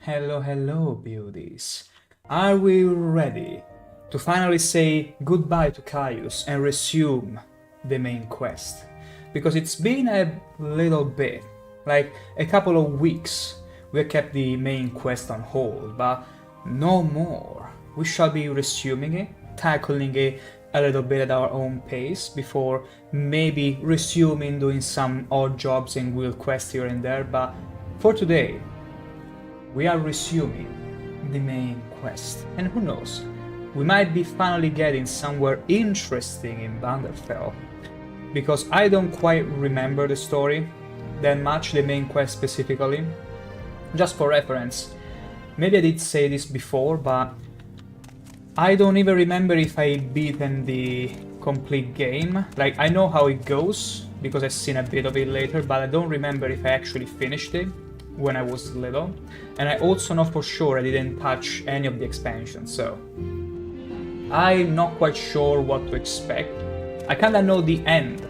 Hello, hello, beauties. Are we ready to finally say goodbye to Caius and resume the main quest? Because it's been a little bit, like a couple of weeks, we kept the main quest on hold, but no more. We shall be resuming it, tackling it a little bit at our own pace before maybe resuming doing some odd jobs and guild quests here and there, but for today, we are resuming the main quest, and who knows, we might be finally getting somewhere interesting in Vanderfell, because I don't quite remember the story that much, the main quest specifically. Just for reference, maybe I did say this before, but I don't even remember if I beaten the complete game. Like, I know how it goes, because I've seen a bit of it later, but I don't remember if I actually finished it. when I was little, and I also know for sure I didn't touch any of the expansions, so I'm not quite sure what to expect. I kinda know the end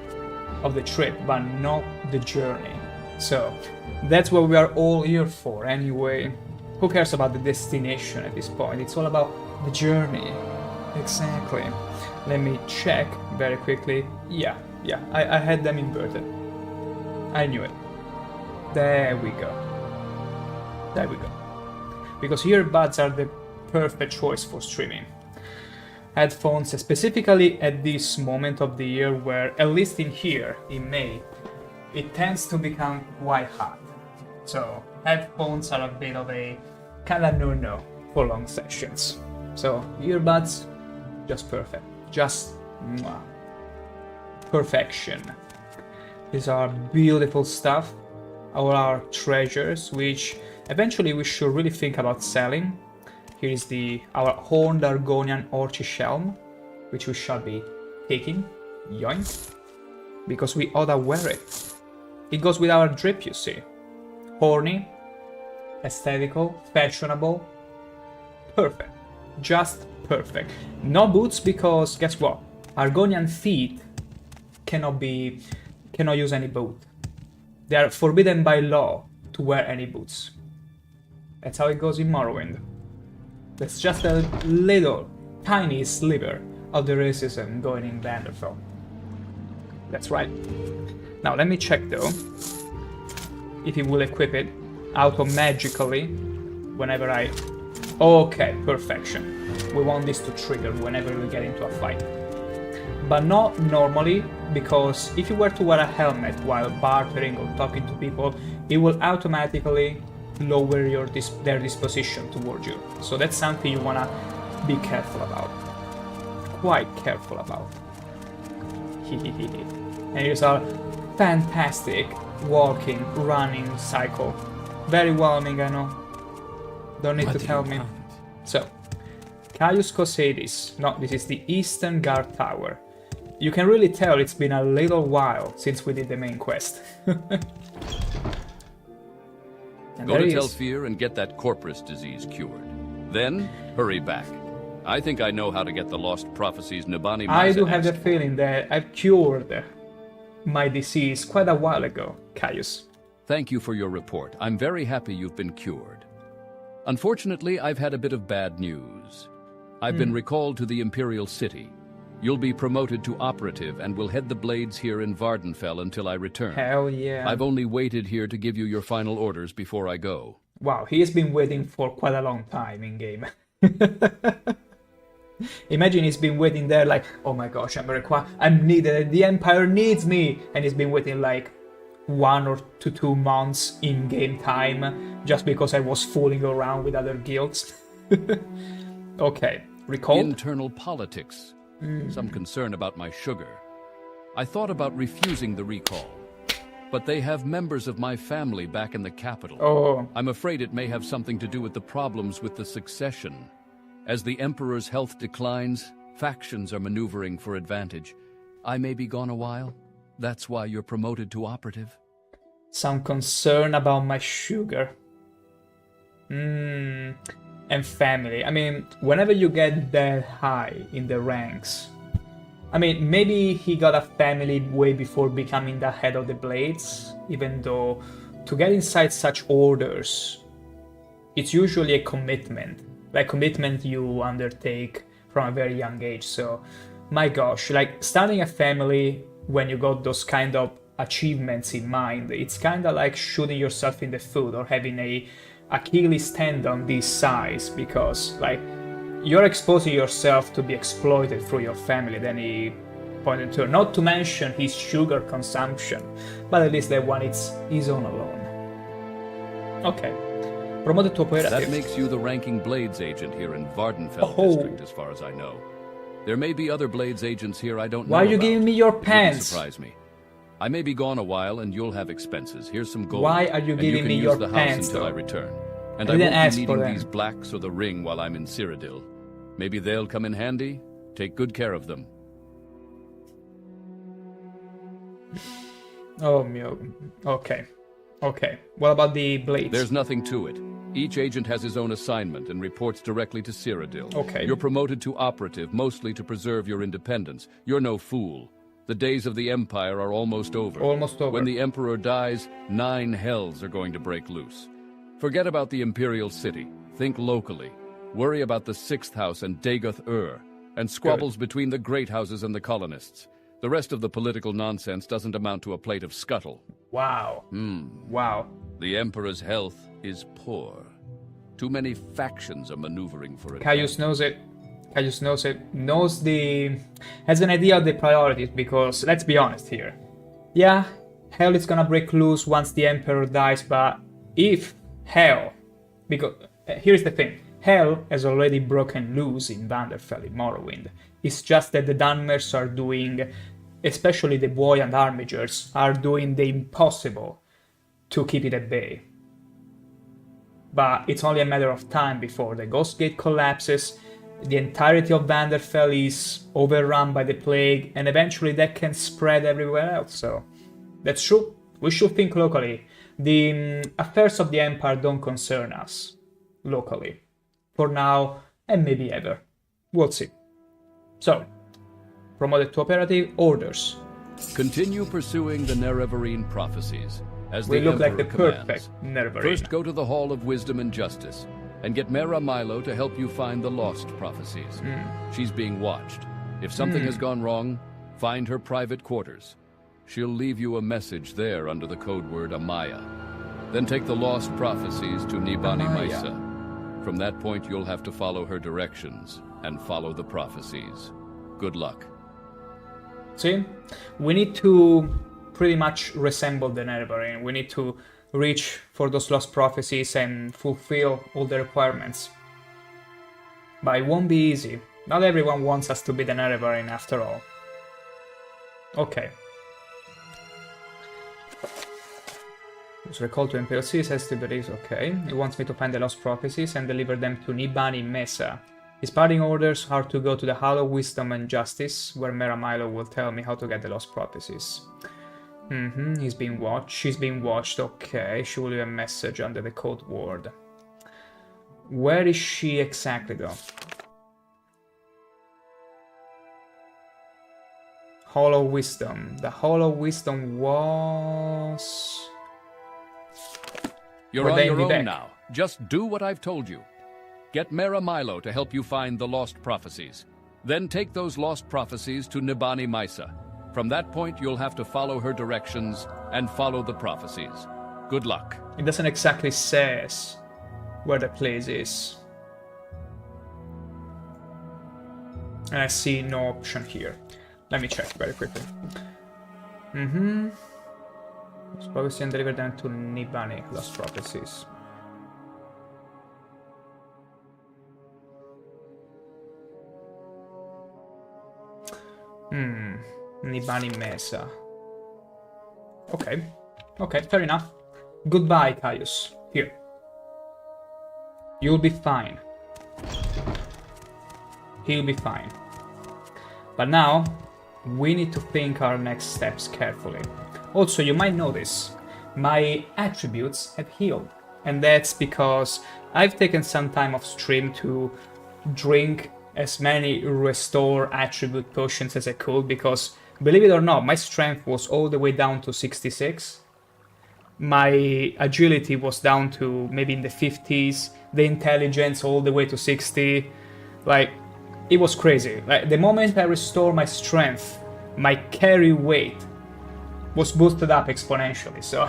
of the trip, but not the journey. So that's what we are all here for anyway. Who cares about the destination at this point? It's all about the journey. Exactly. Let me check very quickly. Yeah, I had them inverted. I knew it. There we go. There we go. Because earbuds are the perfect choice for streaming. Headphones, specifically at this moment of the year where, at least in here, in May, it tends to become quite hot. So headphones are a bit of a kinda no-no for long sessions. So earbuds, just perfect. Just mwah. Perfection. These are beautiful stuff. All our treasures, which eventually we should really think about selling. Here is our horned Argonian Orchishelm, which we shall be taking. Yoink. Because we oughta wear it. It goes with our drip, you see. Horny, aesthetical, fashionable. Perfect. Just perfect. No boots because, guess what? Argonian feet cannot use any boot. They are forbidden by law to wear any boots. That's how it goes in Morrowind. That's just a little, tiny sliver of the racism going in Vanderfell. That's right. Now let me check though, if it will equip it auto-magically whenever I... Okay, perfection. We want this to trigger whenever we get into a fight. But not normally, because if you were to wear a helmet while bartering or talking to people, it will automatically lower their disposition towards you. So that's something you wanna be careful about. Quite careful about. And here's our fantastic walking, running cycle. Very whelming, I know. Don't need to tell me. So, Caius Cosedis. No, this is the Eastern Guard Tower. You can really tell it's been a little while since we did the main quest. Go to Telfir and get that Corpus disease cured. Then, hurry back. I think I know how to get the Lost Prophecies Nibani Maza. I do have the feeling that I've cured my disease quite a while ago, Caius. Thank you for your report. I'm very happy you've been cured. Unfortunately, I've had a bit of bad news. I've been recalled to the Imperial City. You'll be promoted to operative and will head the blades here in Vardenfell until I return. Hell yeah. I've only waited here to give you your final orders before I go. Wow, he has been waiting for quite a long time in-game. Imagine he's been waiting there like, oh my gosh, I'm needed, the Empire needs me! And he's been waiting like 1 or 2 months in-game time just because I was fooling around with other guilds. Okay, recall? Internal politics. Some concern about my sugar. I thought about refusing the recall, but they have members of my family back in the capital. Oh. I'm afraid it may have something to do with the problems with the succession. As the Emperor's health declines, factions are maneuvering for advantage. I may be gone a while. That's why you're promoted to operative. Some concern about my sugar. And family. I mean, whenever you get that high in the ranks, I mean, maybe he got a family way before becoming the head of the Blades, even though to get inside such orders, it's usually a commitment, like commitment you undertake from a very young age. So, my gosh, like starting a family when you got those kind of achievements in mind, it's kind of like shooting yourself in the foot or having a Achilles tendon this size, because like you're exposing yourself to be exploited through your family at any point in time. Not to mention his sugar consumption, but at least that one it's his own alone. Okay, promoted to operative. That makes you the ranking Blades agent here in Vardenfell district, as far as I know. There may be other Blades agents here I don't know. Why are you giving me your pants? Surprise me. I may be gone a while and you'll have expenses. Here's some gold. Why are you giving me your pants? pants Until I return. And I I didn't won't ask be for needing them. these blacks or the ring while I'm in Cyrodiil. Maybe they'll come in handy. Take good care of them. Oh, okay. Okay, what about the blades? There's nothing to it. Each agent has his own assignment and reports directly to Cyrodiil. Okay. You're promoted to operative, mostly to preserve your independence. You're no fool. The days of the Empire are almost over. Almost over. When the Emperor dies, 9 hells are going to break loose. Forget about the Imperial City. Think locally. Worry about the 6th House and Dagoth-Ur, and squabbles between the Great Houses and the colonists. The rest of the political nonsense doesn't amount to a plate of scuttle. Wow. Wow. The Emperor's health is poor. Too many factions are maneuvering for it. Caius knows it. Caius knows it. Has an idea of the priorities, because let's be honest here. Yeah, hell is gonna break loose once the Emperor dies, but if hell... Because here's the thing. Hell has already broken loose in Vanderfell in Morrowind. It's just that the Dunmers are doing, especially the Boy and Armigers, are doing the impossible to keep it at bay. But it's only a matter of time before the Ghost Gate collapses, the entirety of Vanderfell is overrun by the plague, and eventually that can spread everywhere else. So that's true. We should think locally. The affairs of the Empire don't concern us locally. For now, and maybe ever. We'll see. So, promoted to operative, orders. Continue pursuing the Nerevarine prophecies, as We the look like the Emperor perfect commands. Nerevarine. First, go to the Hall of Wisdom and Justice, and get Mera Milo to help you find the lost prophecies. She's being watched. If something has gone wrong, find her private quarters. She'll leave you a message there under the code word Amaya. Then take the lost prophecies to Nibani Amaya. Maisa. From that point, you'll have to follow her directions and follow the prophecies. Good luck. See? We need to pretty much resemble the Nerevarine. We need to reach for those lost prophecies and fulfill all the requirements. But it won't be easy. Not everyone wants us to be the Nerevarine after all. Okay. So recall to Imperial Cities has to be okay. He wants me to find the lost prophecies and deliver them to Nibani Mesa. His parting orders are to go to the Hall of Wisdom and Justice, where Mera Milo will tell me how to get the lost prophecies. He's being watched. She's being watched. Okay, she will leave a message under the code word. Where is she exactly, though? Hall of Wisdom. The Hall of Wisdom was... You're on your own now. Just do what I've told you. Get Mera Milo to help you find the lost prophecies. Then take those lost prophecies to Nibani Maisa. From that point, you'll have to follow her directions and follow the prophecies. Good luck. It doesn't exactly say where the place is. And I see no option here. Let me check very quickly. Lost prophecy and deliver them to Nibani. Lost prophecies. Nibani Mesa. Okay. Okay, fair enough. Goodbye, Caius. Here. You'll be fine. He'll be fine. But now, we need to think our next steps carefully. Also, you might notice, my attributes have healed. And that's because I've taken some time off stream to drink as many restore attribute potions as I could, because, believe it or not, my strength was all the way down to 66. My agility was down to maybe in the 50s, the intelligence all the way to 60. Like, it was crazy. Like, the moment I restore my strength, my carry weight was boosted up exponentially, so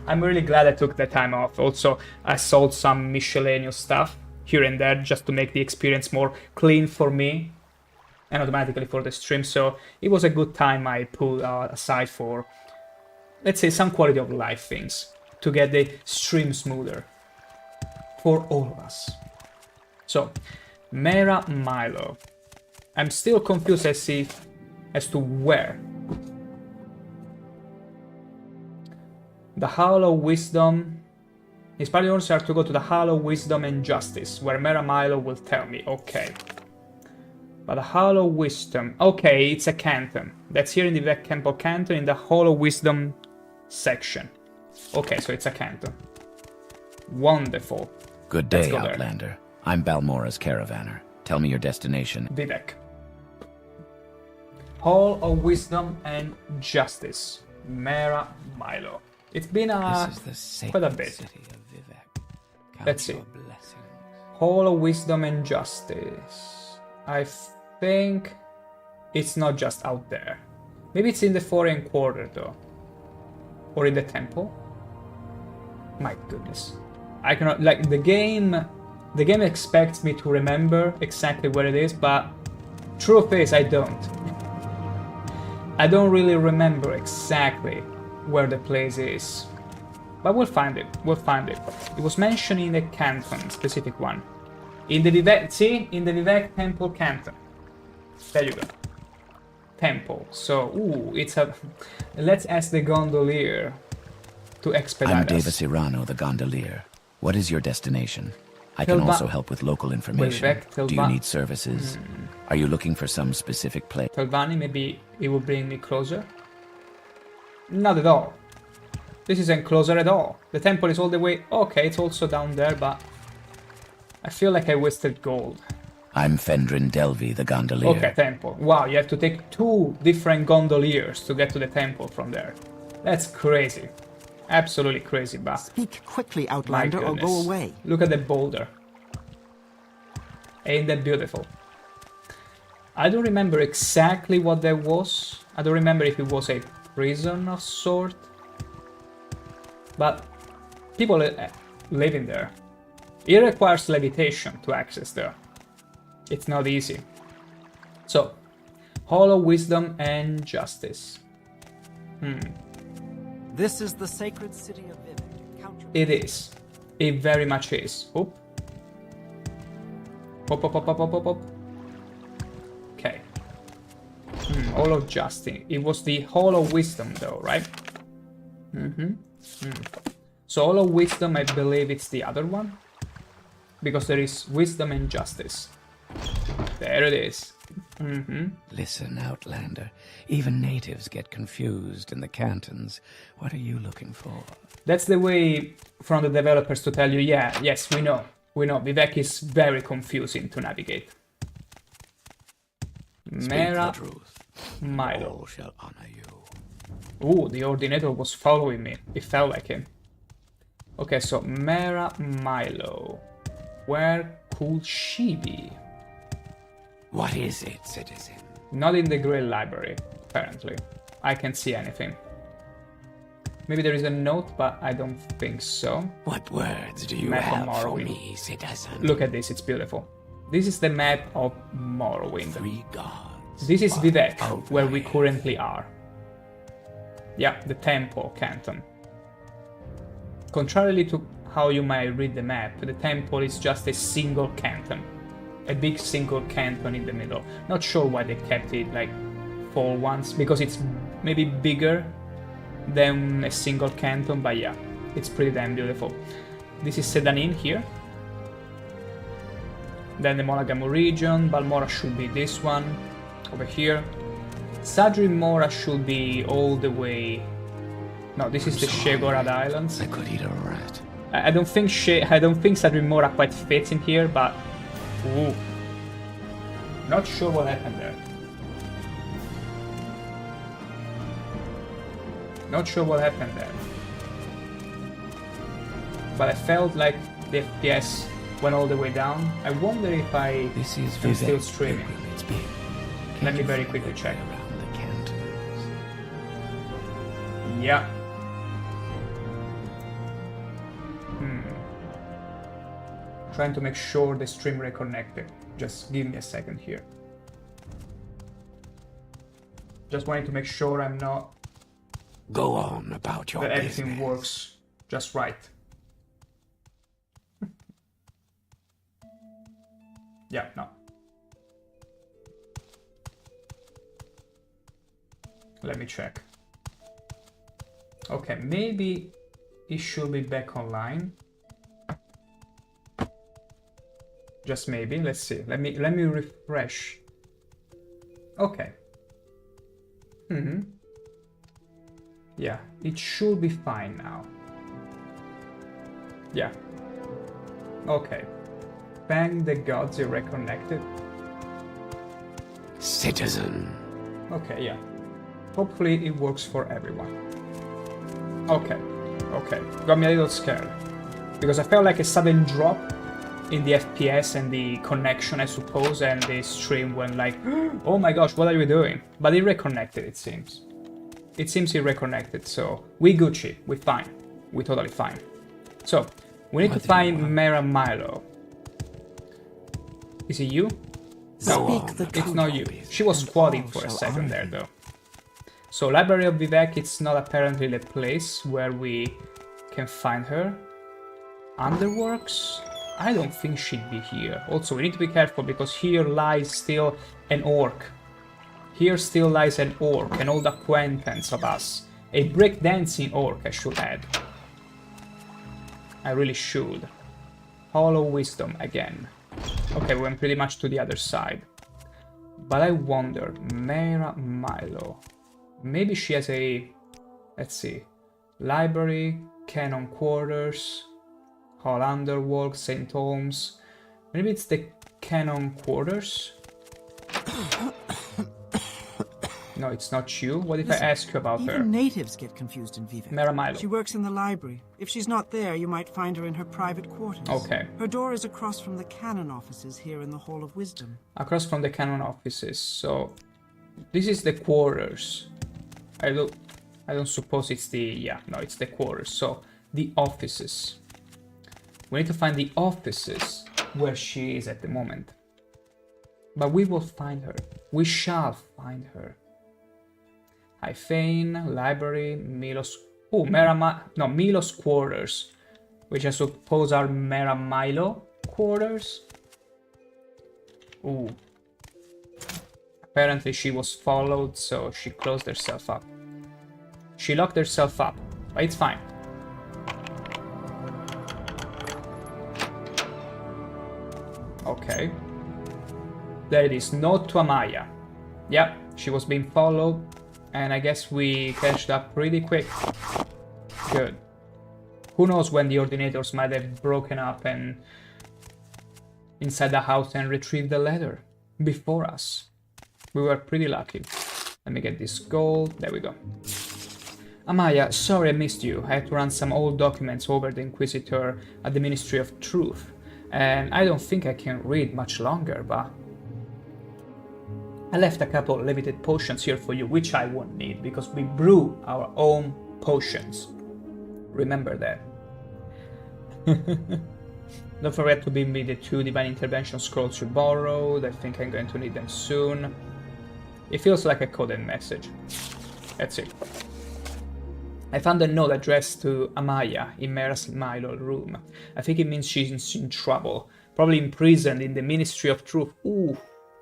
I'm really glad I took that time off. Also, I sold some miscellaneous stuff here and there just to make the experience more clean for me and automatically for the stream, so it was a good time I pulled aside for, let's say, some quality of life things to get the stream smoother for all of us. So, Mera Milo. I'm still confused as to where. The Hall of Wisdom. His party orders are to go to the Hall of Wisdom and Justice, where Mera Milo will tell me. Okay. But the Hall of Wisdom... Okay, it's a canton. That's here in the Temple Canton in the Hall of Wisdom section. Okay, so it's a canton. Wonderful. Good Let's day, go there. Outlander. I'm Balmora's caravaner. Tell me your destination. Vivek. Hall of Wisdom and Justice. Mera Milo. It's been This is the quite a sacred bit. city of Vivek. Count Let's see. your blessings. Hall of Wisdom and Justice. I think it's not just out there. Maybe it's in the Foreign Quarter though. Or in the temple. My goodness. I cannot, like, the game expects me to remember exactly where it is, but truth is I don't. I don't really remember exactly where the place is. But we'll find it. We'll find it. It was mentioned in the canton, specific one. In the Vivek, see? In the Vivek Temple canton. There you go. Temple. So, ooh, it's a... Let's ask the gondolier to expedite I'm us. Davis Irano, the gondolier. What is your destination? I can Telva- also help with local information. Vivek, Do you Telva- need services? Are you looking for some specific place? Talvani, maybe it will bring me closer? Not at all. This isn't closer at all. The temple is all the way... Okay, it's also down there, but... I feel like I wasted gold. I'm Fendrin Delvey, the gondolier. Okay, temple. Wow, you have to take 2 different gondoliers to get to the temple from there. That's crazy. Absolutely crazy, but... Speak quickly, My Outlander, or goodness. go away. Look at the boulder. Ain't that beautiful? I don't remember exactly what there was. I don't remember if it was a prison of sort. But people live in there. It requires levitation to access there. It's not easy. So, Hall of Wisdom and Justice. This is the sacred city of Vivek. Count your It is. It very much is. Oop. Pop, pop, pop, pop, pop, pop, pop. Okay. Hall of Justice. It was the Hall of Wisdom though, right? So Hall of Wisdom, I believe it's the other one. Because there is Wisdom and Justice. There it is. Listen, Outlander. Even natives get confused in the cantons. What are you looking for? That's the way from the developers to tell you, yeah, yes, we know. We know. Vivek is very confusing to navigate. Speak Mera the truth. Milo. All shall honor you. Ooh, the Ordinator was following me. It felt like him. Okay, so Mera Milo. Where could she be? What is it, citizen? Not in the Grail Library, apparently. I can't see anything. Maybe there is a note, but I don't think so. What words do you Map of have for Morrowind. me, citizen? Look at this, it's beautiful. This is the map of Morrowind. 3 gods. This is One Vivek, where we outlier. currently are. Yeah, the temple canton. Contrarily to how you might read the map, the temple is just a single canton. A big single canton in the middle. Not sure why they kept it like 4 ones, because it's maybe bigger than a single canton, but yeah, it's pretty damn beautiful. This is Sedanin here. Then the Monagamu region, Balmora should be this one, over here. Sadri Mora should be all the way... No, this is the Shegorad Islands. I could eat a rat. I don't think Sadri Mora quite fits in here, but... Ooh. Not sure what happened there. Not sure what happened there. But I felt like the FPS went all the way down. I wonder if I This is am Vivek. still streaming. It's big. Let me Can't very you quickly feel check. it around the cantons? Yeah. Trying to make sure the stream reconnected. Just give me a second here. Just wanting to make sure I'm not... Go on about your that business. everything works just right. Yeah, no. Let me check. Okay, maybe it should be back online. Just maybe. Let's see. Let me refresh. Okay. Yeah, it should be fine now. Yeah. Okay. Thank the gods you reconnected. Citizen. Okay, yeah. Hopefully it works for everyone. Okay. Okay. Got me a little scared. Because I felt like a sudden drop in the FPS and the connection, I suppose, and the stream went like, oh my gosh, what are you doing? But it reconnected, it seems. It seems it reconnected, so we Gucci, we fine. We totally fine. So, we need to find Mera Milo. Is it you? Speak the It's truth. not you. She was and squatting all for a shall second honor there, you. though. So, Library of Vivek, it's not apparently the place where we can find her. Underworks? I don't think she'd be here. Also, we need to be careful because here lies still an orc. Here still lies an orc, an old acquaintance of us. A breakdancing orc, I should add. I really should. Hollow Wisdom again. Okay, we went pretty much to the other side. But I wonder, Mera Milo. Maybe she has a... Let's see. Library, Canon Quarters, Hall Underworld, St. Holmes. Maybe it's the Canon Quarters? No, it's not you. What if Listen, I ask you about her? Even natives get confused in Vivek. Mera Milo. She works in the library. If she's not there, you might find her in her private quarters. Okay. Her door is across from the canon offices here in the Hall of Wisdom. Across from the Canon offices. So, this is the quarters. I don't suppose it's the... Yeah, no, it's the quarters. So, the offices. We need to find the offices where she is at the moment. But we will find her. We shall find her. Hyphane, library, Milos... Oh, Milos quarters. Which I suppose are Mera Milo quarters. Ooh. Apparently she was followed, so she closed herself up. She locked herself up, but it's fine. Okay. There it is, note to Amaya. Yep, she was being followed, and I guess we catched up pretty quick. Good. Who knows when the ordinators might have broken up and inside the house and retrieved the letter before us. We were pretty lucky. Let me get this gold. There we go. Amaya, sorry I missed you. I had to run some old documents over the Inquisitor at the Ministry of Truth. And I don't think I can read much longer, but... I left a couple limited potions here for you, which I won't need, because we brew our own potions. Remember that. Don't forget to give me the 2 Divine Intervention scrolls you borrowed. I think I'm going to need them soon. It feels like a coded message. That's it. I found a note addressed to Amaya in Mera's Milo room. I think it means she's in trouble. Probably imprisoned in the Ministry of Truth. Ooh.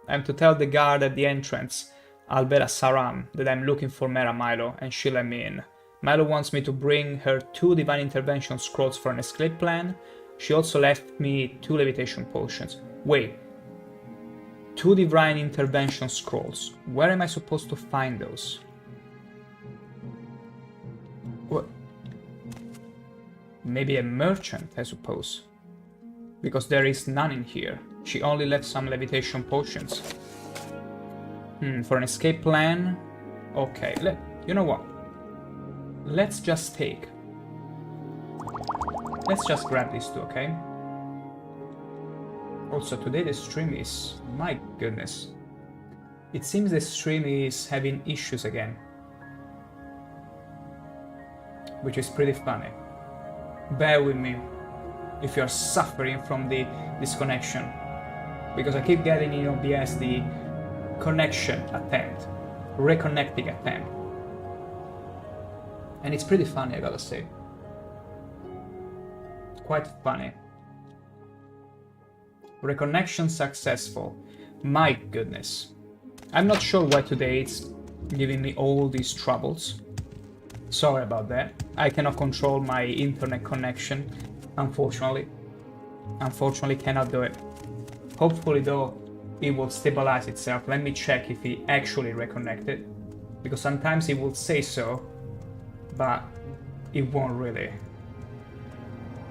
I'm to tell the guard at the entrance, Albera Saram, that I'm looking for Mera Milo, and she'll let me in. Milo wants me to bring her 2 Divine Intervention scrolls for an escape plan. She also left me 2 levitation potions. Wait. 2 Divine Intervention scrolls. Where am I supposed to find those? What? Maybe a merchant, I suppose. Because there is none in here. She only left some levitation potions. For an escape plan? Okay, you know what? Let's just take. Let's just grab these 2, okay? Also, today the stream is... My goodness. It seems the stream is having issues again. Which is pretty funny. Bear with me if you're suffering from the disconnection. Because I keep getting in OBS the connection attempt, reconnecting attempt. And it's pretty funny, I gotta say. Quite funny. Reconnection successful. My goodness. I'm not sure why today it's giving me all these troubles. Sorry about that. I cannot control my internet connection, unfortunately. Unfortunately, cannot do it. Hopefully, though, it will stabilize itself. Let me check if it actually reconnected. Because sometimes it will say so, but it won't really.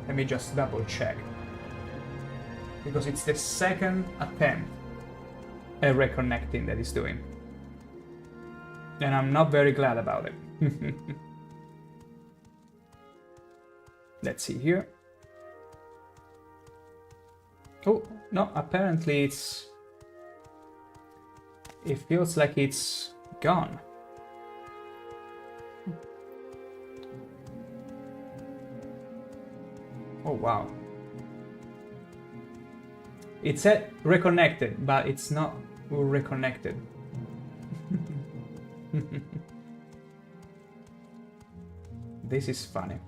Let me just double check. Because it's the second attempt at reconnecting that he's doing. And I'm not very glad about it. Let's see here. Oh, no, apparently it feels like it's gone. Oh, wow. It said reconnected, but it's not reconnected. This is funny.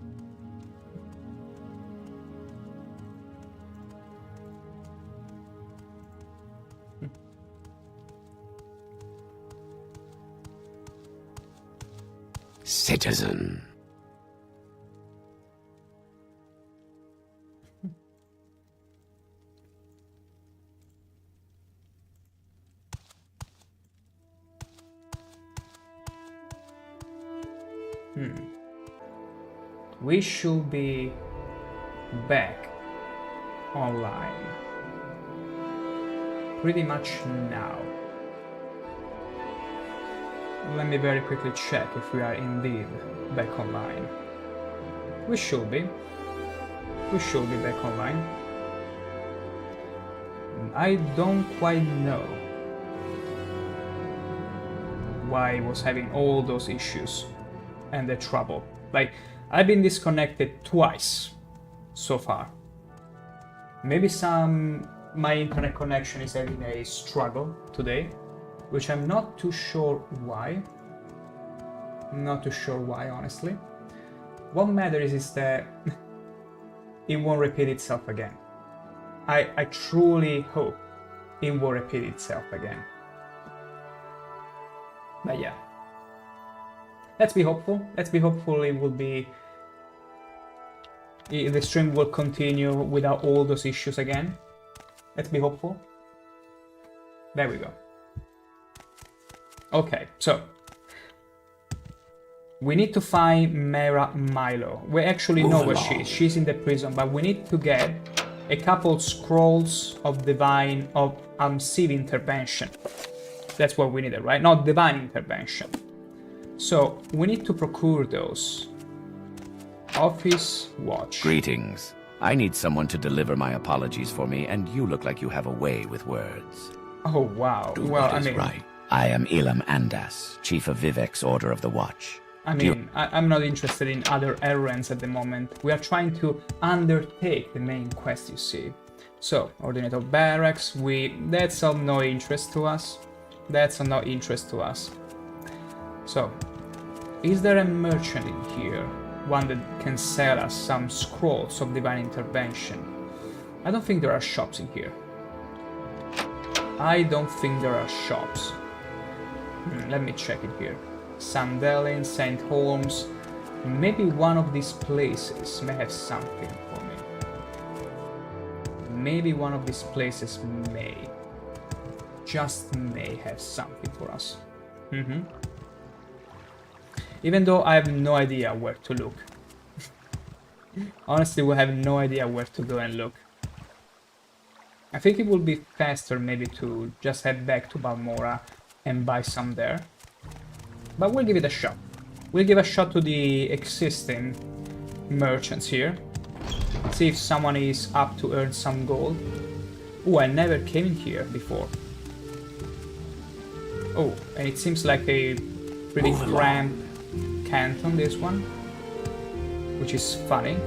Citizen. We should be back online pretty much now. Let me very quickly check if we are indeed back online. We should be. We should be back online. I don't quite know why I was having all those issues and the trouble. Like, I've been disconnected twice so far. Maybe my internet connection is having a struggle today, which I'm not too sure why. Not too sure why, honestly. What matters is that it won't repeat itself again. I truly hope it won't repeat itself again. But yeah. Let's be hopeful. Let's be hopeful it will be... the stream will continue without all those issues again. Let's be hopeful. There we go. Okay, so we need to find Mera Milo. We actually know where she is. She's in the prison, but we need to get a couple scrolls of divine Civ intervention. That's what we needed, right? Not divine intervention. So we need to procure those. Office watch. Greetings. I need someone to deliver my apologies for me, and you look like you have a way with words. Oh wow. Do Well, what is right. I am Elam Andas, Chief of Vivek's Order of the Watch. I'm not interested in other errands at the moment. We are trying to undertake the main quest, you see. So, Ordinate of Barracks, that's of no interest to us. That's of no interest to us. So, is there a merchant in here? One that can sell us some scrolls of divine intervention? I don't think there are shops in here. I don't think there are shops. Let me check it here. Sandelin, St. Holmes. Maybe one of these places may have something for me. Maybe one of these places just may have something for us. Even though I have no idea where to look. Honestly, we have no idea where to go and look. I think it would be faster maybe to just head back to Balmora and buy some there. But we'll give it a shot. We'll give a shot to the existing merchants here. See if someone is up to earn some gold. Oh, I never came in here before. Oh, and it seems like a pretty cramped canton, this one. Which is funny.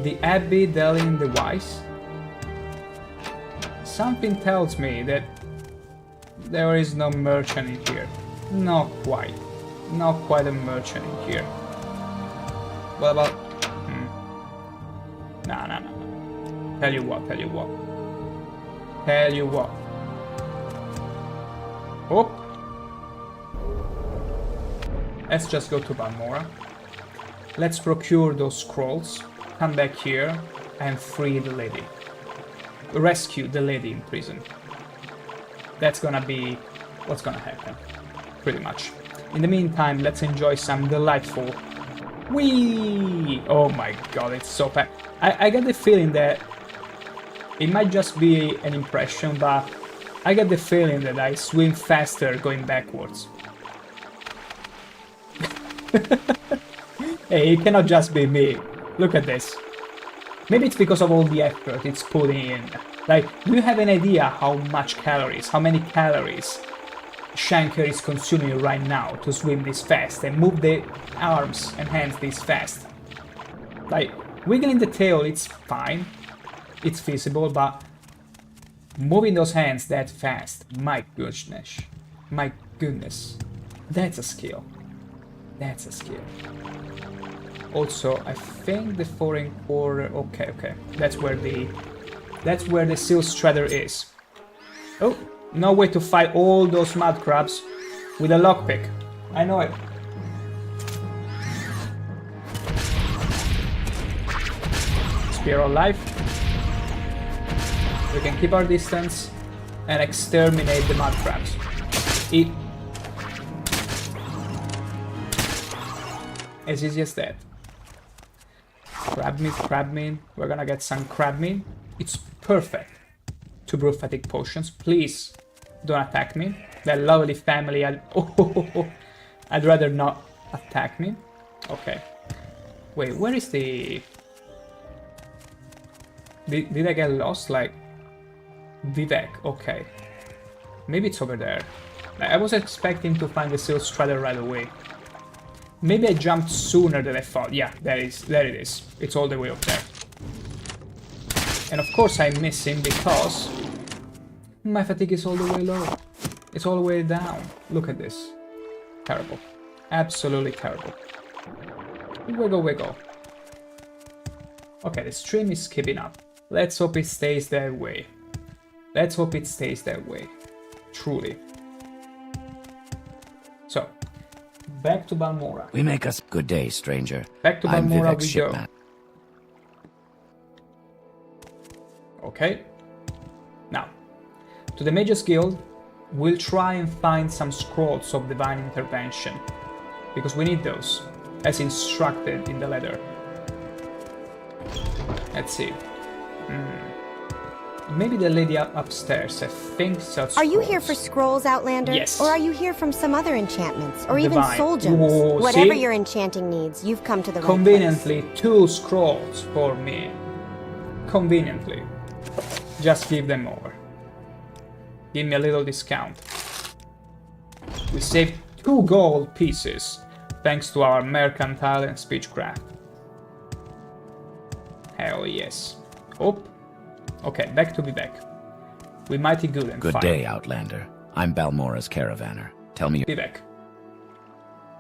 The Abbey Delin the Wise. Something tells me that there is no merchant in here. Not quite. Not quite a merchant in here. What about... Nah. Tell you what. Oh! Let's just go to Balmora. Let's procure those scrolls. Come back here and free the lady. Rescue the lady in prison. That's gonna be what's gonna happen. Pretty much. In the meantime, let's enjoy some delightful... Whee! Oh my god, it's so I get the feeling that it might just be an impression, but I get the feeling that I swim faster going backwards. Hey, it cannot just be me. Look at this. Maybe it's because of all the effort it's putting in. Like, do you have an idea how much calories, how many calories ShankH-ER is consuming right now to swim this fast and move the arms and hands this fast? Like, wiggling the tail, it's fine, it's feasible, but moving those hands that fast, my goodness, that's a skill. That's a skill. Also, I think the 4 1/4. Okay. That's where the seal shredder is. Oh, no way to fight all those mud crabs with a lockpick. I know it. Spear of life. We can keep our distance and exterminate the mud crabs. As easy as that. Crab meat. We're gonna get some crab meat. It's perfect to brew fatigue potions. Please don't attack me. That lovely family. I'd rather not attack me. Okay. Wait, where is the... Did I get lost? Like... Vivek, okay. Maybe it's over there. I was expecting to find the seal shredder right away. Maybe I jumped sooner than I thought. Yeah, there it is. It's all the way up there. And of course I miss him because my fatigue is all the way low. It's all the way down. Look at this. Terrible. Absolutely terrible. Wiggle. Okay, the stream is keeping up. Let's hope it stays that way. Truly. So, back to Balmora. We make us good day, stranger. Back to I'm Balmora Vivek's we go. shipman. Okay. Now, to the Mages Guild, we'll try and find some scrolls of divine intervention, because we need those, as instructed in the letter. Let's see. Maybe the lady upstairs, I think so. Are you here for scrolls, Outlander? Yes. Or are you here from some other enchantments? Or even Divine. soul gems? Whoa, Whatever see? your enchanting needs, you've come to the right Conveniently, 2 scrolls for me. Conveniently. Just give them over. Give me a little discount. We saved 2 gold pieces thanks to our mercantile and speechcraft. Hell yes. Oh. Okay, back to Vivek. We mighty good and Good fine. day, Outlander. I'm Balmora's caravaner. Tell me... Vivek.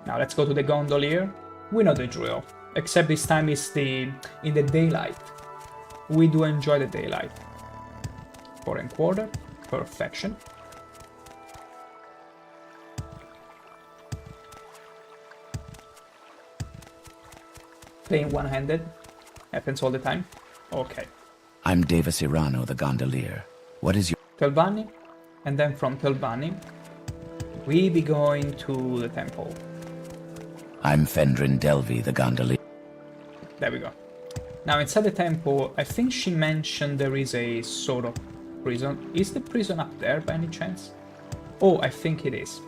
Now let's go to the gondolier. We know the drill. Except this time it's in the daylight. We do enjoy the daylight. 4 1/4. Perfection. Playing one-handed. Happens all the time. Okay. I'm Davis Irano, the gondolier. What is your... Telvanni, and then from Telvanni, we be going to the temple. I'm Fendrin Delvey, the gondolier. There we go. Now inside the temple, I think she mentioned there is a sort of prison. Is the prison up there by any chance? Oh, I think it is.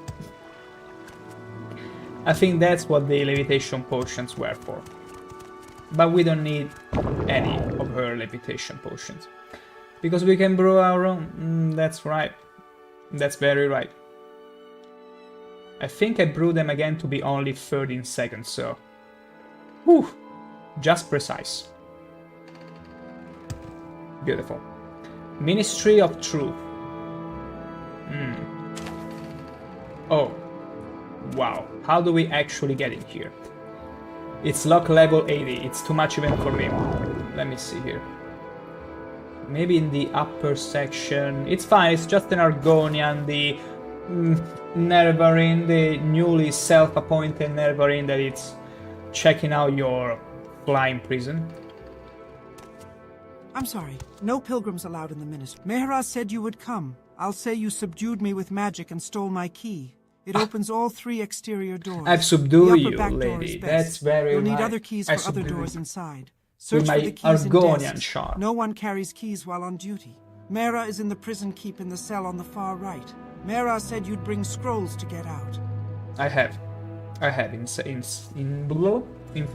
I think that's what the levitation potions were for. But we don't need any of her levitation potions. Because we can brew our own. That's right. That's very right. I think I brewed them again to be only 13 seconds, so... Whew! Just precise. Beautiful. Ministry of Truth. Oh. Wow. How do we actually get in here? It's lock level 80. It's too much even for me. Let me see here. Maybe in the upper section. It's fine. It's just an Argonian. The Nervarin, the newly self-appointed Nervarin that it's checking out your flying prison. I'm sorry. No pilgrims allowed in the ministry. Mehra said you would come. I'll say you subdued me with magic and stole my key. It opens all 3 exterior doors. I've subdued The you, upper back door lady. is best. That's very You'll need right. other keys I for other subdued doors you. inside. Search my for the keys in Argonian desks. charm. No one carries keys while on duty. Mera is in the prison keep in the cell on the far right. Mera said you'd bring scrolls to get out. I have in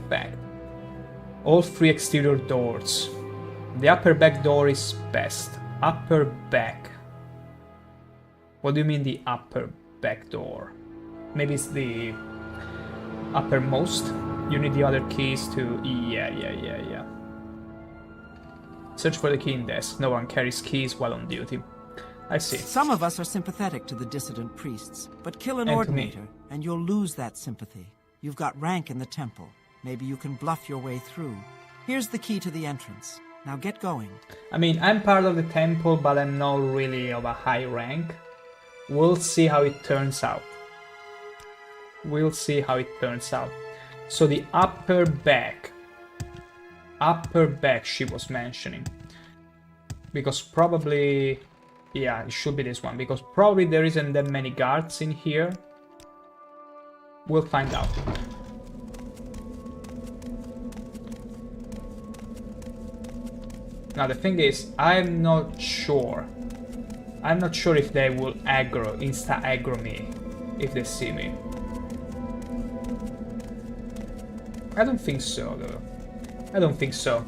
fact all 3 exterior doors. The upper back door is best. Upper back. What do you mean the upper back door? Maybe it's the uppermost. You need the other keys to... Yeah. Search for the key in desk. No one carries keys while on duty. I see. Some of us are sympathetic to the dissident priests, but kill an And to me. ordinator, and you'll lose that sympathy. You've got rank in the temple. Maybe you can bluff your way through. Here's the key to the entrance. Now get going. I mean, I'm part of the temple, but I'm not really of a high rank. We'll see how it turns out. So the upper back she was mentioning. Because probably... Yeah, it should be this one, because probably there isn't that many guards in here. We'll find out. Now the thing is, I'm not sure if they will insta-aggro me if they see me. I don't think so, though. I don't think so.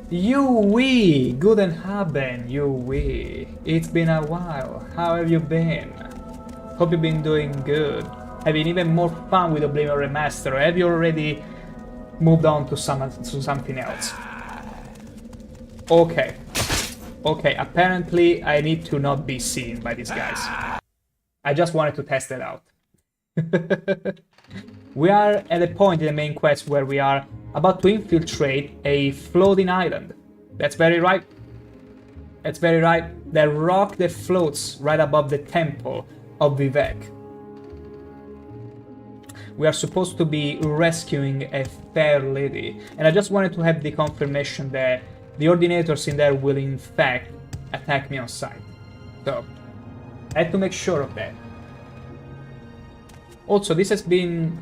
Yui! Guten Abend, Yui. It's been a while. How have you been? Hope you've been doing good. Having even more fun with Oblivion Remaster, or have you already moved on to something else? Okay, apparently I need to not be seen by these guys. I just wanted to test it out. We are at a point in the main quest where we are about to infiltrate a floating island. That's very right. The rock that floats right above the temple of Vivek. We are supposed to be rescuing a fair lady, and I just wanted to have the confirmation that the ordinators in there will in fact attack me on sight. So, I had to make sure of that. Also, this has been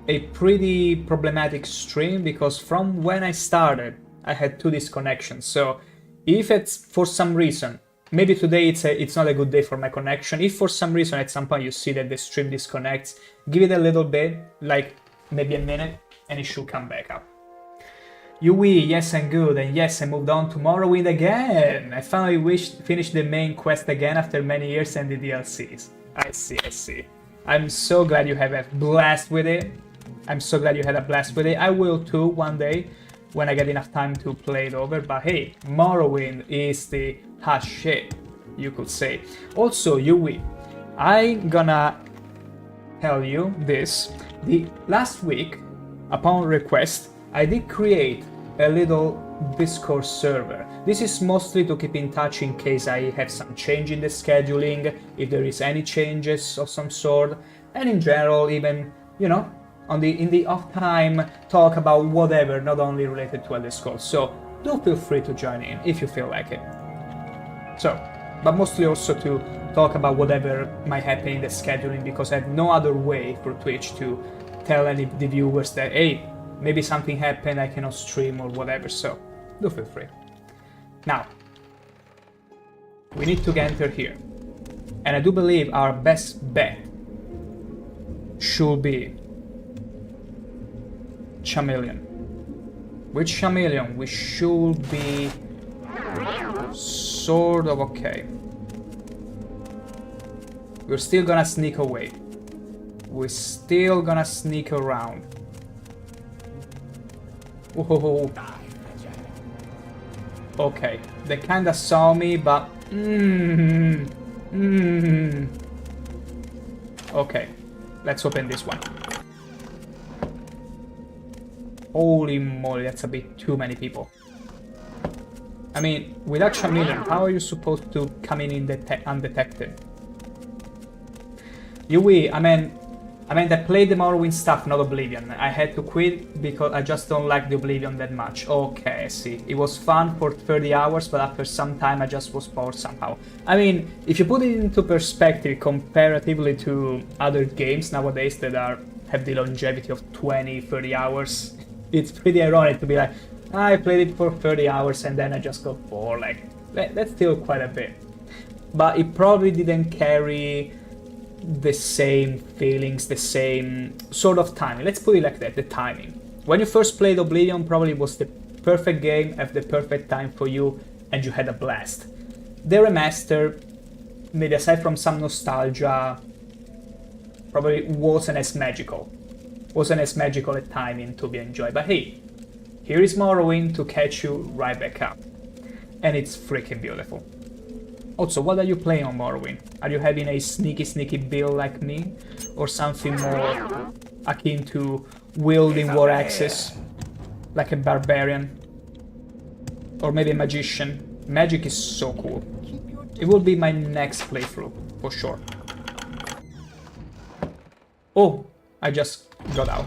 a pretty problematic stream because from when I started, I had 2 disconnections. So, if it's for some reason, maybe today it's not a good day for my connection. If for some reason at some point you see that the stream disconnects, give it a little bit, like maybe a minute, and it should come back up. Yui, yes I'm good, and yes I moved on to Morrowind again! I finally finished the main quest again after many years and the DLCs. I see. I'm so glad you have a blast with it. I will too one day when I get enough time to play it over, but hey, Morrowind is the hot shit, you could say. Also, Yui, I'm gonna tell you this. The last week, upon request, I did create a little Discord server. This is mostly to keep in touch in case I have some change in the scheduling, if there is any changes of some sort, and in general even, you know, in the off time, talk about whatever, not only related to Elder Scrolls. So do feel free to join in if you feel like it. So, but mostly also to talk about whatever might happen in the scheduling, because I have no other way for Twitch to tell any of the viewers that, hey, maybe something happened, I cannot stream or whatever, so do feel free. Now, we need to enter here. And I do believe our best bet should be Chameleon. With Chameleon, we should be sort of okay. We're still gonna sneak away. We're still gonna sneak around. Whoa. Okay, they kinda saw me, but... Okay, let's open this one. Holy moly, that's a bit too many people. I mean, without Chameleon, how are you supposed to come in undetected? Yui, I meant I played the Morrowind stuff, not Oblivion. I had to quit because I just don't like the Oblivion that much. Okay, I see. It was fun for 30 hours, but after some time I just was bored somehow. I mean, if you put it into perspective comparatively to other games nowadays that have the longevity of 20, 30 hours, It's pretty ironic to be like, I played it for 30 hours and then I just got bored. Like, that's still quite a bit. But it probably didn't carry the same feelings, the same sort of timing. Let's put it like that, the timing. When you first played Oblivion, probably was the perfect game at the perfect time for you and you had a blast. The remaster, maybe aside from some nostalgia, probably wasn't as magical. Wasn't as magical a timing to be enjoyed. But hey, here is Morrowind to catch you right back up. And it's freaking beautiful. Also, what are you playing on Morrowind? Are you having a sneaky build like me? Or something more akin to wielding war axes? Like a barbarian? Or maybe a magician? Magic is so cool. It will be my next playthrough, for sure. Oh, I just got out.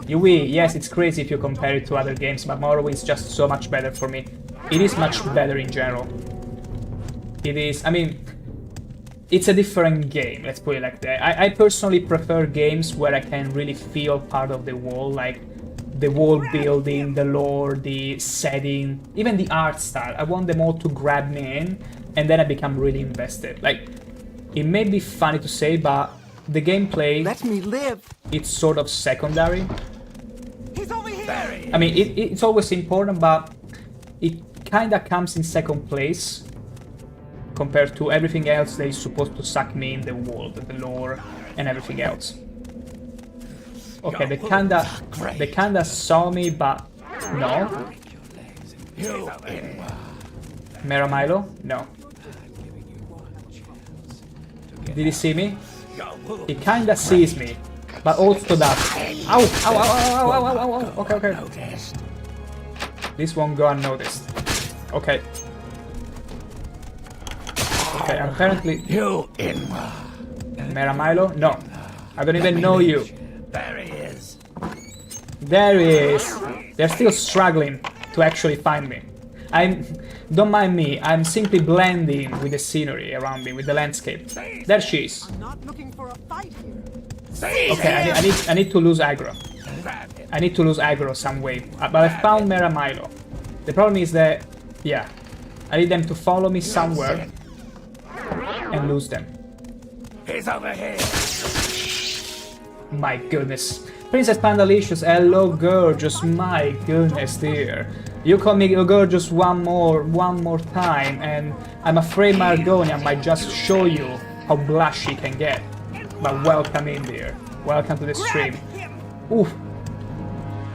Yui, yes, it's crazy if you compare it to other games, but Morrowind is just so much better for me. It is much better in general. It is, I mean, it's a different game, let's put it like that. I personally prefer games where I can really feel part of the world, like the world building, the lore, the setting, even the art style. I want them all to grab me in, and then I become really invested. Like, it may be funny to say, but the gameplay, Let me live. it's sort of secondary. He's over here. I mean, it's always important, but it kinda comes in second place compared to everything else that is supposed to suck me in the world, the lore, and everything else. Okay, they kinda saw me, but no. Mera Milo? No. Did he see me? He kinda sees me, but also that. Ow! Ow! Ow! Ow! Ow! Ow! Ow! Ow! Okay, okay. This won't go unnoticed. Okay. Okay, apparently. Mera Milo? No. I don't even know you. There he is. There he is. They're still struggling to actually find me. Don't mind me, I'm simply blending with the scenery around me, with the landscape. There she is. I'm not looking for a fight here. Okay, I need to lose aggro. I need to lose aggro some way. But I found Mera Milo. The problem is that, yeah, I need them to follow me somewhere and lose them. He's over here. My goodness. Princess Pandalicious, hello gorgeous, my goodness dear. You call me gorgeous one more time and I'm afraid Margonia might just show you how blush she can get. But welcome in dear. Welcome to the stream. Oof.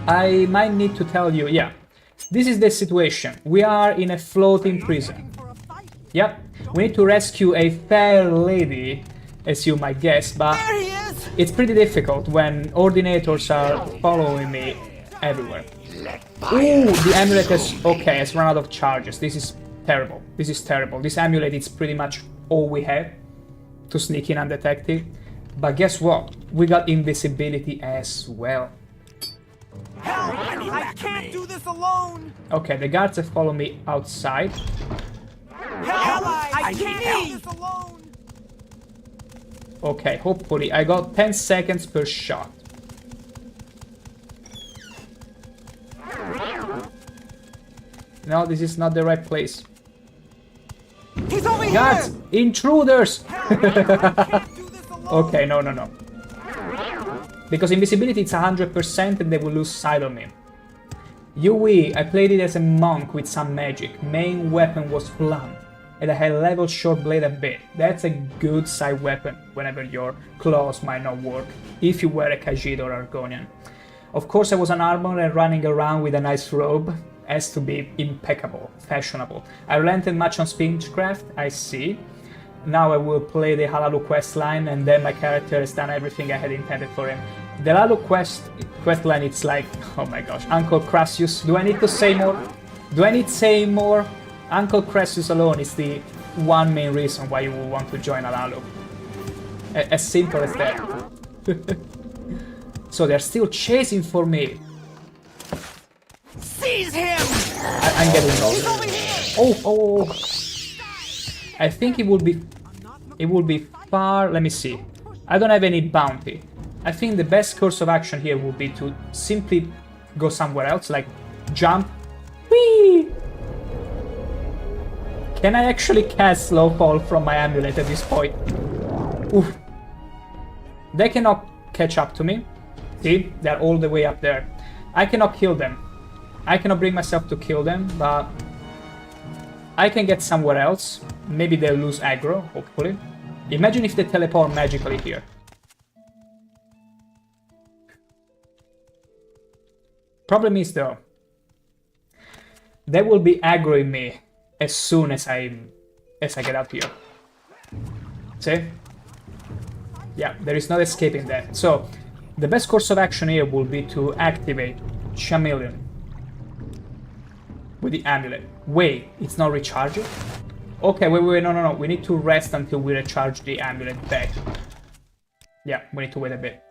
I might need to tell you, yeah. This is the situation. We are in a floating prison. Yep. We need to rescue a fair lady, as you might guess, but it's pretty difficult when ordinators are following me everywhere. Ooh, the amulet has run out of charges. This is terrible. This is terrible. This amulet is pretty much all we have to sneak in undetected. But guess what? We got invisibility as well. Help! I can't do this alone. Okay, the guards have followed me outside. Help! I can't do this alone. Okay, hopefully I got 10 seconds per shot. No, this is not the right place. He's over Guards! here. Intruders! I can't do this alone. Okay, no. Because invisibility it's 100% and they will lose sight of me. Yui, I played it as a monk with some magic. Main weapon was blunt. And I had a level short blade a bit. That's a good side weapon whenever your claws might not work, if you were a Khajiit or Argonian. Of course I was an armor and running around with a nice robe. Has to be impeccable, fashionable. I relented much on Speechcraft, I see. Now I will play the Halalu questline and then my character has done everything I had intended for him. The Halalu questline, it's like, oh my gosh, Uncle Crassius. Do I need to say more? Do I need to say more? Uncle Crassius alone is the one main reason why you will want to join Halalu. As simple as that. So they're still chasing for me. Seize him. I'm getting lost. Oh. I think it will be far. Let me see. I don't have any bounty. I think the best course of action here would be to simply go somewhere else, like jump. Whee! Can I actually cast Slow Fall from my amulet at this point? Oof. They cannot catch up to me. See? They're all the way up there. I cannot kill them. I cannot bring myself to kill them, but I can get somewhere else. Maybe they'll lose aggro, hopefully. Imagine if they teleport magically here. Problem is though, they will be aggroing me as soon as I get up here. See? Yeah, there is no escaping that. So, the best course of action here will be to activate Chameleon with the amulet. Wait, it's not recharging? Okay, wait, no. We need to rest until we recharge the amulet back. Yeah, we need to wait a bit.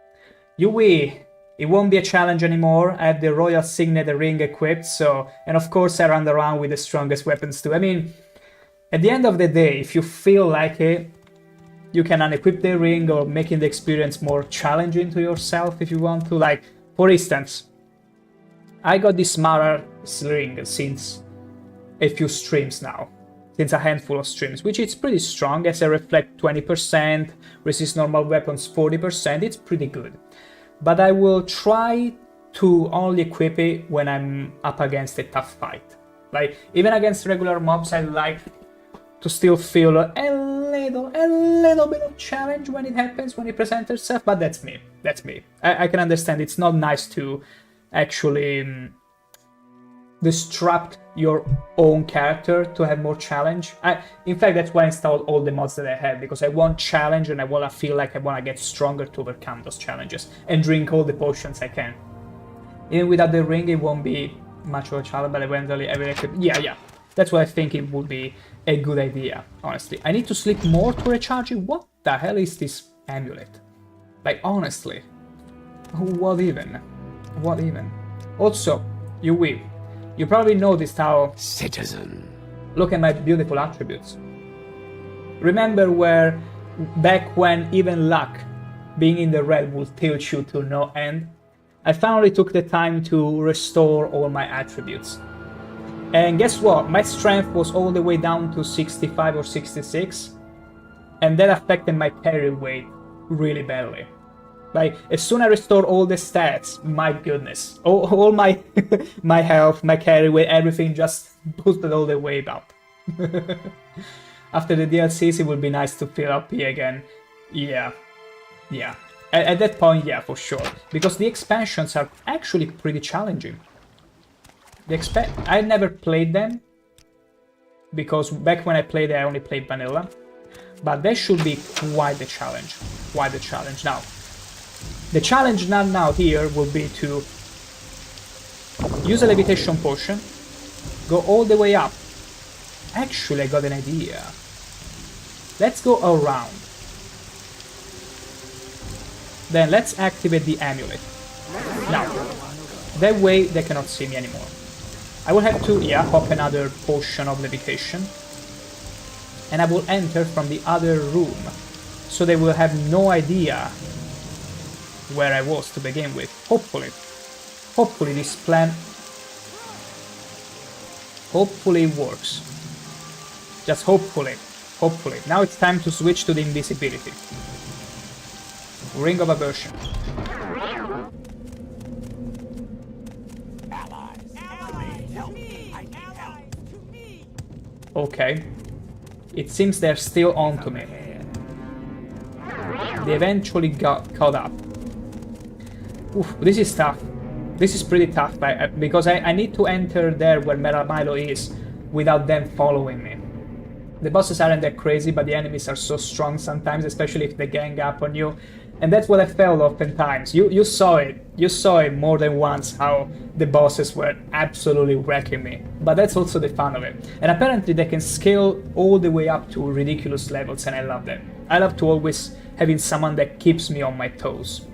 Yui, it won't be a challenge anymore. I have the Royal Signet ring equipped, so... And of course I run around with the strongest weapons too. I mean, at the end of the day, if you feel like it, you can unequip the ring or making the experience more challenging to yourself if you want to. Like, for instance, I got this Mara ring since a few streams now. Since a handful of streams, which is pretty strong, as I reflect 20%, resist normal weapons 40%, it's pretty good. But I will try to only equip it when I'm up against a tough fight. Like, even against regular mobs, I like to still feel a little bit of challenge when it happens, when it presents itself, but that's me. I can understand it's not nice to actually disrupt your own character to have more challenge. In fact, that's why I installed all the mods that I have, because I want challenge and I want to feel like I want to get stronger to overcome those challenges and drink all the potions I can. Even without the ring, it won't be much of a challenge, but eventually I will equip. Yeah. That's what I think it would be a good idea, honestly. I need to sleep more to recharge it? What the hell is this amulet? Like, honestly. What even? Also, you probably noticed how... Citizen. Look at my beautiful attributes. Remember where, back when even luck, being in the red, would tilt you to no end? I finally took the time to restore all my attributes. And guess what? My strength was all the way down to 65 or 66. And that affected my carry weight really badly. Like, as soon as I restored all the stats, my goodness, all my my health, my carry weight, everything just boosted all the way up. After the DLCs, it would be nice to fill up P again. Yeah. At that point, yeah, for sure. Because the expansions are actually pretty challenging. I never played them, because back when I played, I only played vanilla. But that should be quite the challenge. Now, the challenge now here will be to use a levitation potion, go all the way up. Actually, I got an idea. Let's go around. Then let's activate the amulet. Now, that way they cannot see me anymore. I will have to, pop another potion of levitation. And I will enter from the other room. So they will have no idea where I was to begin with. Hopefully this plan... Hopefully works. Just hopefully. Now it's time to switch to the invisibility. Ring of Aversion. Okay. It seems they're still on to me. They eventually got caught up. Oof, this is tough. This is pretty tough, because I need to enter there where Milo is without them following me. The bosses aren't that crazy, but the enemies are so strong sometimes, especially if they gang up on you. And that's what I felt oftentimes. You saw it. You saw it more than once, how the bosses were absolutely wrecking me. But that's also the fun of it. And apparently they can scale all the way up to ridiculous levels, and I love that. I love to always having someone that keeps me on my toes.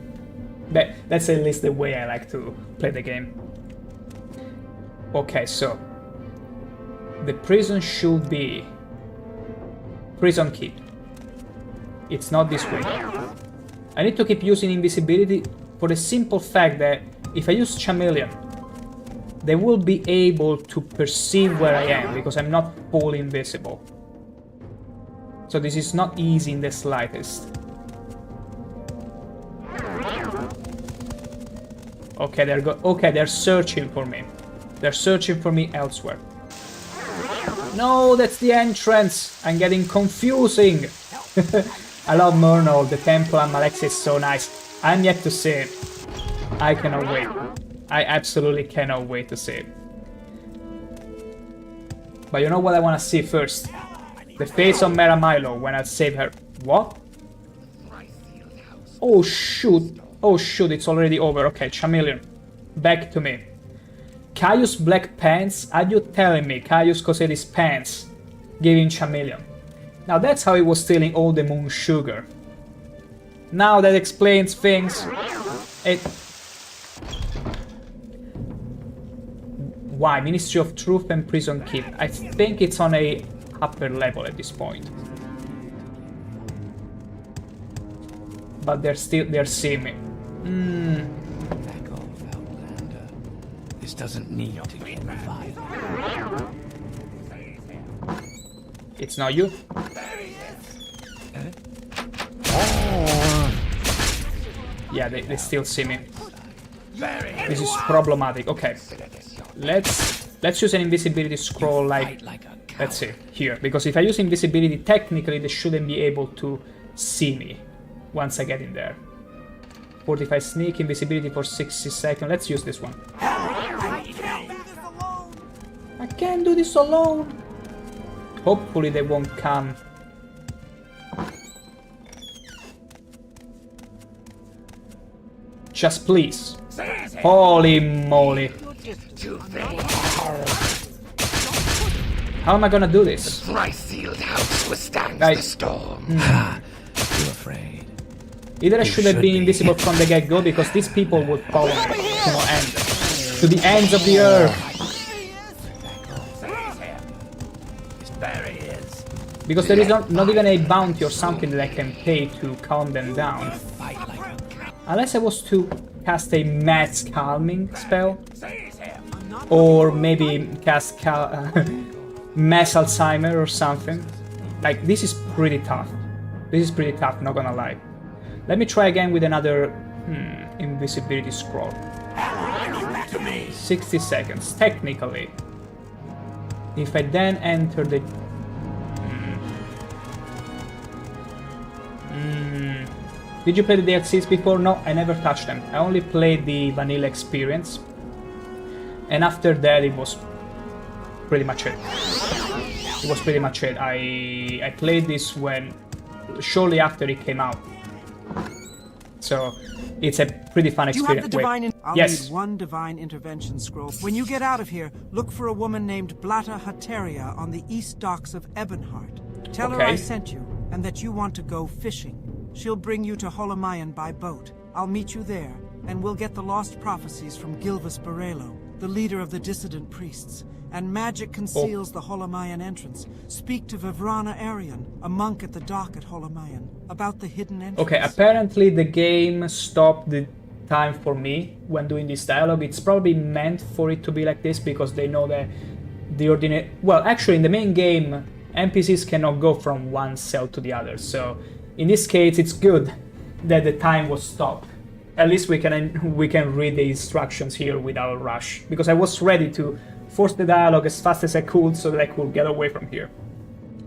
That's at least the way I like to play the game. Okay, so the prison should be prison keep. It's not this way. I need to keep using invisibility for the simple fact that if I use Chameleon they will be able to perceive where I am, because I'm not fully invisible. So this is not easy in the slightest. Okay, they're searching for me. They're searching for me elsewhere. No, that's the entrance. I'm getting confusing. I love Morrowind, the temple, and Alexia is so nice. I'm yet to see it. I cannot wait. I absolutely cannot wait to see it. But you know what I want to see first? The face of Mera Milo when I save her. What? Oh shoot. Oh shoot, it's already over. Okay, Chameleon. Back to me. Caius black pants? Are you telling me Caius Coseti's pants giving Chameleon? Now that's how he was stealing all the moon sugar. Now that explains things. Why? Ministry of Truth and Prison Keep. I think it's on a upper level at this point. But they're seeing me. Back off, Outlander. This doesn't need to get revived. It's not you. Yeah, they still see me. This is problematic. Okay. Let's use an invisibility scroll like let's see, here. Because if I use invisibility, technically they shouldn't be able to see me once I get in there. 45 sneak, invisibility for 60 seconds. Let's use this one. I can't do this alone. Hopefully they won't come. Just please. Holy moly. How am I gonna do this? Thrice-sealed house withstands the storm. Too afraid. Either I should have been invisible from the get-go, because these people would follow me to the ends of the earth. Because there is not even a bounty or something that I can pay to calm them down. Unless I was to cast a mass calming spell. Or maybe cast mass Alzheimer or something. Like, this is pretty tough. This is pretty tough, not gonna lie. Let me try again with another invisibility scroll. 60 seconds, technically. If I then enter the... Did you play the DLCs before? No, I never touched them. I only played the vanilla experience. And after that it was pretty much it. It was pretty much it. I played this when... shortly after it came out. So it's a pretty fun experience. Do you have the divine? I'll yes. need one divine intervention scroll. When you get out of here, look for a woman named Blata Hateria on the east docks of Ebonheart. Tell her I sent you, and that you want to go fishing. She'll bring you to Holomayan by boat. I'll meet you there, and we'll get the lost prophecies from Gilvas Barelo, the leader of the dissident priests. And magic conceals the Holomayan entrance. Speak to Vivrana Arian, a monk at the dock at Holomayan, about the hidden entrance. Okay, apparently the game stopped the time for me when doing this dialogue. It's probably meant for it to be like this, because they know that the ordinary... Well, actually, in the main game, NPCs cannot go from one cell to the other. So, in this case, it's good that the time was stopped. At least we can read the instructions here without a rush. Because I was ready to force the dialogue as fast as I could so that I could get away from here.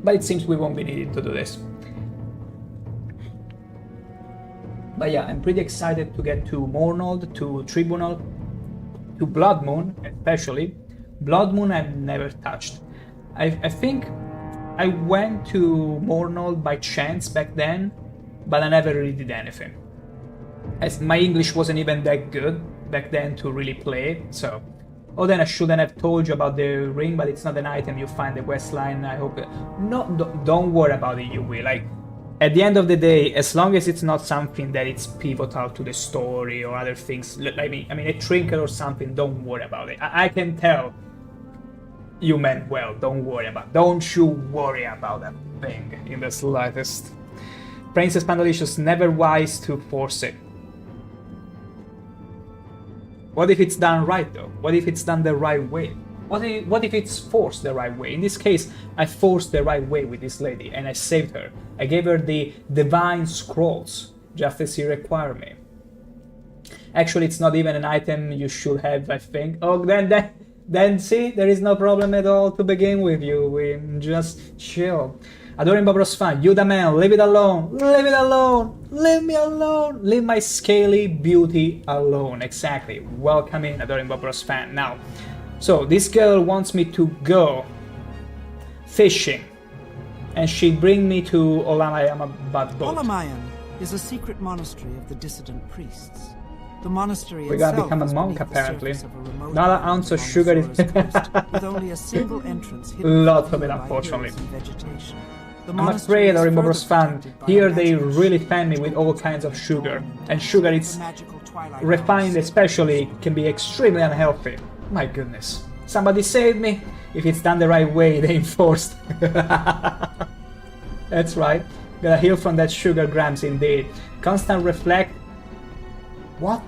But it seems we won't be needed to do this. But yeah, I'm pretty excited to get to Morrowind, to Tribunal, to Blood Moon especially. Blood Moon I've never touched. I think I went to Morrowind by chance back then, but I never really did anything. As my English wasn't even that good back then to really play, so... Oh, then I shouldn't have told you about the ring, but it's not an item you find the quest line. I hope... No, don't worry about it, you will. Like, at the end of the day, as long as it's not something that it's pivotal to the story or other things, I mean a trinket or something, don't worry about it. I can tell you meant well, don't worry about it. Don't you worry about that thing in the slightest. Princess Pandalicious, never wise to force it. What if it's done right though? What if it's done the right way? What if it's forced the right way? In this case, I forced the right way with this lady and I saved her. I gave her the divine scrolls, just as he required me. Actually, it's not even an item you should have, I think. Oh, then see, there is no problem at all to begin with you. We just chill. Adoring Bobro's fan, you the man, leave it alone, leave it alone, leave me alone, leave my scaly beauty alone. Exactly. Welcome in, Adoring Bobro's fan. Now, so this girl wants me to go fishing, and she bring me to Olamayama boat. Olamayan is a secret monastery of the dissident priests. The monastery we gotta itself become a is monk beneath the apparently. surface of a remote Not an island ounce of along the sugar is Azores coast, with only a single entrance hidden Lots from of it, view by unfortunately. hills and vegetation. The I'm monastery afraid, is Adoring further Bobro's fan, protected by here a they magical really shield fan me with all kinds of sugar. And sugar, it's magical twilight refined hours. especially, can be extremely unhealthy. My goodness. Somebody save me. If it's done the right way, they enforced. That's right. Gotta heal from that sugar grams indeed. Constant reflect. What?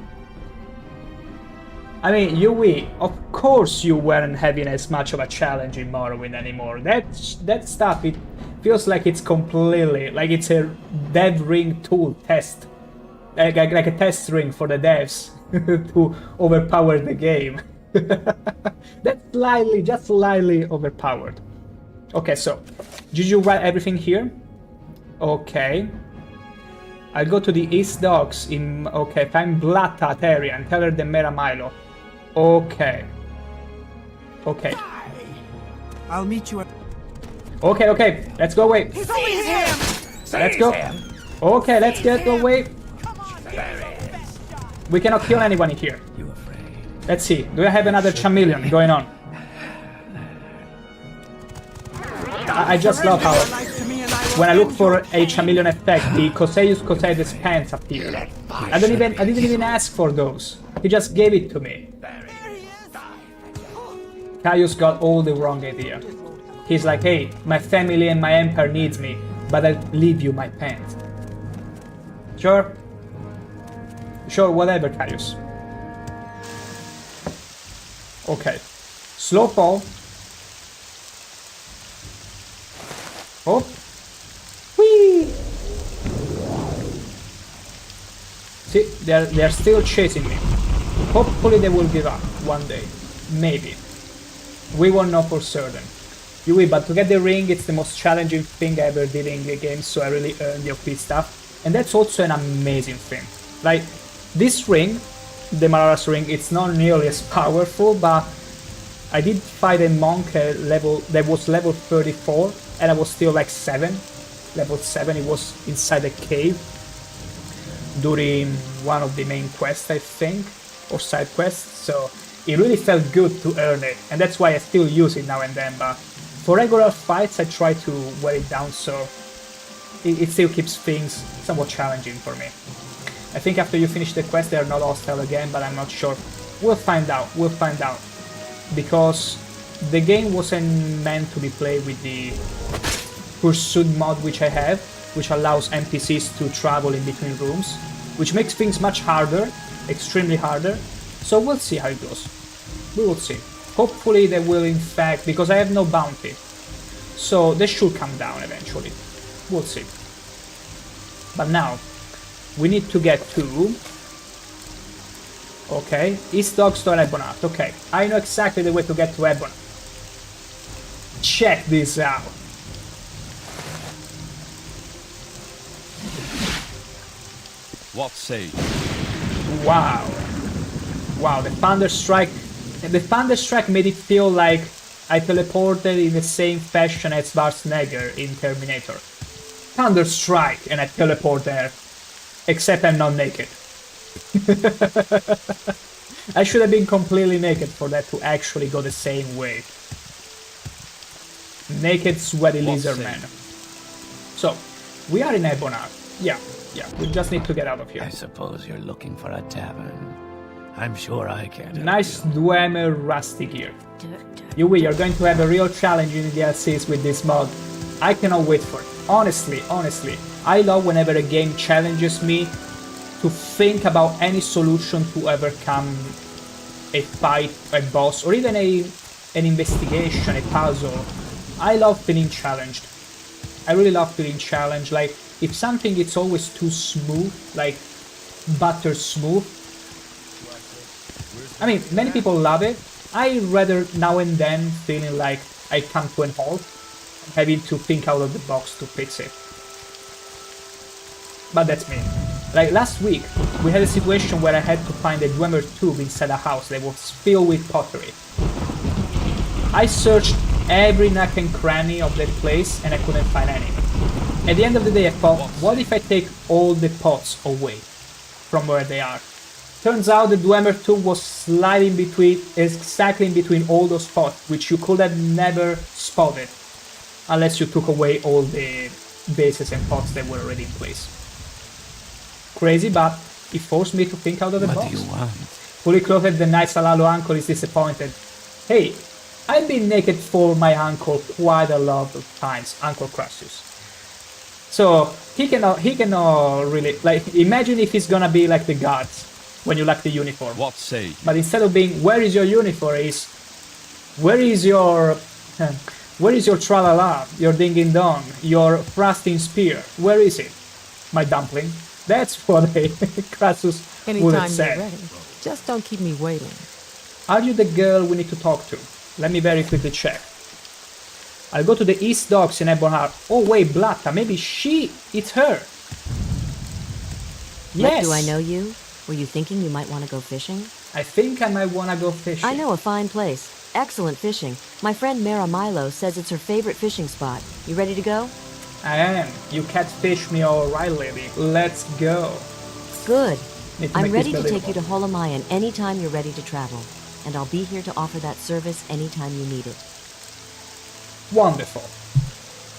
I mean, Yui, of course you weren't having as much of a challenge in Morrowind anymore. That stuff, it feels like it's completely, like it's a dev ring tool test. Like a test ring for the devs to overpower the game. That's slightly, just slightly overpowered. Okay, so, did you write everything here? Okay. I'll go to the East Docks in, okay, find Blata area and tell her the Mera Milo. Okay. Okay. I'll meet you at... Okay, okay, let's go away. He's over here! Let's go. Okay, let's get away. We cannot kill anyone in here. You afraid? Let's see, do I have another chameleon going on? I just love how when I look for a chameleon effect, the Caius pants appear. I didn't even ask for those. He just gave it to me. Caius got all the wrong idea. He's like, hey, my family and my empire needs me, but I'll leave you my pants. Sure? Sure, whatever, Caius. Okay. Slow fall. Oh. Whee! See, they're still chasing me. Hopefully they will give up one day. Maybe. We won't know for certain. Yui, but to get the ring, it's the most challenging thing I ever did in the game, so I really earned the OP stuff. And that's also an amazing thing. Like, this ring, the Marara's ring, it's not nearly as powerful, but I did fight a monk level that was level 34, and I was still like 7. Level 7, it was inside a cave during one of the main quests, I think, or side quests, so it really felt good to earn it, and that's why I still use it now and then, but for regular fights I try to wear it down, so it still keeps things somewhat challenging for me. I think after you finish the quest they are not hostile again, but I'm not sure. We'll find out, because the game wasn't meant to be played with the Pursuit mod which I have, which allows NPCs to travel in between rooms, which makes things much harder, extremely harder, so we'll see how it goes. We will see. Hopefully they will in fact, because I have no bounty, so they should come down eventually. We'll see. But now, we need to get to... Okay, East Docks to Ebonheart. Okay, I know exactly the way to get to Ebonheart. Check this out. What say you? Wow. Wow, the Thunderstrike made it feel like I teleported in the same fashion as Schwarzenegger in Terminator. Thunderstrike, and I teleport there. Except I'm not naked. I should have been completely naked for that to actually go the same way. Naked, sweaty lizard man. So, we are in Ebonheart. Yeah, we just need to get out of here. I suppose you're looking for a tavern. I'm sure I can. Nice Dwemer Rusty gear. Yui, you're going to have a real challenge in the DLCs with this mod. I cannot wait for it. Honestly, I love whenever a game challenges me to think about any solution to overcome a fight, a boss, or even an investigation, a puzzle, I love feeling challenged. I really love feeling challenged. Like, if something is always too smooth, like butter smooth, I mean, many people love it. I rather now and then feeling like I come to an halt, having to think out of the box to fix it. But that's me. Like last week, we had a situation where I had to find a Dwemer tube inside a house that was filled with pottery. I searched every nook and cranny of that place and I couldn't find any. At the end of the day I thought, what if I take all the pots away from where they are? Turns out the Dwemer tube was sliding between, exactly in between all those pots, which you could have never spotted unless you took away all the bases and pots that were already in place. Crazy, but it forced me to think out of the box. What do you want? Fully clothed, the nice Alalo uncle is disappointed. Hey, I've been naked for my uncle quite a lot of times, Uncle Crassus. So he cannot really, like, imagine if he's gonna be like the guards when you like the uniform. What say you? But instead of being, where is your uniform, is, where is your tralala, your ding dong, your thrusting spear? Where is it, my dumpling? That's what Crassus would have Anytime said. you're ready. Just don't keep me waiting. Are you the girl we need to talk to? Let me very quickly check. I'll go to the East Docks in Ebonheart. Oh wait, Blatta, maybe it's her. Yes. Do I know you? Were you thinking you might want to go fishing? I think I might want to go fishing. I know a fine place. Excellent fishing. My friend Mara Milo says it's her favorite fishing spot. You ready to go? I am. You catfish me alright, lady. Let's go. Good. Need to I'm make ready this to take you to believable. Holomayan anytime you're ready to travel. And I'll be here to offer that service anytime you need it. Wonderful.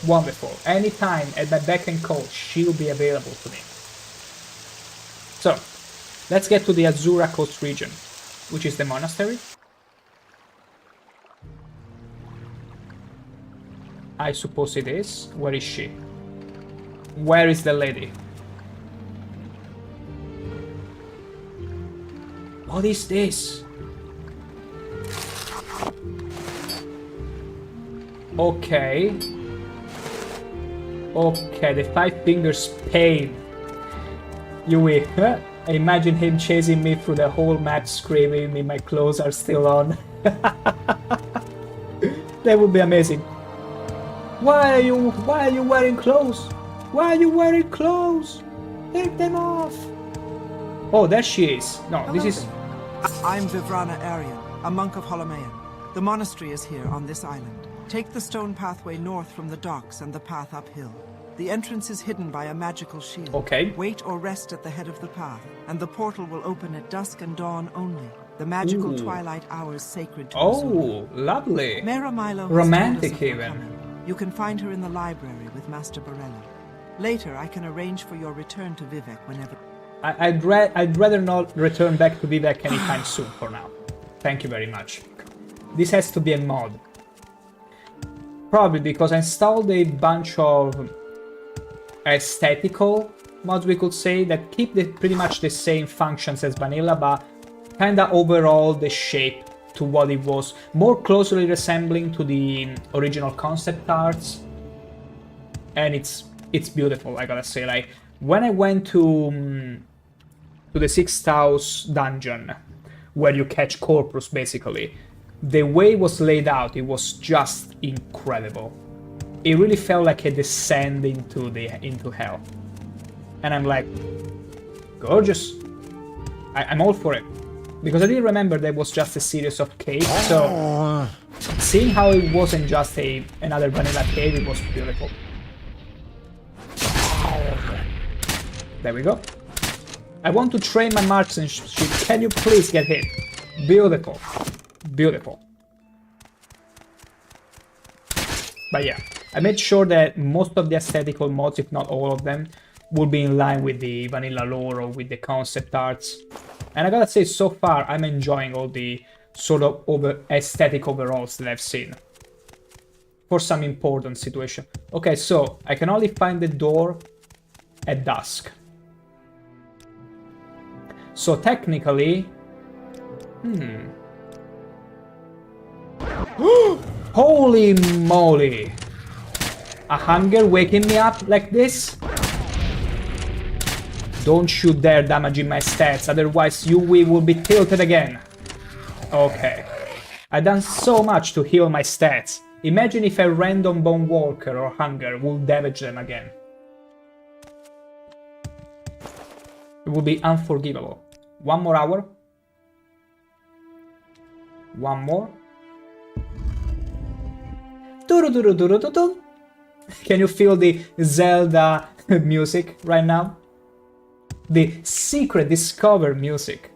Wonderful. Anytime at my beck and call, she'll be available to me. So, let's get to the Azura Coast region, which is the monastery. I suppose it is. Where is she? Where is the lady? What is this? Okay. Okay, the five fingers pain. Yui, I imagine him chasing me through the whole map screaming me my clothes are still on. That would be amazing. Why are you wearing clothes? Why are you wearing clothes? Take them off. Oh, there she is. No, Hello this is... there. I'm Vivrana Aryan, a monk of Holomayan. The monastery is here on this island. Take the stone pathway north from the docks and the path uphill. The entrance is hidden by a magical shield. Okay. Wait or rest at the head of the path, and the portal will open at dusk and dawn only. The magical twilight hours sacred to Azura. Oh, lovely. Mara Milo has Romantic told us of her even. coming. You can find her in the library with Master Borelli. Later, I can arrange for your return to Vivek whenever... I'd rather not return back to Vivek anytime soon for now. Thank you very much. This has to be a mod. Probably because I installed a bunch of aesthetical mods, we could say, that keep pretty much the same functions as vanilla, but kinda overall the shape to what it was, more closely resembling to the original concept arts. And it's beautiful, I gotta say. Like, when I went to the Sixth House dungeon, where you catch Corpus, basically, the way it was laid out, it was just incredible. It really felt like a descent into hell. And I'm like, gorgeous. I'm all for it. Because I didn't remember there was just a series of caves, so seeing how it wasn't just another vanilla cave, it was beautiful. There we go. I want to train my marksmanship. Can you please get hit? Beautiful. Beautiful. But yeah, I made sure that most of the aesthetical mods, if not all of them, will be in line with the vanilla lore or with the concept arts. And I gotta say, so far, I'm enjoying all the sort of aesthetic overalls that I've seen. For some important situation. Okay, so I can only find the door at dusk. So technically... Holy moly! A hunger waking me up like this? Don't you dare damaging my stats, otherwise we will be tilted again. Okay. I've done so much to heal my stats. Imagine if a random Bone Walker or Hunger would damage them again. It would be unforgivable. 1 more hour. 1 more. Can you feel the Zelda music right now? The secret discover music.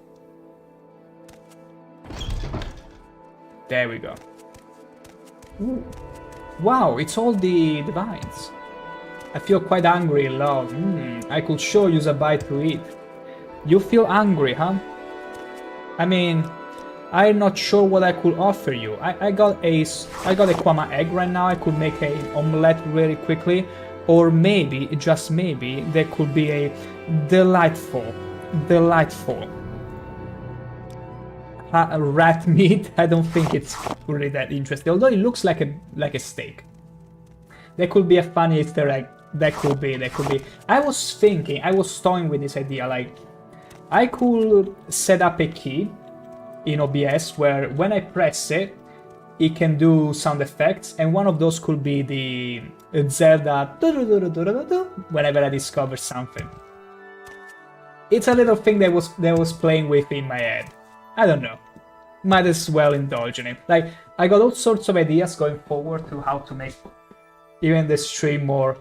There we go. Ooh. Wow, it's all the vines. I feel quite hungry, love. I could sure use a bite to eat. You feel hungry, huh? I mean, I'm not sure what I could offer you. I got a Kwama egg right now. I could make an omelette really quickly. Or maybe, just maybe, there could be a delightful rat meat. I don't think it's really that interesting, although it looks like a steak. There could be a funny Easter egg. That could be. I was toying with this idea, like, I could set up a key in OBS where when I press it, it can do sound effects, and one of those could be the Zelda whenever I discover something. It's a little thing that was playing with in my head. I don't know. Might as well indulge in it. Like, I got all sorts of ideas going forward to how to make even the stream more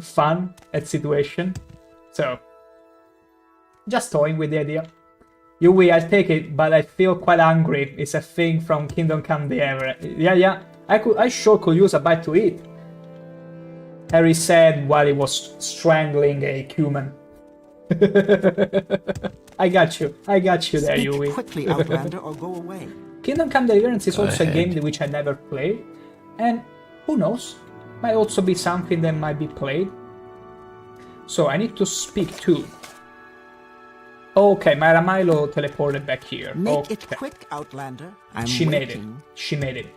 fun at situation. So, just toying with the idea. I'll take it, but I feel quite hungry. It's a thing from Kingdom Come the Ever. Yeah. I sure could use a bite to eat. Harry said while he was strangling a human. I got you there, Yui. Speak quickly, Outlander, or go away. Kingdom Come Deliverance is also a game which I never played, and who knows, might also be something that might be played. So I need to speak to. Okay, Myra Milo teleported back here. Make it quick, Outlander. She made it.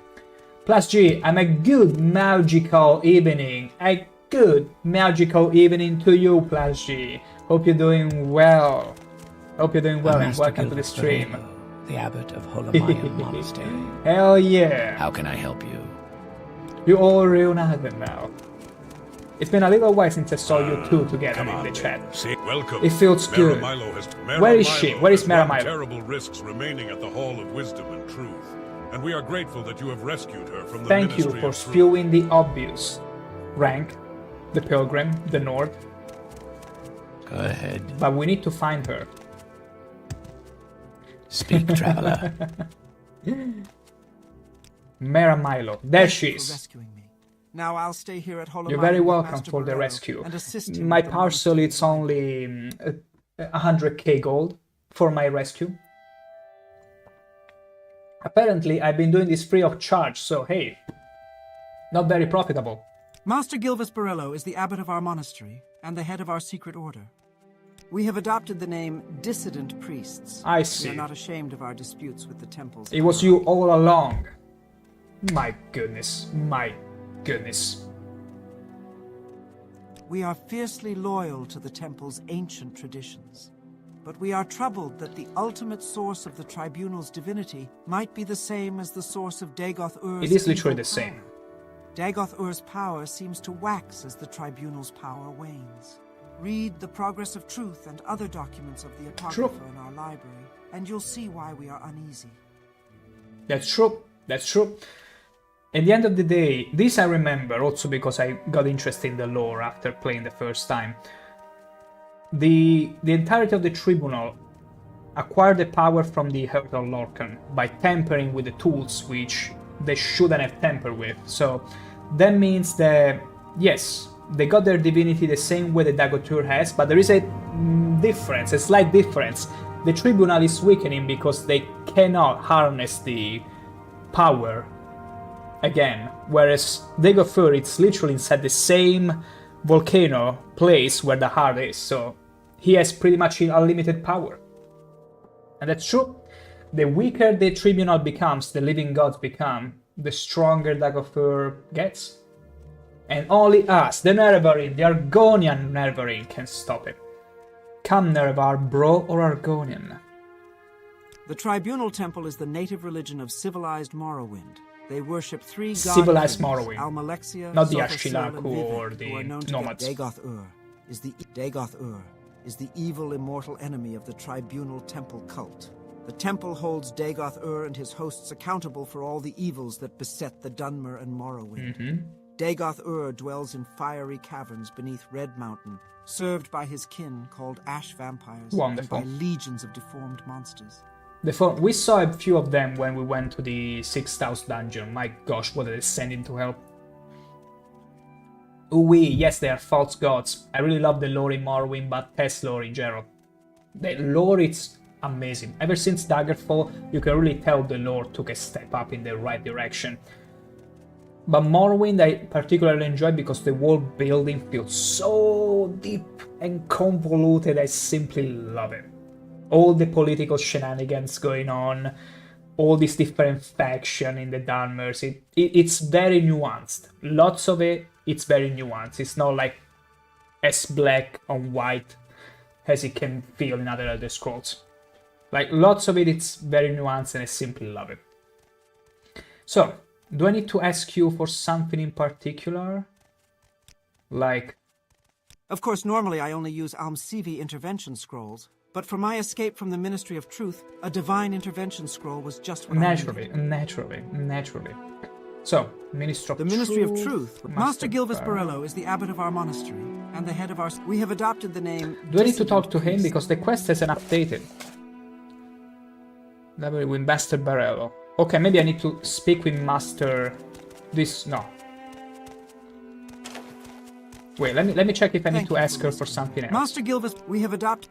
Plus G, I'm a good magical evening. A good magical evening to you, Plus G. Hope you're doing well. And welcome to the stream. The abbot of Holomaya Monastery. Hell yeah. How can I help you? You're all reunited now. It's been a little while since I saw you two together in the chat. Welcome. It feels good. Where is she? Where is Mara Milo? Terrible risks remaining at the Hall of Wisdom and Truth, and we are grateful that you have rescued her from the Thank you Ministry for of Truth. spewing the obvious. Rank, the Pilgrim, the North. Go ahead. But we need to find her. Speak, traveler. Mara Milo. There she For is. rescuing me. Now I'll stay here at Holomaya You're very with welcome Master for the Borello rescue. and assist him My with the parcel monastery. it's only 100k gold for my rescue. Apparently I've been doing this free of charge, so hey, not very profitable. Master Gilvis Borello is the abbot of our monastery and the head of our secret order. We have adopted the name Dissident Priests. I We see. are not ashamed of our disputes with the temples. It was you all along. My goodness. We are fiercely loyal to the temple's ancient traditions, but we are troubled that the ultimate source of the tribunal's divinity might be the same as the source of Dagoth-Ur's. It is literally evil the same. power. Dagoth-Ur's power seems to wax as the tribunal's power wanes. Read The Progress of Truth and other documents of the Apocrypha in our library, and you'll see why we are uneasy. That's true. At the end of the day, this I remember also because I got interested in the lore after playing the first time. The entirety of the tribunal acquired the power from the Herald Lorcan by tampering with the tools which they shouldn't have tampered with. So that means that, yes, they got their divinity the same way the Dagoth-Ur has, but there is a slight difference. The tribunal is weakening because they cannot harness the power again, whereas Dagoth-Ur, it's literally inside the same volcano place where the heart is, so he has pretty much unlimited power. And that's true. The weaker the tribunal becomes, the living gods become, the stronger Dagoth gets. And only us, the Nerevarine, the Argonian Nerevarine, can stop him. Come, Nerevar, bro or Argonian. The Tribunal Temple is the native religion of civilized Morrowind. They worship three god Civilized kings, Morrowind. Almalexia, Not the Sothosil, and Ashilaku Vivek, or the who are known nomads. to Dagoth-Ur is the evil immortal enemy of the Tribunal Temple cult. The temple holds Dagoth-Ur and his hosts accountable for all the evils that beset the Dunmer and Morrowind. Dagoth-Ur dwells in fiery caverns beneath Red Mountain, served by his kin called ash vampires Wonderful. and by legions of deformed monsters. We saw a few of them when we went to the 6th house dungeon. My gosh, what are they sending to help? Ooh, yes, they are false gods. I really love the lore in Morrowind, but test lore in general. The lore is amazing. Ever since Daggerfall, you can really tell the lore took a step up in the right direction. But Morrowind I particularly enjoy because the world building feels so deep and convoluted. I simply love it. All the political shenanigans going on, all these different factions in the Dunmers, it's very nuanced. Lots of it's very nuanced. It's not like as black on white as it can feel in other Elder Scrolls. Like, lots of it's very nuanced and I simply love it. So, do I need to ask you for something in particular? Like... Of course, normally I only use Almsivi intervention scrolls, but for my escape from the Ministry of Truth, a divine intervention scroll was just what I needed. Naturally. So, the Ministry of Truth. Master Gilvis Borello is the abbot of our monastery, and the head of our... We have adopted the name... Do I need to talk to him? Because the quest hasn't updated. Level with Master Borello. Okay, maybe I need to speak with Master... No. Wait, let me check if I need to ask her for something else. Master Gilvis, we have adopted...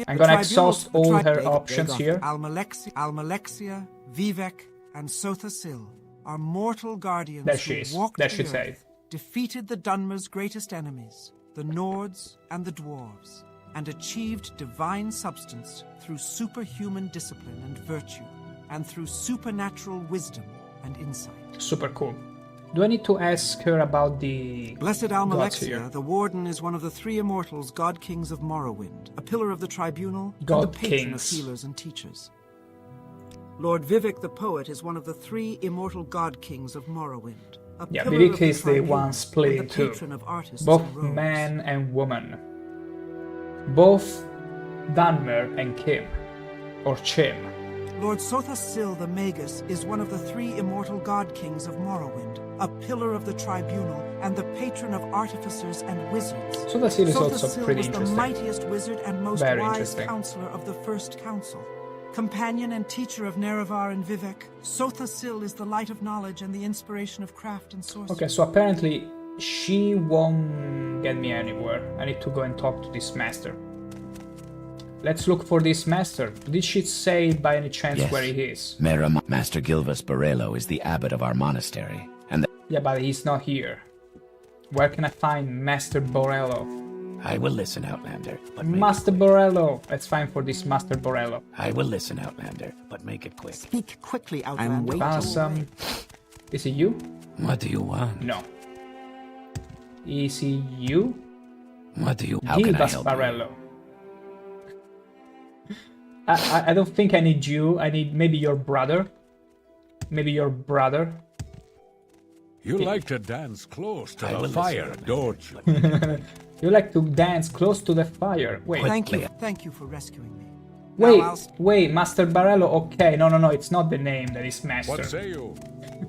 I'm gonna exhaust all her options here. Almalexia, Vivek, and Sothosil are mortal guardians who walked there the she earth, said. defeated the Dunmer's greatest enemies, the Nords and the Dwarves, and achieved divine substance through superhuman discipline and virtue, and through supernatural wisdom and insight. Super cool. Do I need to ask her about the... Blessed Almalexia, the Warden, is one of the three immortals, God Kings of Morrowind, a pillar of the Tribunal, and the patron of healers and teachers. Lord Vivek the Poet is one of the three immortal God Kings of Morrowind. Vivek is the one split in two. Both man and woman. Both Dunmer and Kim. Or Chim. Lord Sothosil the Magus is one of the three immortal God Kings of Morrowind, a pillar of the Tribunal, and the patron of artificers and wizards. Sothosil is also pretty interesting. Was the mightiest wizard and most wise counselor of the First Council. Companion and teacher of Nerevar and Vivek, Sothosil is the light of knowledge and the inspiration of craft and sorcery. Okay, so apparently she won't get me anywhere. I need to go and talk to this master. Let's look for this master. Did she say by any chance where he is? Master Gilvis Borello is the abbot of our monastery, and yeah, but he's not here. Where can I find Master Borello? I will listen, Outlander, but Master Borello! Let's find for this Master Borello. I will listen, Outlander, but make it quick. Speak quickly, Outlander. Awesome. Is it you? What do you want? No. Is it you? What do you... How can I help Borello. I don't think I need you. I need maybe your brother. Maybe your brother. You like to dance close to the fire, don't you? You like to dance close to the fire. Wait. Thank you for rescuing me. Wait, Master Borello. Okay, no, it's not the name that is Master. What say you?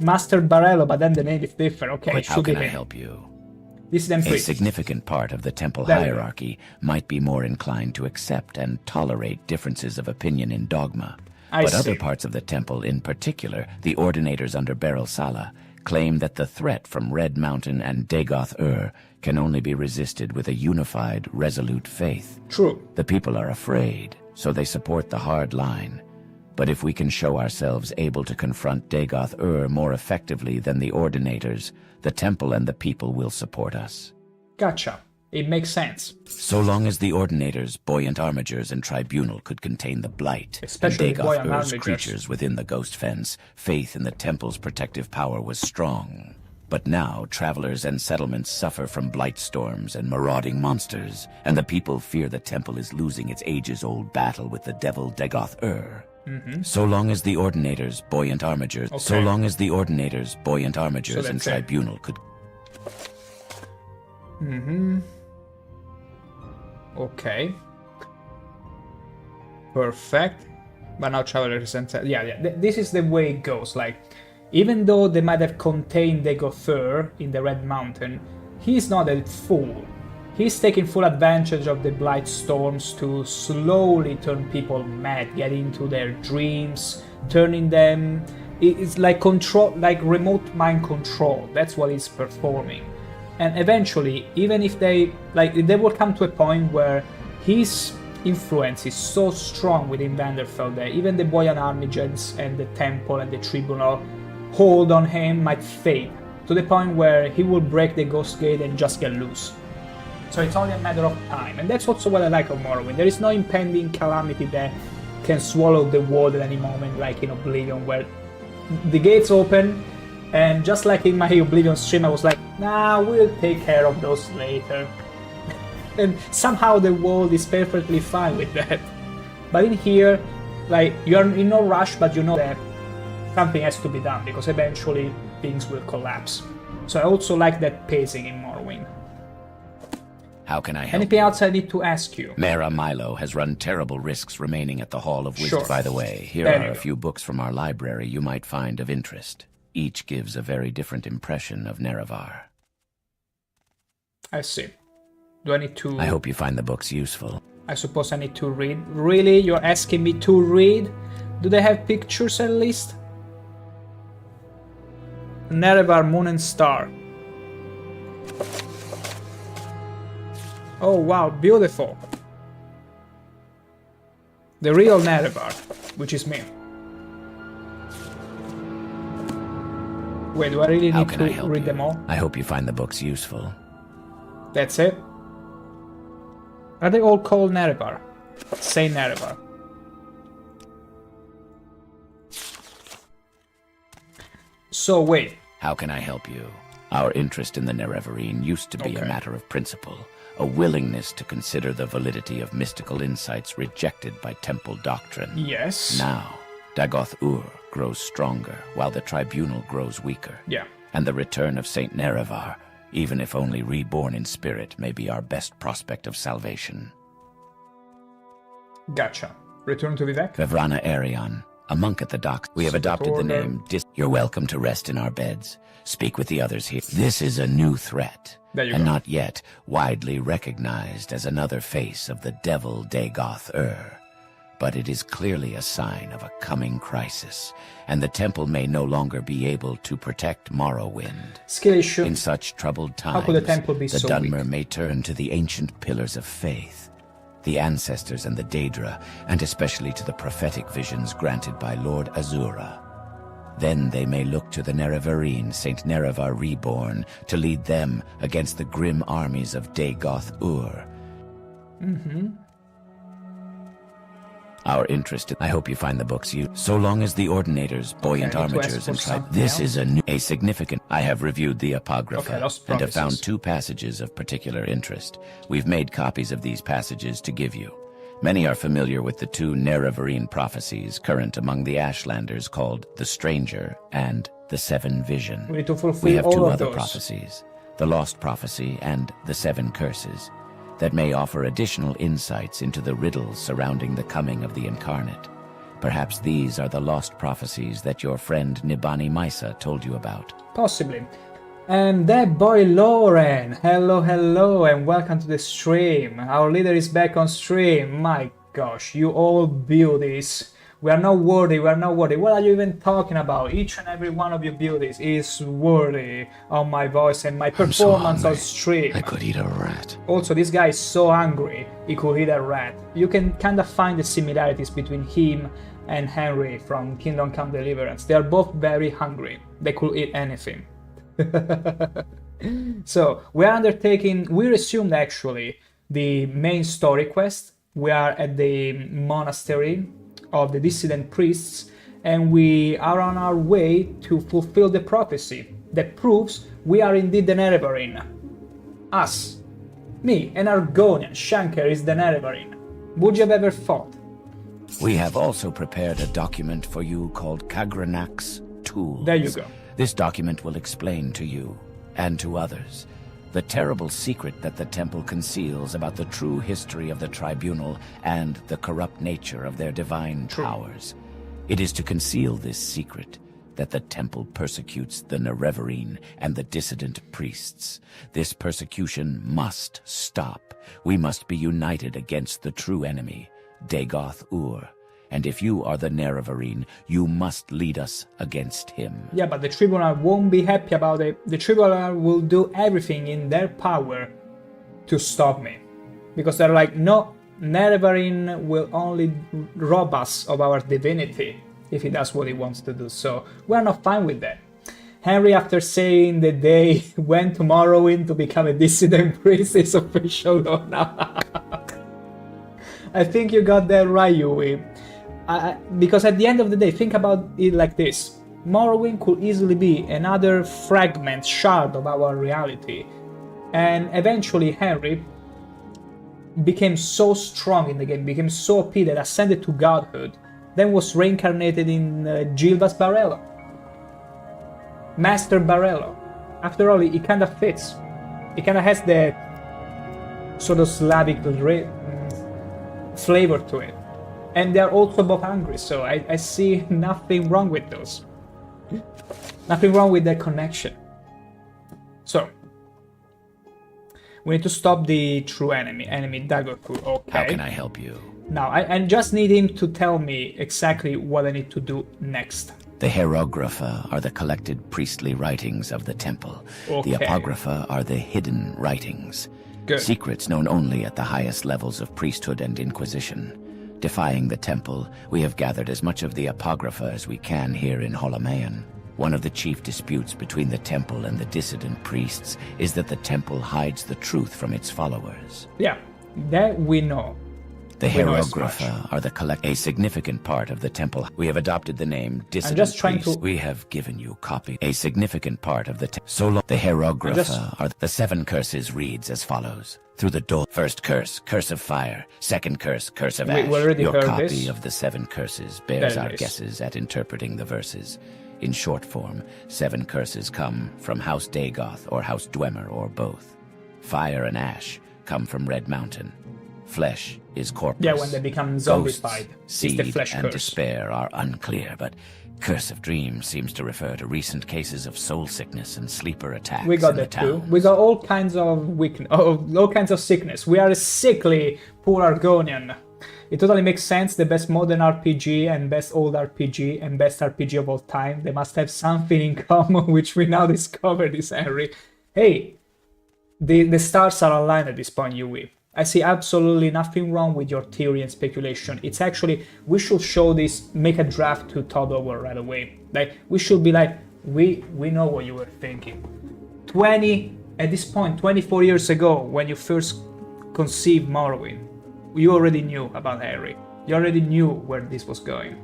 Master Borello, but then the name is different. Okay, it how should can be I help you? This is them A significant part of the temple hierarchy might be more inclined to accept and tolerate differences of opinion in dogma. But other parts of the temple, in particular, the ordinators under Beryl Sala, claim that the threat from Red Mountain and Dagoth-Ur can only be resisted with a unified, resolute faith. True. The people are afraid, so they support the hard line. But if we can show ourselves able to confront Dagoth-Ur more effectively than the ordinators, the temple and the people will support us. Gotcha. It makes sense. So long as the Ordinators, Buoyant Armigers, and Tribunal could contain the Blight Especially and Buoyant Dagoth-Ur's Armigers. creatures within the Ghost Fence, faith in the Temple's protective power was strong. But now, travelers and settlements suffer from blight storms and marauding monsters, and the people fear the Temple is losing its ages-old battle with the devil Dagoth-Ur. So long as the Ordinators, Buoyant Armigers, so long as the Ordinators, Buoyant Armigers, and Tribunal could... Okay. Perfect. But now travelers and... this is the way it goes. Like, even though they might have contained Dagoth-Ur in the Red Mountain, he's not a fool. He's taking full advantage of the blight storms to slowly turn people mad, get into their dreams, turning them... It's like control, like remote mind control. That's what he's performing. And eventually, even if they will come to a point where his influence is so strong within Vanderfell that even the Buoyant Armigers and the Temple and the Tribunal hold on him might fade, to the point where he will break the Ghost Gate and just get loose. So it's only a matter of time, and that's also what I like of Morrowind. There is no impending calamity that can swallow the world at any moment, like in Oblivion, where the gates open, and just like in my Oblivion stream, I was like, nah, we'll take care of those later. And somehow the world is perfectly fine with that. But in here, like, you're in no rush, but you know that something has to be done, because eventually things will collapse. So I also like that pacing in Morrowind. How can I help Anything you? else I need to ask you? Mara Milo has run terrible risks remaining at the Hall of Wisdom. Sure. By the way, here There are you a go. few books from our library you might find of interest. Each gives a very different impression of Nerevar. I see. Do I need to... I hope you find the books useful. I suppose I need to read. Really? You're asking me to read? Do they have pictures at least? Nerevar, Moon and Star. Oh wow, beautiful. The real Nerevar, which is me. Wait, do I really How need can to I help read you? them all? I hope you find the books useful. That's it? Are they all called Nerevar? Say Nerevar. So wait. How can I help you? Our interest in the Nerevarine used to be a Okay. matter of principle, a willingness to consider the validity of mystical insights rejected by temple doctrine. Yes. Now, Dagoth-Ur grows stronger, while the Tribunal grows weaker. Yeah. And the return of Saint Nerevar, even if only reborn in spirit, may be our best prospect of salvation. Gotcha. Return to Vivek? Vevrana Arion, a monk at the docks. We have adopted the name You're welcome to rest in our beds. Speak with the others here. This is a new threat, There you and go. not yet widely recognized as another face of the devil Dagoth-Ur. But it is clearly a sign of a coming crisis, and the temple may no longer be able to protect Morrowind. Skill issue. In such troubled times, How could the temple be the so Dunmer weak? may turn to the ancient pillars of faith, the ancestors and the Daedra, and especially to the prophetic visions granted by Lord Azura. Then they may look to the Nerevarine, Saint Nerevar Reborn, to lead them against the grim armies of Dagoth-Ur. Our interest, I hope you find the books so long as the Ordinators, Buoyant I need to ask Armigers, for and something This else. is a significant... I have reviewed the Apocrypha Okay, Lost and have Promises. found 2 passages of particular interest. We've made copies of these passages to give you. Many are familiar with the 2 Nerevarine prophecies current among the Ashlanders called The Stranger and The 7 Vision. We need to fulfill We have all 2 of other those. prophecies, The Lost Prophecy and The 7 Curses, that may offer additional insights into the riddles surrounding the coming of the Incarnate. Perhaps these are the lost prophecies that your friend Nibani Maisa told you about. Possibly. And that boy Lauren. Hello, hello, and welcome to the stream. Our leader is back on stream. My gosh, you all beauties. We are not worthy, we are not worthy. What are you even talking about? Each and every one of you beauties is worthy of my voice and my performance on stream. I could eat a rat. Also, this guy is so hungry, he could eat a rat. You can kind of find the similarities between him and Henry from Kingdom Come Deliverance. They are both very hungry. They could eat anything. So we resumed actually the main story quest. We are at the monastery of the dissident priests, and we are on our way to fulfill the prophecy that proves we are indeed the Nerevarine. Us. Me, an Argonian, ShankH-ER is the Nerevarine. Would you have ever thought? We have also prepared a document for you called Kagranak's Tools. There you go. This document will explain to you, and to others, the terrible secret that the temple conceals about the true history of the tribunal and the corrupt nature of their divine powers. It is to conceal this secret that the temple persecutes the Nerevarine and the dissident priests. This persecution must stop. We must be united against the true enemy, Dagoth-Ur. And if you are the Nerevarine, you must lead us against him. Yeah, but the Tribunal won't be happy about it. The Tribunal will do everything in their power to stop me. Because they're like, no, Nerevarine will only rob us of our divinity if he does what he wants to do. So we're not fine with that. Henry, after saying that they went to Morrowind to become a dissident priest, is official now. I think you got that right, Yui. Because at the end of the day, think about it like this. Morrowind could easily be another fragment, shard of our reality. And eventually Henry became so strong in the game, became so OP that ascended to godhood, then was reincarnated in Gildas Barello. Master Barello. After all, it kind of fits. It kind of has the sort of Slavic flavor to it. And they're also both angry, so I see nothing wrong with those. Nothing wrong with that connection. So, we need to stop the true enemy Dagoth-Ur. Okay. How can I help you? Now, I just need him to tell me exactly what I need to do next. The Hieroglypha are the collected priestly writings of the temple. Okay. The Apocrypha are the hidden writings. Good. Secrets known only at the highest levels of priesthood and inquisition. Defying the temple, we have gathered as much of the Apocrypha as we can here in Holomaion. One of the chief disputes between the temple and the dissident priests is that the temple hides the truth from its followers. Yeah, that we know. The Hieroglypha are a significant part of the temple. We have adopted the name dissident priest. We have given you copy. A significant part of the temple. The Hieroglypha are the 7 curses reads as follows. Through the door. First curse, curse of fire. Second curse, curse of ash. Your copy of the 7 curses bears our guesses at interpreting the verses. In short form, 7 curses come from House Dagoth or House Dwemer or both. Fire and ash come from Red Mountain. Flesh is corpus. Yeah, when they become zombified. Seed the flesh and curse. Despair are unclear, but Curse of Dreams seems to refer to recent cases of soul sickness and sleeper attacks. We got that too. We got all kinds of all kinds of sickness. We are a sickly, poor Argonian. It totally makes sense. The best modern RPG and best old RPG and best RPG of all time. They must have something in common, which we now discover this Henry. Hey, the stars are aligned at this point, Yui. I see absolutely nothing wrong with your theory and speculation. It's actually, we should show this, make a draft to Todd over right away. Like, we should be like, we know what you were thinking. At this point, 24 years ago, when you first conceived Morrowind, you already knew about Harry. You already knew where this was going.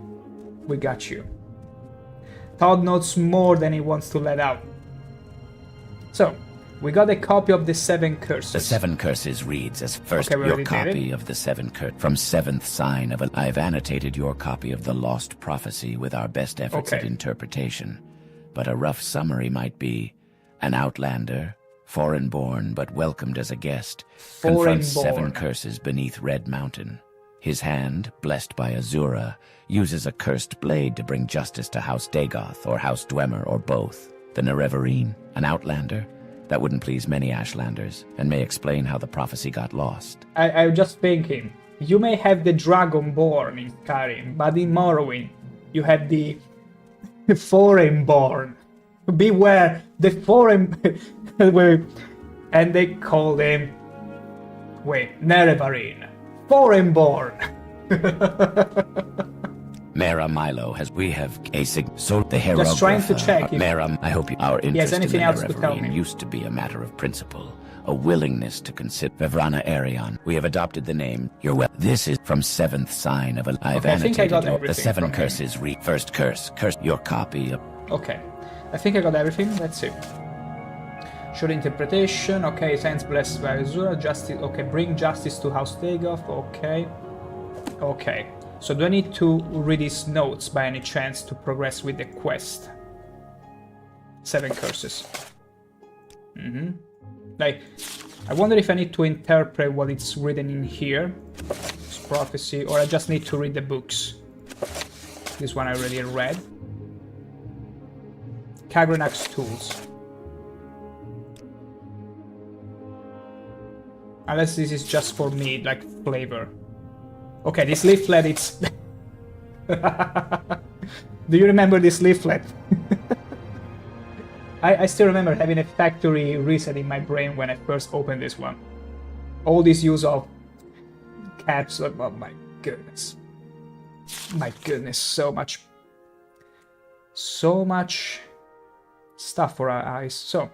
We got you. Todd knows more than he wants to let out. So, we got a copy of the 7 curses. The 7 curses reads as first your copy of the 7 curses. From 7th sign of I've annotated your copy of the Lost Prophecy with our best efforts at interpretation. But a rough summary might be, an outlander, foreign-born but welcomed as a guest, confronts 7 curses beneath Red Mountain. His hand, blessed by Azura, uses a cursed blade to bring justice to House Dagoth or House Dwemer or both. The Nerevarine, an outlander, that wouldn't please many Ashlanders, and may explain how the prophecy got lost. I'm just thinking, you may have the Dragonborn in Skyrim, but in Morrowind, you have the Foreign-born. Beware, the foreign... and they call them... Nerevarine. Foreign-born. Mara Milo has... We have a so the hero. Just trying to check if... Mara, I hope our interest anything in the else to tell me. used to be a matter of principle. A willingness to consider Vevrana Arion. We have adopted the name. This is from 7th sign of a... I've annotated the 7 curses. First curse. Curse your copy of... Okay. I think I got everything. Let's see. Short interpretation. Okay. Saints blessed by Azura. Justice. Okay. Bring justice to House Dagoth. Okay. Okay. So do I need to read his notes by any chance to progress with the quest? 7 curses. Like, I wonder if I need to interpret what it's written in here. It's prophecy, or I just need to read the books. This one I already read. Kagrenak's tools. Unless this is just for me, like flavor. Okay, this leaflet, it's... Do you remember this leaflet? I still remember having a factory reset in my brain when I first opened this one. All this use of caps, oh my goodness. My goodness, so much stuff for our eyes. So,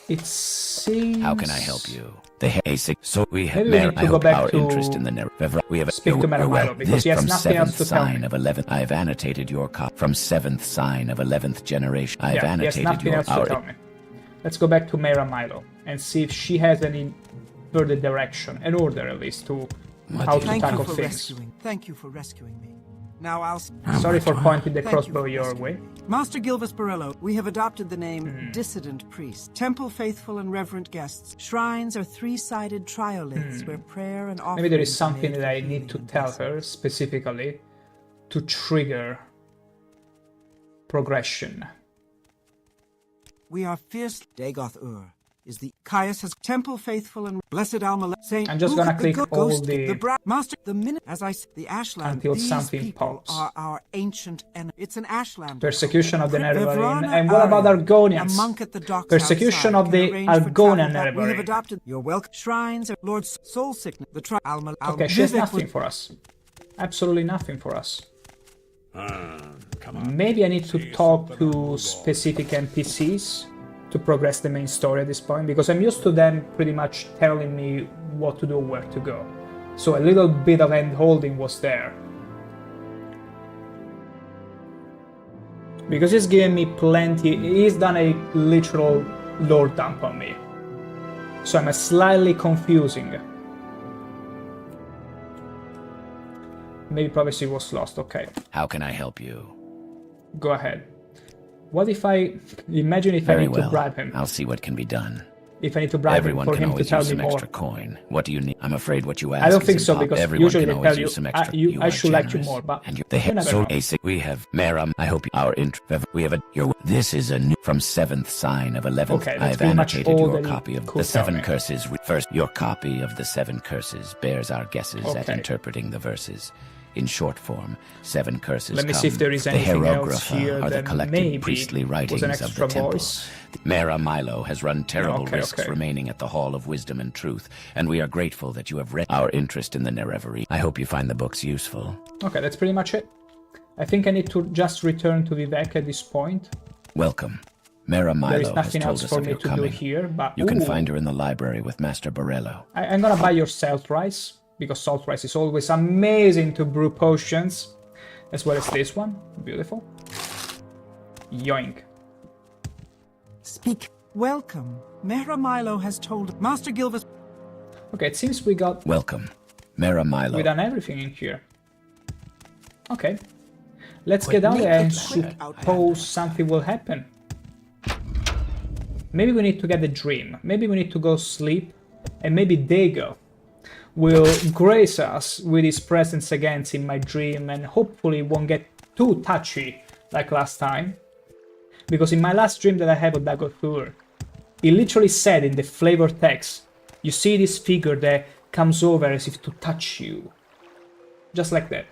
it seems... How can I help you? The basic. So we have our interest in the narrative. We have speak to Milo because he has nothing else to tell me. Of 11th. I've annotated your from 7th sign of 11th generation. I've annotated your else to tell me. Let's go back to Mara Milo and see if she has any further direction, an order at least, to how to tackle things. Thank you for rescuing me. Now I'll... Sorry for pointing the crossbow your way. Master Gilvis Borello, we have adopted the name Dissident Priest. Temple faithful and reverent guests. Shrines are 3-sided trioliths where prayer and offering... Maybe there is something that I need to tell her specifically to trigger progression. We are fierce. Dagoth-Ur is the... Caius has temple faithful and blessed Alma... Saint... I'm just gonna click all the... Master... The minute... As I say, the Ashland... Until these something people pops. are our ancient enemy. It's an Ashland... Persecution of the Nerevarine. And what about Argonians? A monk at the docks Persecution of the Argonian Nerevarine. We have adopted your welcome. Shrines... Lord's soul sickness... The Alma... Okay, she has nothing for us. Absolutely nothing for us. Come on. Maybe I need to talk to specific NPCs to progress the main story at this point, because I'm used to them pretty much telling me what to do, where to go. So a little bit of hand-holding was there. Because he's given me plenty, he's done a literal lore dump on me. So I'm slightly confusing. Maybe prophecy was lost, okay. How can I help you? Go ahead. What if I... Imagine if I need to bribe him. I'll see what can be done. If I need to bribe him for him to tell me more. Extra coin. What do you need? I'm afraid what you ask I don't think so, because usually they tell you, I should like you more, but and we have Maram. I hope our we have this is a new from 7th sign of 11th. Okay, I've annotated your copy of the 7 curses. First, your copy of the 7 curses bears our guesses at interpreting the verses. In short form, 7 curses. Let me see if there is anything else here are the that collected maybe priestly writings was an of extra the temple. voice. Mara Milo has run terrible risks remaining at the Hall of Wisdom and Truth, and we are grateful that you have read our interest in the Nerevarine. I hope you find the books useful. Okay, that's pretty much it. I think I need to just return to Vivek at this point. Welcome. Mara Milo has told us of your coming. Here, but you can find her in the library with Master Borello. I'm gonna buy your salt rice, because salt rice is always amazing to brew potions, as well as this one. Beautiful. Yoink. Speak. Welcome. Mara Milo has told Master Gilvis. Okay, it seems we got... Welcome. Mara Milo. We done everything in here. Okay. Let's get down there and suppose something will happen. Maybe we need to get the dream. Maybe we need to go sleep. And maybe Dago will grace us with his presence again in my dream, and hopefully won't get too touchy like last time. Because in my last dream that I had of Dagoth-Ur, he literally said in the flavor text, you see this figure that comes over as if to touch you. Just like that.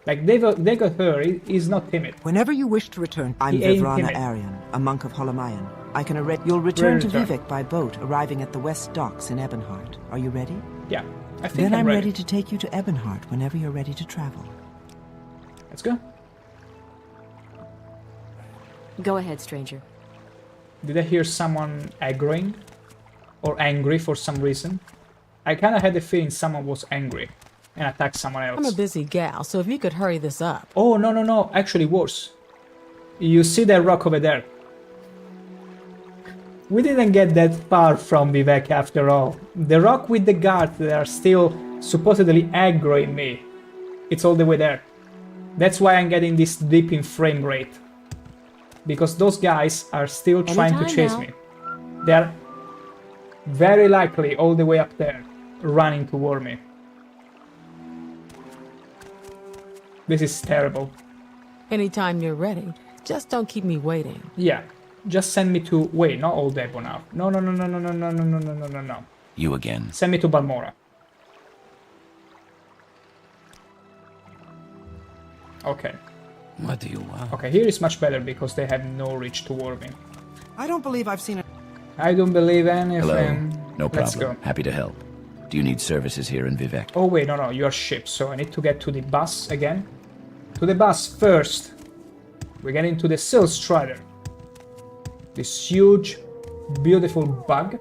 Like Dagoth-Ur is not timid. Whenever you wish to return, I'm Vevrana Arion, a monk of Holamayan. I can You'll return to Vivek by boat, arriving at the west docks in Ebonheart. Are you ready? Yeah. I think Then I'm ready. ready to take you to Ebonheart whenever you're ready to travel. Let's go. Go ahead, stranger. Did I hear someone aggroing? Or angry for some reason? I kinda had the feeling someone was angry and attacked someone else. I'm a busy gal, so if you could hurry this up. Oh, no, no, no. Actually worse. You see that rock over there? We didn't get that far from Vivek after all. The rock with the guards that are still supposedly aggroing me. It's all the way there. That's why I'm getting this dip in frame rate. Because those guys are still trying to chase me. They're very likely all the way up there, running toward me. This is terrible. Anytime you're ready, just don't keep me waiting. Yeah, just send me to... Wait, not Old Depot now. No, no, no, no, no, no, no, no, no, no, no, no, no. You again. Send me to Balmora. Okay. What do you want? Okay, here is much better because they have no reach toward me. I don't believe I've seen it. I don't believe anything. Hello. No Let's problem. go. Happy to help. Do you need services here in Vivek? Oh wait, no, no, you are shipped, so I need to get to the bus again. To the bus first. We're getting to the Sill Strider. This huge, beautiful bug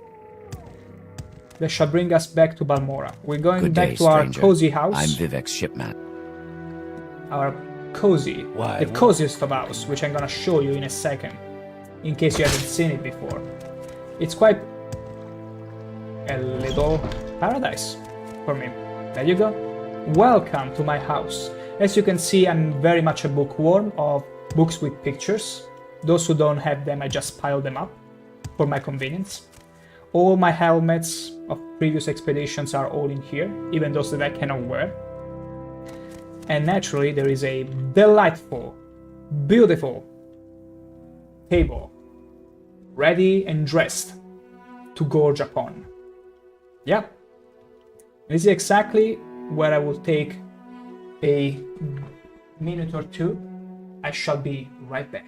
that shall bring us back to Balmora. We're going Good back day, to our stranger. cozy house. I'm Vivek's shipman. Our cozy, Why, the what? coziest of house, which I'm gonna show you in a second, in case you haven't seen it before. It's quite a little paradise for me. There you go. Welcome to my house. As you can see, I'm very much a bookworm of books with pictures. Those who don't have them, I just pile them up for my convenience. All my helmets of previous expeditions are all in here, even those that I cannot wear. And naturally, there is a delightful, beautiful table, ready and dressed to gorge upon. Yeah, this is exactly where I will take a minute or two. I shall be right back.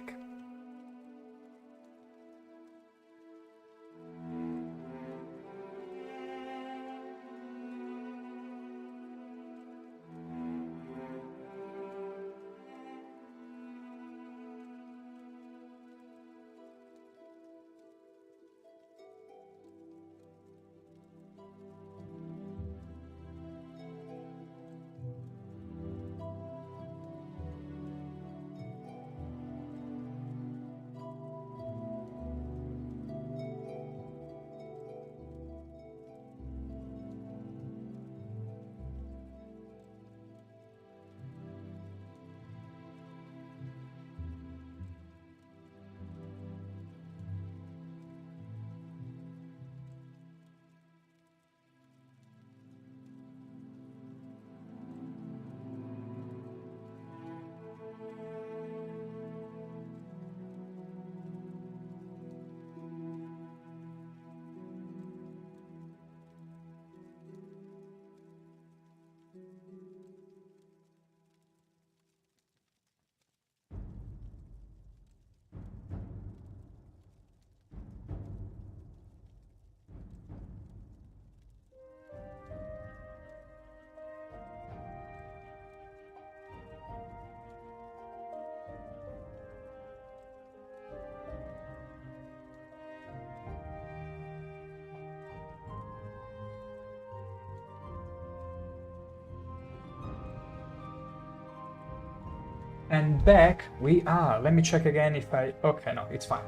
And back we are. Let me check again if I... Okay, no, it's fine.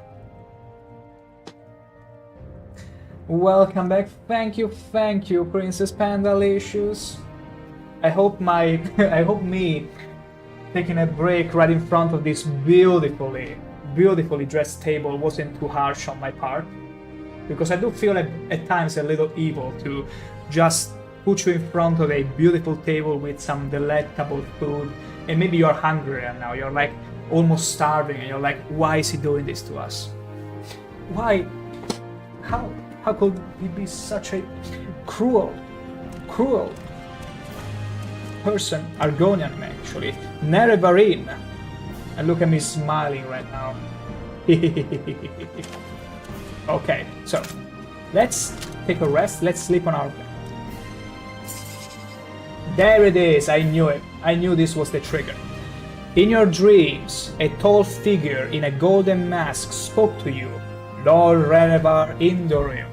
Welcome back. Thank you, Princess Pandalicious. I hope my... I hope me taking a break right in front of this beautifully dressed table wasn't too harsh on my part. Because I do feel at times a little evil to just put you in front of a beautiful table with some delectable food, and maybe you're hungry right now, you're like almost starving, and you're like, why is he doing this to us? Why? How could he be such a cruel person? Argonian, actually. Nerevarine. And look at me smiling right now. Okay, so let's take a rest, let's sleep on our bed. There it is, I knew it. I knew this was the trigger. In your dreams, a tall figure in a golden mask spoke to you. Lord Renevar Indoril.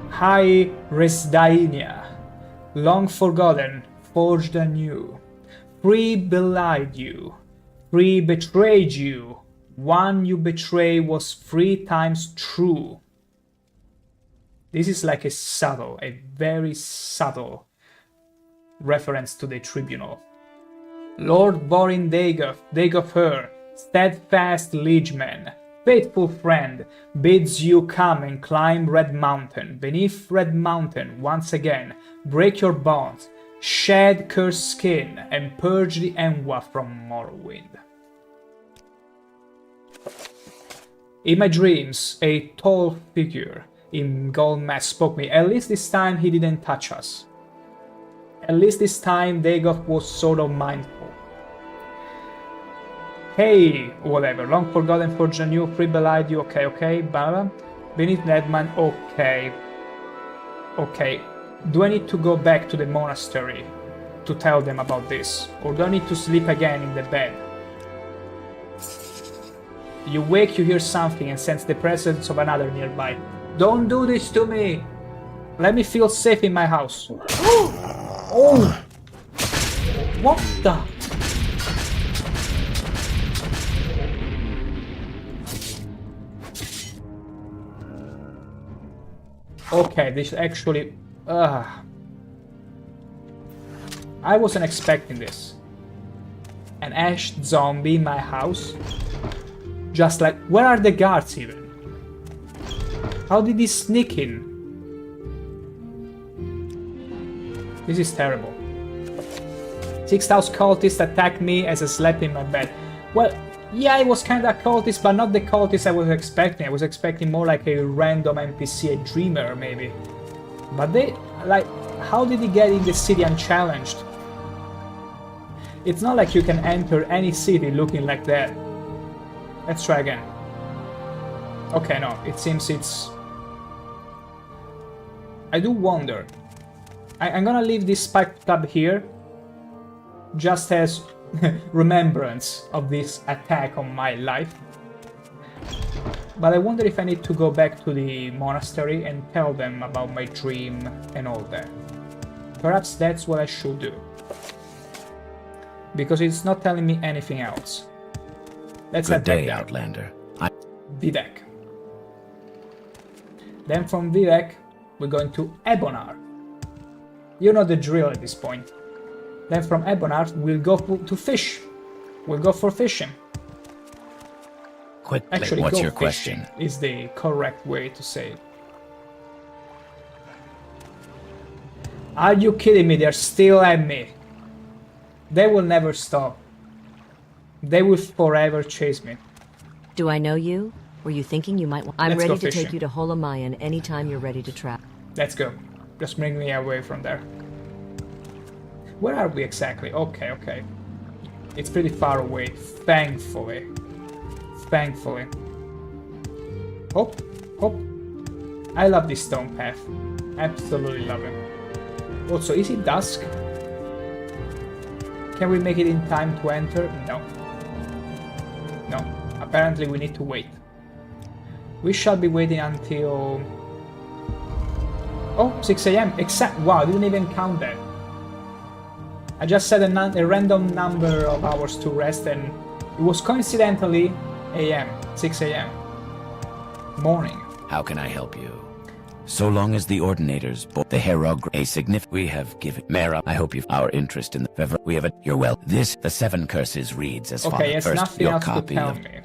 High Resdainia. Long forgotten, forged anew. Three belied you. Three betrayed you. One you betray was 3 times true. This is like a very subtle reference to the tribunal. Lord Vorin Dagoth, steadfast liegeman, faithful friend, bids you come and climb Red Mountain. Beneath Red Mountain, once again, break your bonds, shed cursed skin, and purge the Enwa from Morrowind. In my dreams, a tall figure in gold mask spoke me. At least this time he didn't touch us. At least this time Dagoth was sort of mindful. Hey, whatever, long forgotten for Janu, free belied you, okay, blah. Beneath Nedman, okay. Do I need to go back to the monastery to tell them about this? Or do I need to sleep again in the bed? You wake, you hear something and sense the presence of another nearby. Don't do this to me! Let me feel safe in my house. Oh! What the? Okay, this actually... I wasn't expecting this. An ashed zombie in my house? Just like... Where are the guards even? How did he sneak in? This is terrible. 6,000 cultists attacked me as I slept in my bed. Well, yeah, it was kinda cultist, but not the cultist I was expecting. I was expecting more like a random NPC, a dreamer maybe. But they, like, how did he get in the city unchallenged? It's not like you can enter any city looking like that. Let's try again. Okay, no, it seems it's... I do wonder. I'm gonna leave this spike club here, just as remembrance of this attack on my life. But I wonder if I need to go back to the monastery and tell them about my dream and all that. Perhaps that's what I should do. Because it's not telling me anything else. Let's head back down. Outlander. Vivek. Then from Vivek, we're going to Ebonar. You know the drill at this point. Then from Ebonar, we'll go to fish. We'll go for fishing. Quickly, actually, what's go your fishing question? Is the correct way to say it. Are you kidding me? They're still at me. They will never stop. They will forever chase me. Do I know you? Were you thinking you might want... I'm ready to take you to Holamayan anytime you're ready to travel. Let's go. Just bring me away from there. Where are we exactly? Okay. It's pretty far away, thankfully. Hop. I love this stone path. Absolutely love it. Also, is it dusk? Can we make it in time to enter? No. Apparently we need to wait. We shall be waiting until... Oh, 6 AM. Wow, I didn't even count that. I just said a random number of hours to rest and it was coincidentally AM, 6 AM. Morning. How can I help you? So long as the Ordinators, the Herog, a significant... We have given... Mara, I hope you've... Our interest in the... We have a... You're well. The 7 curses reads as follows. Okay, it's First, nothing your else to copy tell of... me.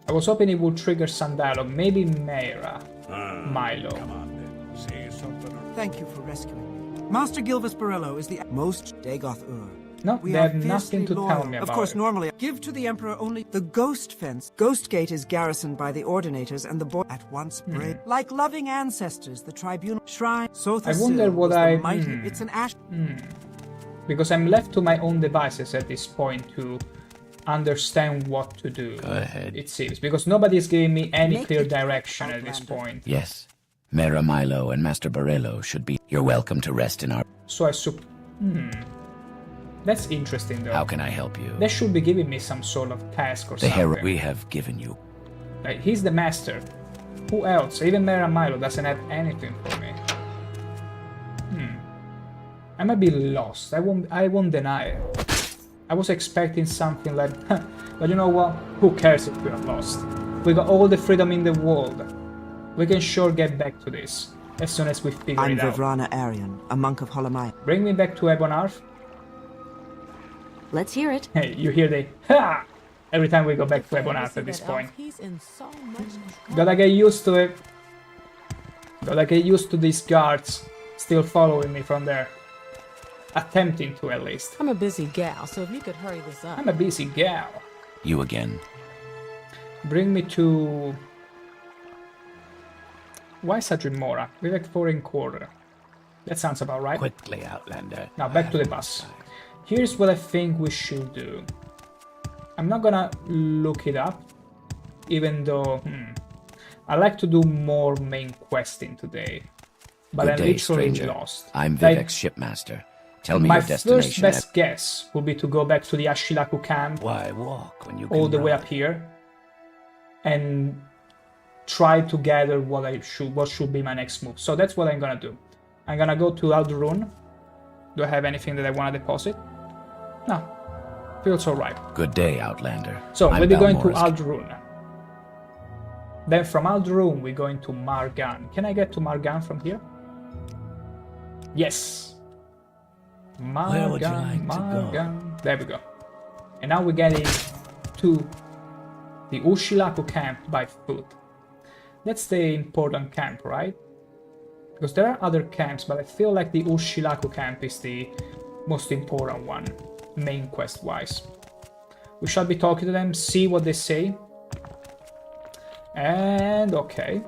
I was hoping it would trigger some dialogue. Maybe Mara. Milo. Come on then. Say something. Thank you for rescuing me. Master Gilvis Borello is the most Dagoth-ER. No, they have nothing to tell me about. Of course, it. normally, give to the Emperor only the Ghost Fence. Ghost Gate is garrisoned by the Ordinators and the boy at once brave. Like loving ancestors, the Tribunal Shrine, I wonder what It's an ash... Because I'm left to my own devices at this point to understand what to do. Go ahead. It seems. Because nobody is giving me any clear direction at this point. Yes. Mara Milo and Master Borello should be... You're welcome to rest in our... So That's interesting though. How can I help you? They should be giving me some sort of task or The something. hero we have given you. Like, he's the master. Who else? Even Mera Milo doesn't have anything for me. I might be lost. I won't deny it. I was expecting something like, but you know what? Who cares if we are lost? We got all the freedom in the world. We can sure get back to this as soon as we figure I'm it out. Vivrana Arian, a monk of Holomai. Bring me back to Ebonarth. Let's hear it. Hey, you hear the ha every time we go back to Ebonarth at this point. He's in so much trouble. Gotta get used to it. Gotta get used to these guards still following me from there. Attempting to, at least. I'm a busy gal, so if you could hurry this up. I'm a busy gal. You again. Bring me to... Why Sajimora? Vivek 4 and quarter. That sounds about right. Quickly, Outlander. Now back to the bus. Here's what I think we should do. I'm not gonna look it up, even though I like to do more main questing today. But Good I'm day, literally stranger. lost. I'm Like, Vivek's shipmaster. Tell me my your destination. first best guess would be to go back to the Ashilaku camp Why walk when you can all the way run? up here and try to gather what should be my next move. So that's what I'm gonna do. I'm gonna go to Aldrun. Do I have anything that I wanna deposit? No. Feels alright. Good day, Outlander. So I'm we'll be going to Balmor's Aldrun. Then from Aldrun we're going to Margan. Can I get to Margan from here? Yes. Margan, Where would you like to go? Margan. There we go. And now we're getting to the Ushilaku camp by foot. That's the important camp, right? Because there are other camps, but I feel like the Ushilaku camp is the most important one, main quest-wise. We shall be talking to them, see what they say. And okay.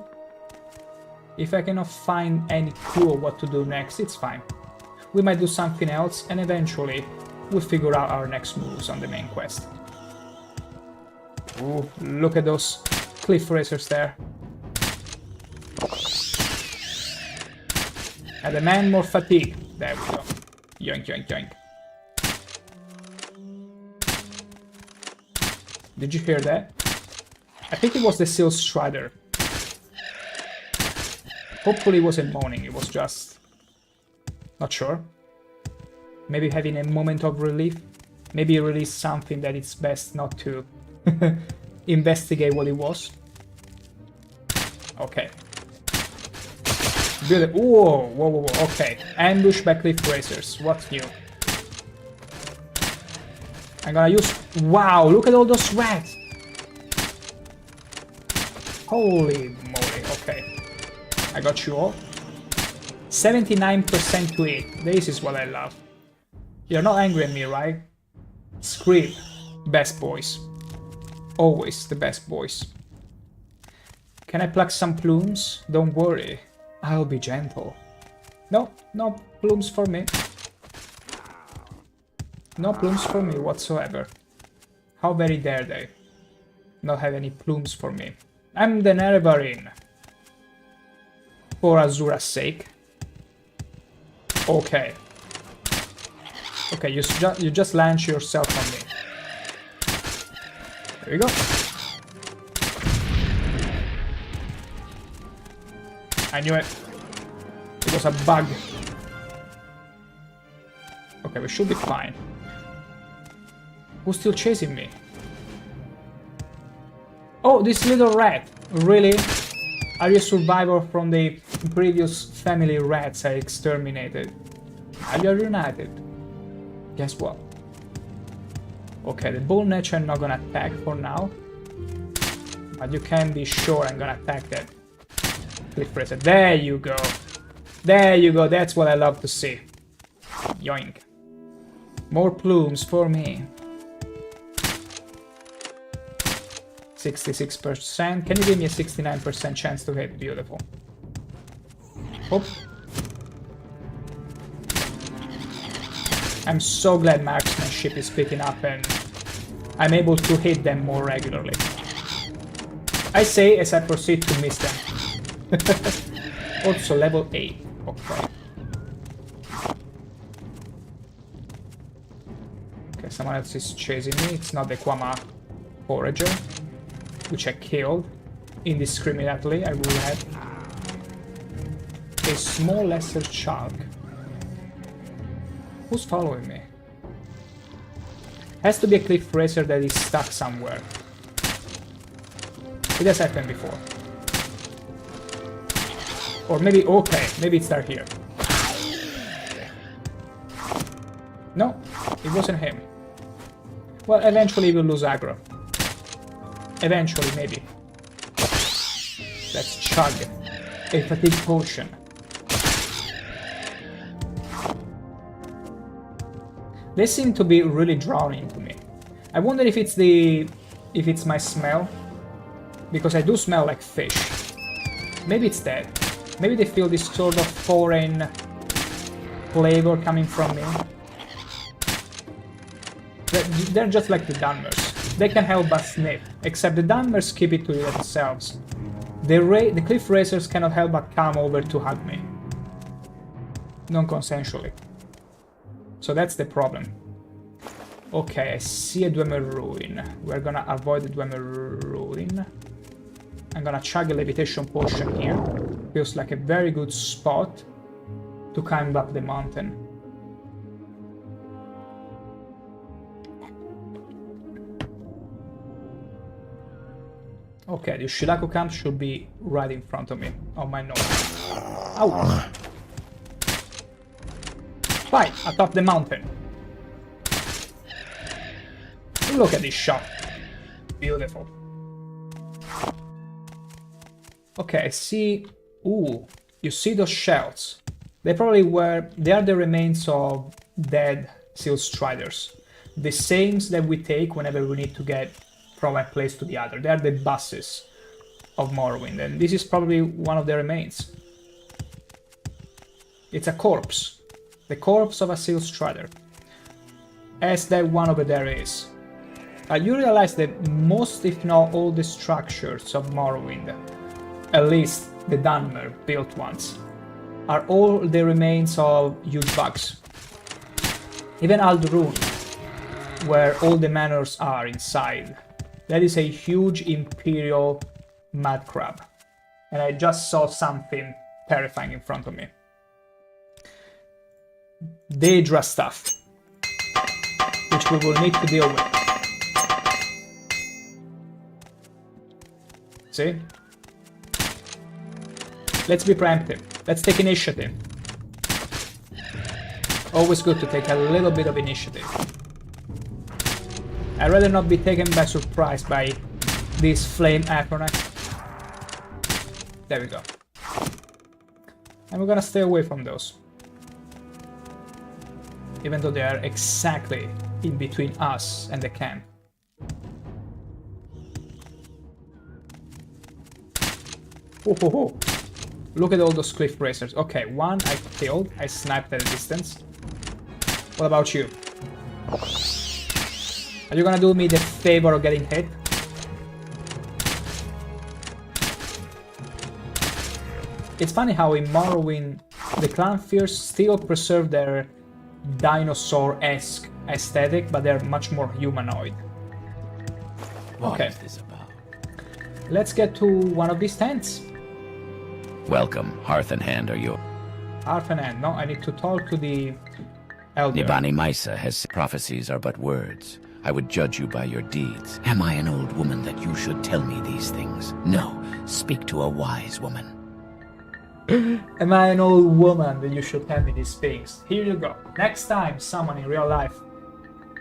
If I cannot find any clue of what to do next, it's fine. We might do something else, and eventually we'll figure out our next moves on the main quest. Ooh, look at those cliff racers there. And the man more fatigue. There we go. Yoink, yoink, yoink. Did you hear that? I think it was the Seal Strider. Hopefully it wasn't moaning, it was just... not sure. Maybe having a moment of relief. Maybe release something that it's best not to investigate what it was. Okay. Beautiful. Whoa, whoa, whoa, whoa, okay. Ambush by cliff racers. What's new? I'm gonna use... Wow, look at all those rats! Holy moly, okay. I got you all. 79% to it. This is what I love. You're not angry at me, right? Scream. Best boys. Always the best boys. Can I pluck some plumes? Don't worry. I'll be gentle. No, no plumes for me. No plumes for me whatsoever. How very dare they not have any plumes for me. I'm the Nerevarin. For Azura's sake. Okay. Okay, you just launch yourself on me. There you go. I knew it. It was a bug. Okay, we should be fine. Who's still chasing me? Oh, this little rat. Really? Are you a survivor from the previous family rats I exterminated? Are you reunited? Guess what? Okay, the bull nature I'm not gonna attack for now. But you can be sure I'm gonna attack that cliff racer. There you go. There you go, that's what I love to see. Yoink. More plumes for me. 66%. Can you give me a 69% chance to hit? Beautiful. Oh. I'm so glad marksmanship is picking up and I'm able to hit them more regularly. I say as I proceed to miss them. Also level 8. Okay. someone else is chasing me. It's not the Kwama forager, which I killed indiscriminately, I will add. A small lesser chunk. Who's following me? Has to be a cliff racer that is stuck somewhere. It has happened before. Or maybe, okay, maybe it's there here. No, it wasn't him. Well, eventually we'll lose aggro. Eventually, maybe. Let's chug a fatigue potion. They seem to be really drawn into me. I wonder if it's my smell, because I do smell like fish. Maybe it's that. Maybe they feel this sort of foreign flavor coming from me. They're just like the Dunmers. They can help but sniff, except the Dunmers keep it to themselves. The cliff racers cannot help but come over to hug me. Non-consensually. So that's the problem. Okay, I see a Dwemer Ruin. We're gonna avoid the Dwemer Ruin. I'm gonna chug a levitation potion here. Feels like a very good spot to climb up the mountain. Okay, the Shilako camp should be right in front of me, on my nose. Ow! Fine, atop the mountain. Look at this shot. Beautiful. Okay, I see... Ooh, you see those shells? They probably were... They are the remains of dead Seal Striders. The same that we take whenever we need to get from a place to the other. They are the buses of Morrowind, and this is probably one of the remains. It's a corpse. The corpse of a Seal Strider. As that one over there is. You realize that most, if not all, the structures of Morrowind, at least the Dunmer built ones, are all the remains of huge bugs. Even Ald'ruhn, where all the manors are inside, that is a huge Imperial mad crab. And I just saw something terrifying in front of me. Daedra stuff, which we will need to deal with. See? Let's be preemptive. Let's take initiative. Always good to take a little bit of initiative. I'd rather not be taken by surprise by this flame Aphrodite. There we go. And we're gonna stay away from those. Even though they are exactly in between us and the camp. Oh, oh, oh. Look at all those cliff racers. Okay, one I killed. I sniped at a distance. What about you? Are you gonna do me the favor of getting hit? It's funny how in Morrowind the Clanfears still preserve their dinosaur-esque aesthetic, but they're much more humanoid. What is this about? Let's get to one of these tents. Welcome. Hearth and Hand are yours. Hearth and Hand. No, I need to talk to the elder. Nibani Maisa has prophecies are but words. I would judge you by your deeds. Am I an old woman that you should tell me these things? No. Speak to a wise woman. Am I an old woman that you should tell me these things? Here you go. Next time someone in real life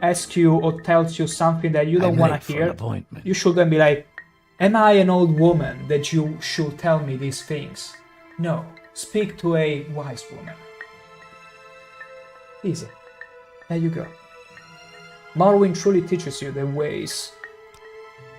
asks you or tells you something that you don't want to hear, you should then be like, am I an old woman that you should tell me these things? No. Speak to a wise woman. Easy. There you go. Morrowind truly teaches you the ways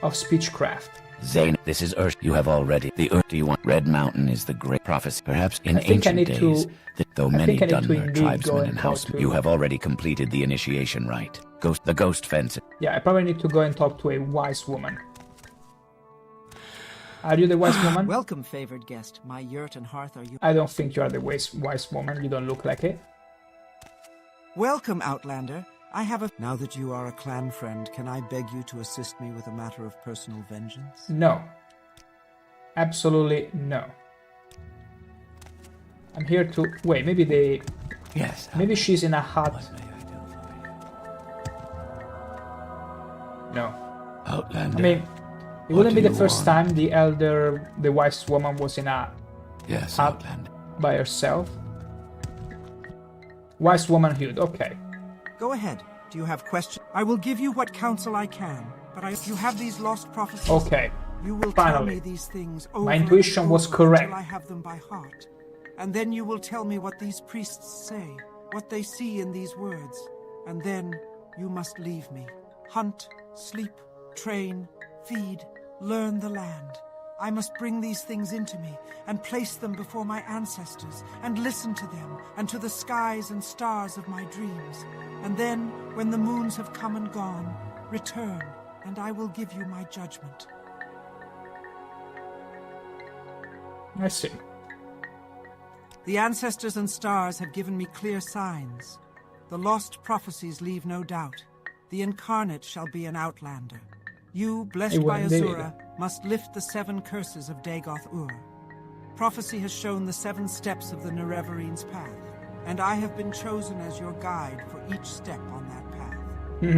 of speechcraft. Zane, this is Earth. You have already. The Earth you want. Red Mountain is the great prophecy. Perhaps in ancient days, though many Dunmer tribesmen and housemen, you have already completed the initiation rite. The ghost fence. Yeah, I probably need to go and talk to a wise woman. Are you the wise woman? Welcome, favored guest. My yurt and hearth are you. I don't think you are the wise woman. You don't look like it. Welcome, Outlander. Now that you are a clan friend, can I beg you to assist me with a matter of personal vengeance? No. Absolutely no. I'm here to... Wait, maybe they... Yes. Maybe she's in a hut. No. Outlander. I mean, it wouldn't be the first time the wise woman was in a yes, hut Outlander. by herself. Wise woman Hugh, okay. Go ahead. Do you have questions? I will give you what counsel I can, but if you have these lost prophecies, Okay. you will Finally. tell me these things over My intuition and was over correct. until I have them by heart. And then you will tell me what these priests say, what they see in these words. And then you must leave me. Hunt, sleep, train, feed, learn the land. I must bring these things into me and place them before my ancestors and listen to them and to the skies and stars of my dreams. And then, when the moons have come and gone, return, and I will give you my judgment. I see. The ancestors and stars have given me clear signs. The lost prophecies leave no doubt. The incarnate shall be an outlander. You, blessed by Azura, must lift the 7 curses of Dagoth-Ur. Prophecy has shown the 7 steps of the Nereverine's path, and I have been chosen as your guide for each step on that path.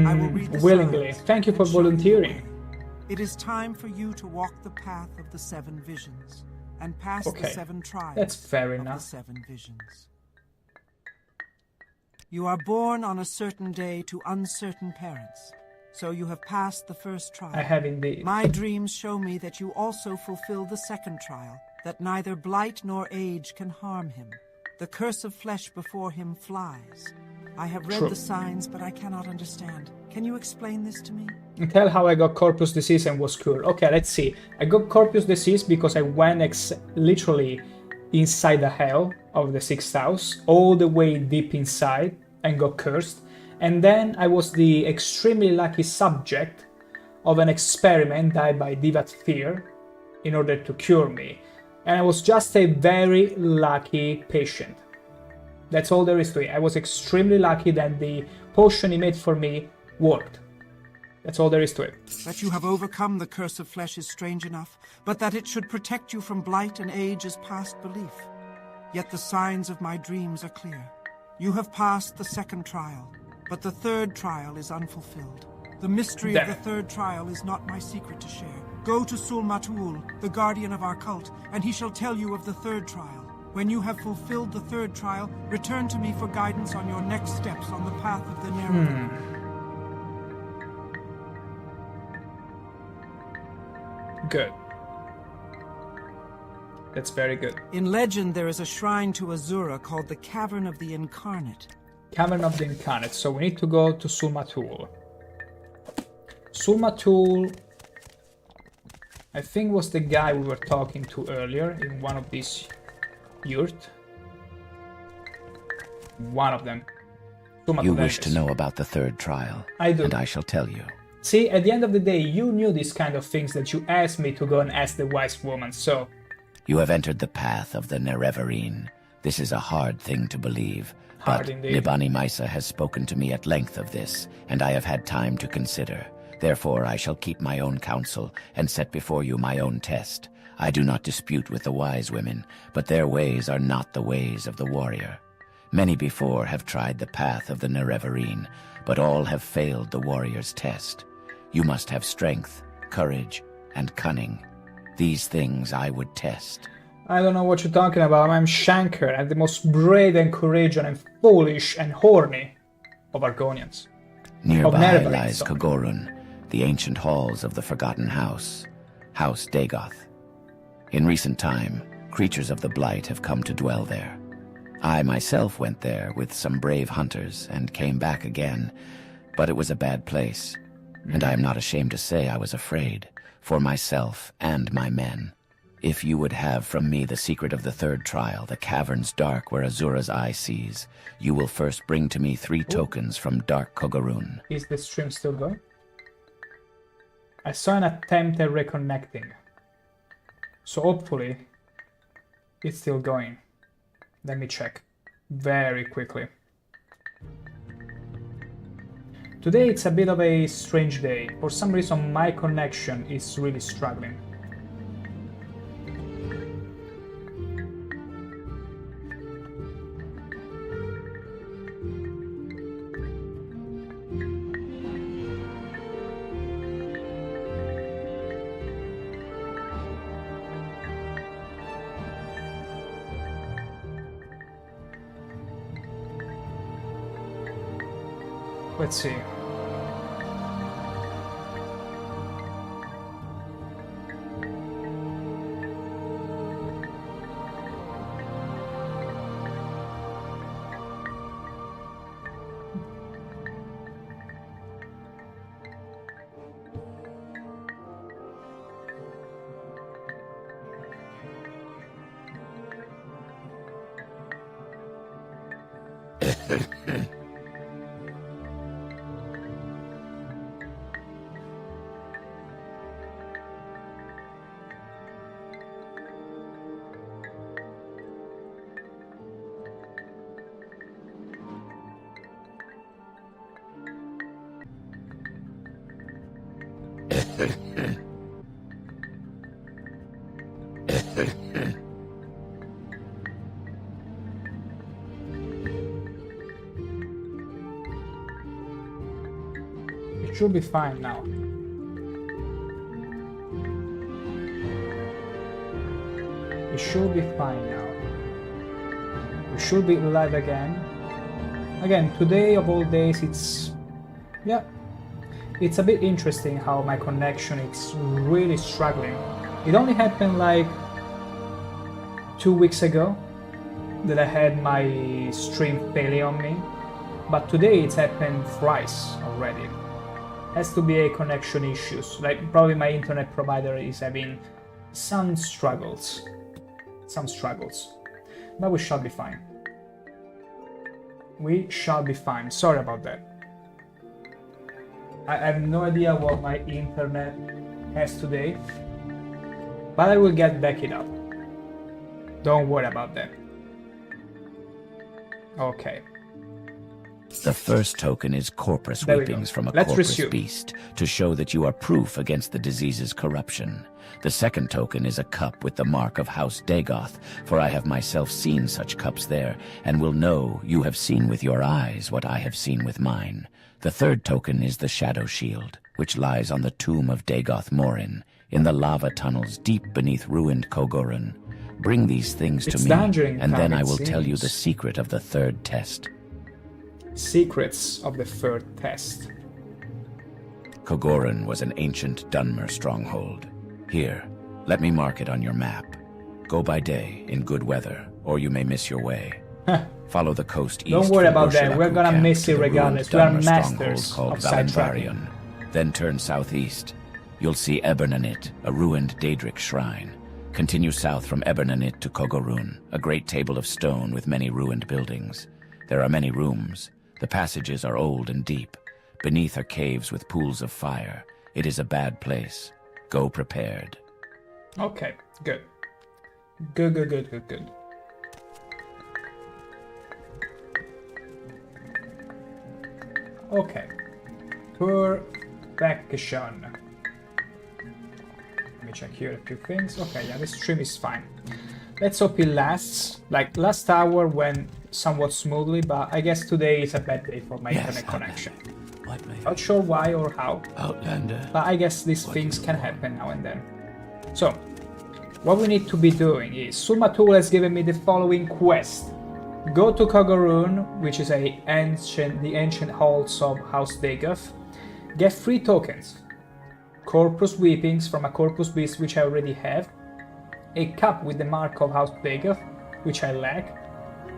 I will read the willingly. signs Thank you for and show volunteering. the way. It is time for you to walk the path of the 7 visions, and pass the Okay. 7 trials That's fair of enough. the 7 visions. You are born on a certain day to uncertain parents, so you have passed the first trial. I have indeed. My dreams show me that you also fulfill the second trial, that neither blight nor age can harm him. The curse of flesh before him flies. I have read True. the signs, but I cannot understand. Can you explain this to me? And tell how I got corpus disease and was cured. Okay, let's see. I got corpus disease because I went literally inside the hell of the 6th house, all the way deep inside, and got cursed. And then I was the extremely lucky subject of an experiment done by Divat Fear in order to cure me. And I was just a very lucky patient. That's all there is to it. I was extremely lucky that the potion he made for me worked. That's all there is to it. That you have overcome the curse of flesh is strange enough, but that it should protect you from blight and age is past belief. Yet the signs of my dreams are clear. You have passed the second trial, but the third trial is unfulfilled. The mystery of the third trial is not my secret to share. Go to Sul-Matul, the guardian of our cult, and he shall tell you of the third trial. When you have fulfilled the third trial, return to me for guidance on your next steps on the path of the Nerevine. Good. That's very good. In legend, there is a shrine to Azura called the Cavern of the Incarnate. Cavern of the Incarnate. So we need to go to Sul-Matul. Sul-Matul, I think, was the guy we were talking to earlier in one of these yurts. One of them. You wish to know about the third trial. I do. And I shall tell you. See, at the end of the day, you knew these kind of things that you asked me to go and ask the wise woman, so... You have entered the path of the Nerevarine. This is a hard thing to believe, but Nibani Maisa has spoken to me at length of this, and I have had time to consider. Therefore I shall keep my own counsel and set before you my own test. I do not dispute with the wise women, but their ways are not the ways of the warrior. Many before have tried the path of the Nerevarine, but all have failed the warrior's test. You must have strength, courage, and cunning. These things I would test. I don't know what you're talking about. I'm ShankH-ER, and the most brave and courageous and foolish and horny of Argonians. Nearby lies Kogorun, the ancient halls of the Forgotten House, House Dagoth. In recent time, creatures of the Blight have come to dwell there. I myself went there with some brave hunters and came back again, but it was a bad place, and I am not ashamed to say I was afraid, for myself and my men. If you would have from me the secret of the third trial, the caverns dark where Azura's eye sees, you will first bring to me 3 tokens from Dark Kogorun. Is the stream still going? I saw an attempt at reconnecting. So hopefully it's still going. Let me check very quickly. Today it's a bit of a strange day. For some reason my connection is really struggling. Let's see. It should be fine now. It should be fine now. We should be live again. Again, today of all days, it's... yeah. It's a bit interesting how my connection is really struggling. It only happened like 2 weeks ago that I had my stream failing on me, but today it's happened thrice already. Has to be a connection issues, like probably my internet provider is having some struggles, but we shall be fine. We shall be fine, sorry about that. I have no idea what my internet has today, but I will get back it up. Don't worry about that. Okay. The first token is corpus whippings from a corpus beast, to show that you are proof against the disease's corruption. The second token is a cup with the mark of House Dagoth, for I have myself seen such cups there, and will know you have seen with your eyes what I have seen with mine. The third token is the Shadow Shield, which lies on the tomb of Dagoth Morin, in the lava tunnels deep beneath ruined Kogorun. Bring these things to me, and then I will tell you the secret of the third test. Secrets of the third test. Kogorun was an ancient Dunmer stronghold. Here, let me mark it on your map. Go by day, in good weather, or you may miss your way. Follow the coast east. Don't worry about that, we're gonna miss it regardless. We are masters of sidetracking. Then turn southeast. You'll see Ebernanit, a ruined Daedric shrine. Continue south from Ebernanit to Kogorun, a great table of stone with many ruined buildings. There are many rooms. The passages are old and deep. Beneath are caves with pools of fire. It is a bad place. Go prepared. Okay, good. Good. Okay. Perfection. Let me check here a few things. Okay, yeah, this stream is fine. Let's hope it lasts. Like, last hour went somewhat smoothly, but I guess today is a bad day for my internet connection. Not sure why or how, but I guess these things can happen now and then. So, what we need to be doing is, Sulmatul has given me the following quest. Go to Kogorun, which is the ancient halls of House Dagoth. Get 3 tokens. Corpus Weepings from a Corpus Beast, which I already have. A cup with the mark of House Dagoth, which I lack.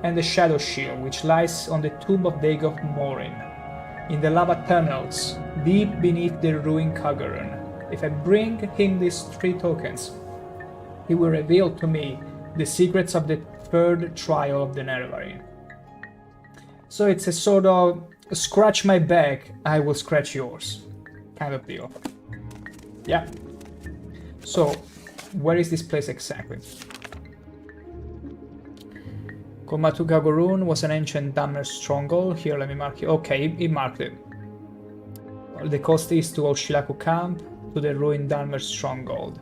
And the Shadow Shield, which lies on the tomb of Dagoth Morin, in the lava tunnels, deep beneath the ruined Kogorun. If I bring him these 3 tokens, he will reveal to me the secrets of the third trial of the Nerevarine. So it's a sort of scratch my back, I will scratch yours kind of deal. Yeah. So, where is this place exactly? Komatu Kogorun was an ancient Dunmer stronghold. Here, let me mark it. Okay, he marked it. The coast is to Oshilaku Camp, to the ruined Dalmer Stronghold.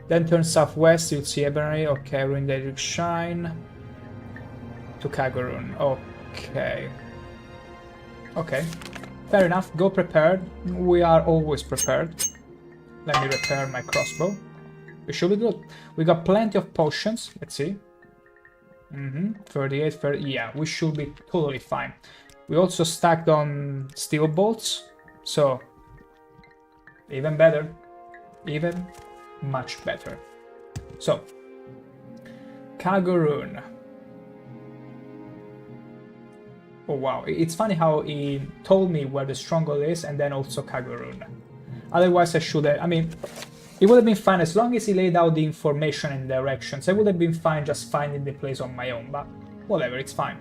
Then turn southwest, you'll see Ebony. Okay, ruined Daedric Shrine. To Kagurun. Okay. Okay. Fair enough. Go prepared. We are always prepared. Let me repair my crossbow. We should be good. We got plenty of potions. Let's see. 38, 30. Yeah, we should be totally fine. We also stacked on steel bolts. So, even better. Even much better. So, Kagurun. Oh wow, it's funny how he told me where the stronghold is and then also Kagurun. Otherwise I should have, I mean, it would have been fine as long as he laid out the information and directions. I would have been fine just finding the place on my own, but whatever, it's fine.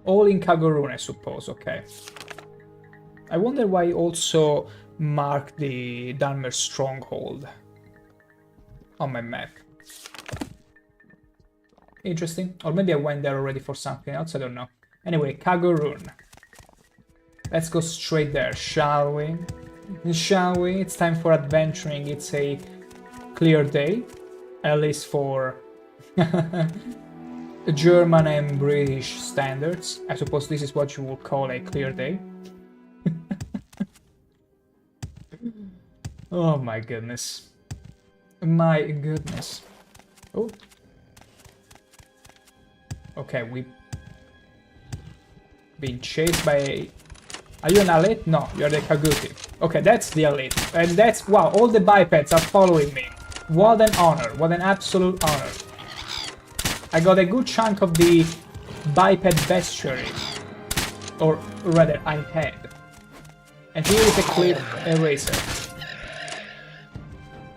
All in Kagurun, I suppose, okay. I wonder why he also marked the Dalmer Stronghold on my map. Interesting. Or maybe I went there already for something else, I don't know. Anyway, Kagurun. Let's go straight there, shall we? Shall we? It's time for adventuring. It's a clear day. At least for German and British standards. I suppose this is what you would call a clear day. Oh my goodness. My goodness. Oh. Okay, we've been chased by a... Are you an elite? No, you're the Kaguti. Okay, that's the elite. And that's... Wow, all the bipeds are following me. What an honor. What an absolute honor. I got a good chunk of the biped bestiary. Or rather, I had. And here is a clip eraser.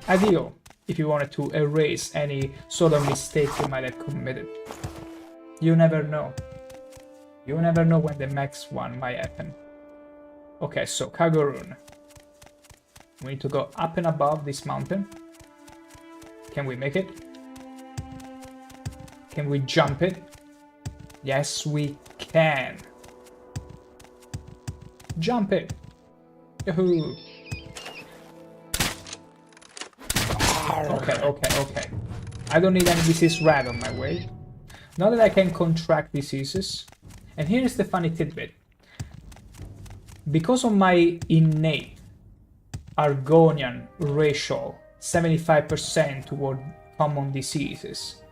Addio, if you wanted to erase any sort of mistake you might have committed. You never know. You never know when the next one might happen. Okay, so Kagurun. We need to go up and above this mountain. Can we make it? Can we jump it? Yes, we can. Jump it. Yahoo! Okay. I don't need any disease rat on my way. Now that I can contract diseases. And here's the funny tidbit. Because of my innate Argonian racial 75% toward common diseases,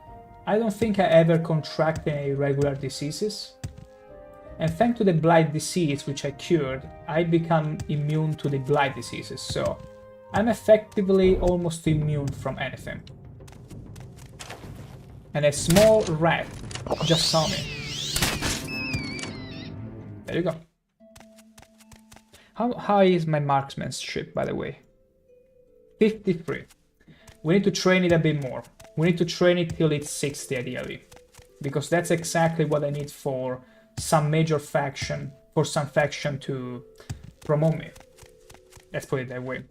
I don't think I ever contracted any regular diseases. And thanks to the blight disease which I cured, I become immune to the blight diseases, so I'm effectively almost immune from anything. And a small rat just saw me. There you go. How high is my marksmanship, by the way? 53. We need to train it a bit more. We need to train it till it's 60 ideally. Because that's exactly what I need for some major faction, for some faction to promote me. Let's put it that way.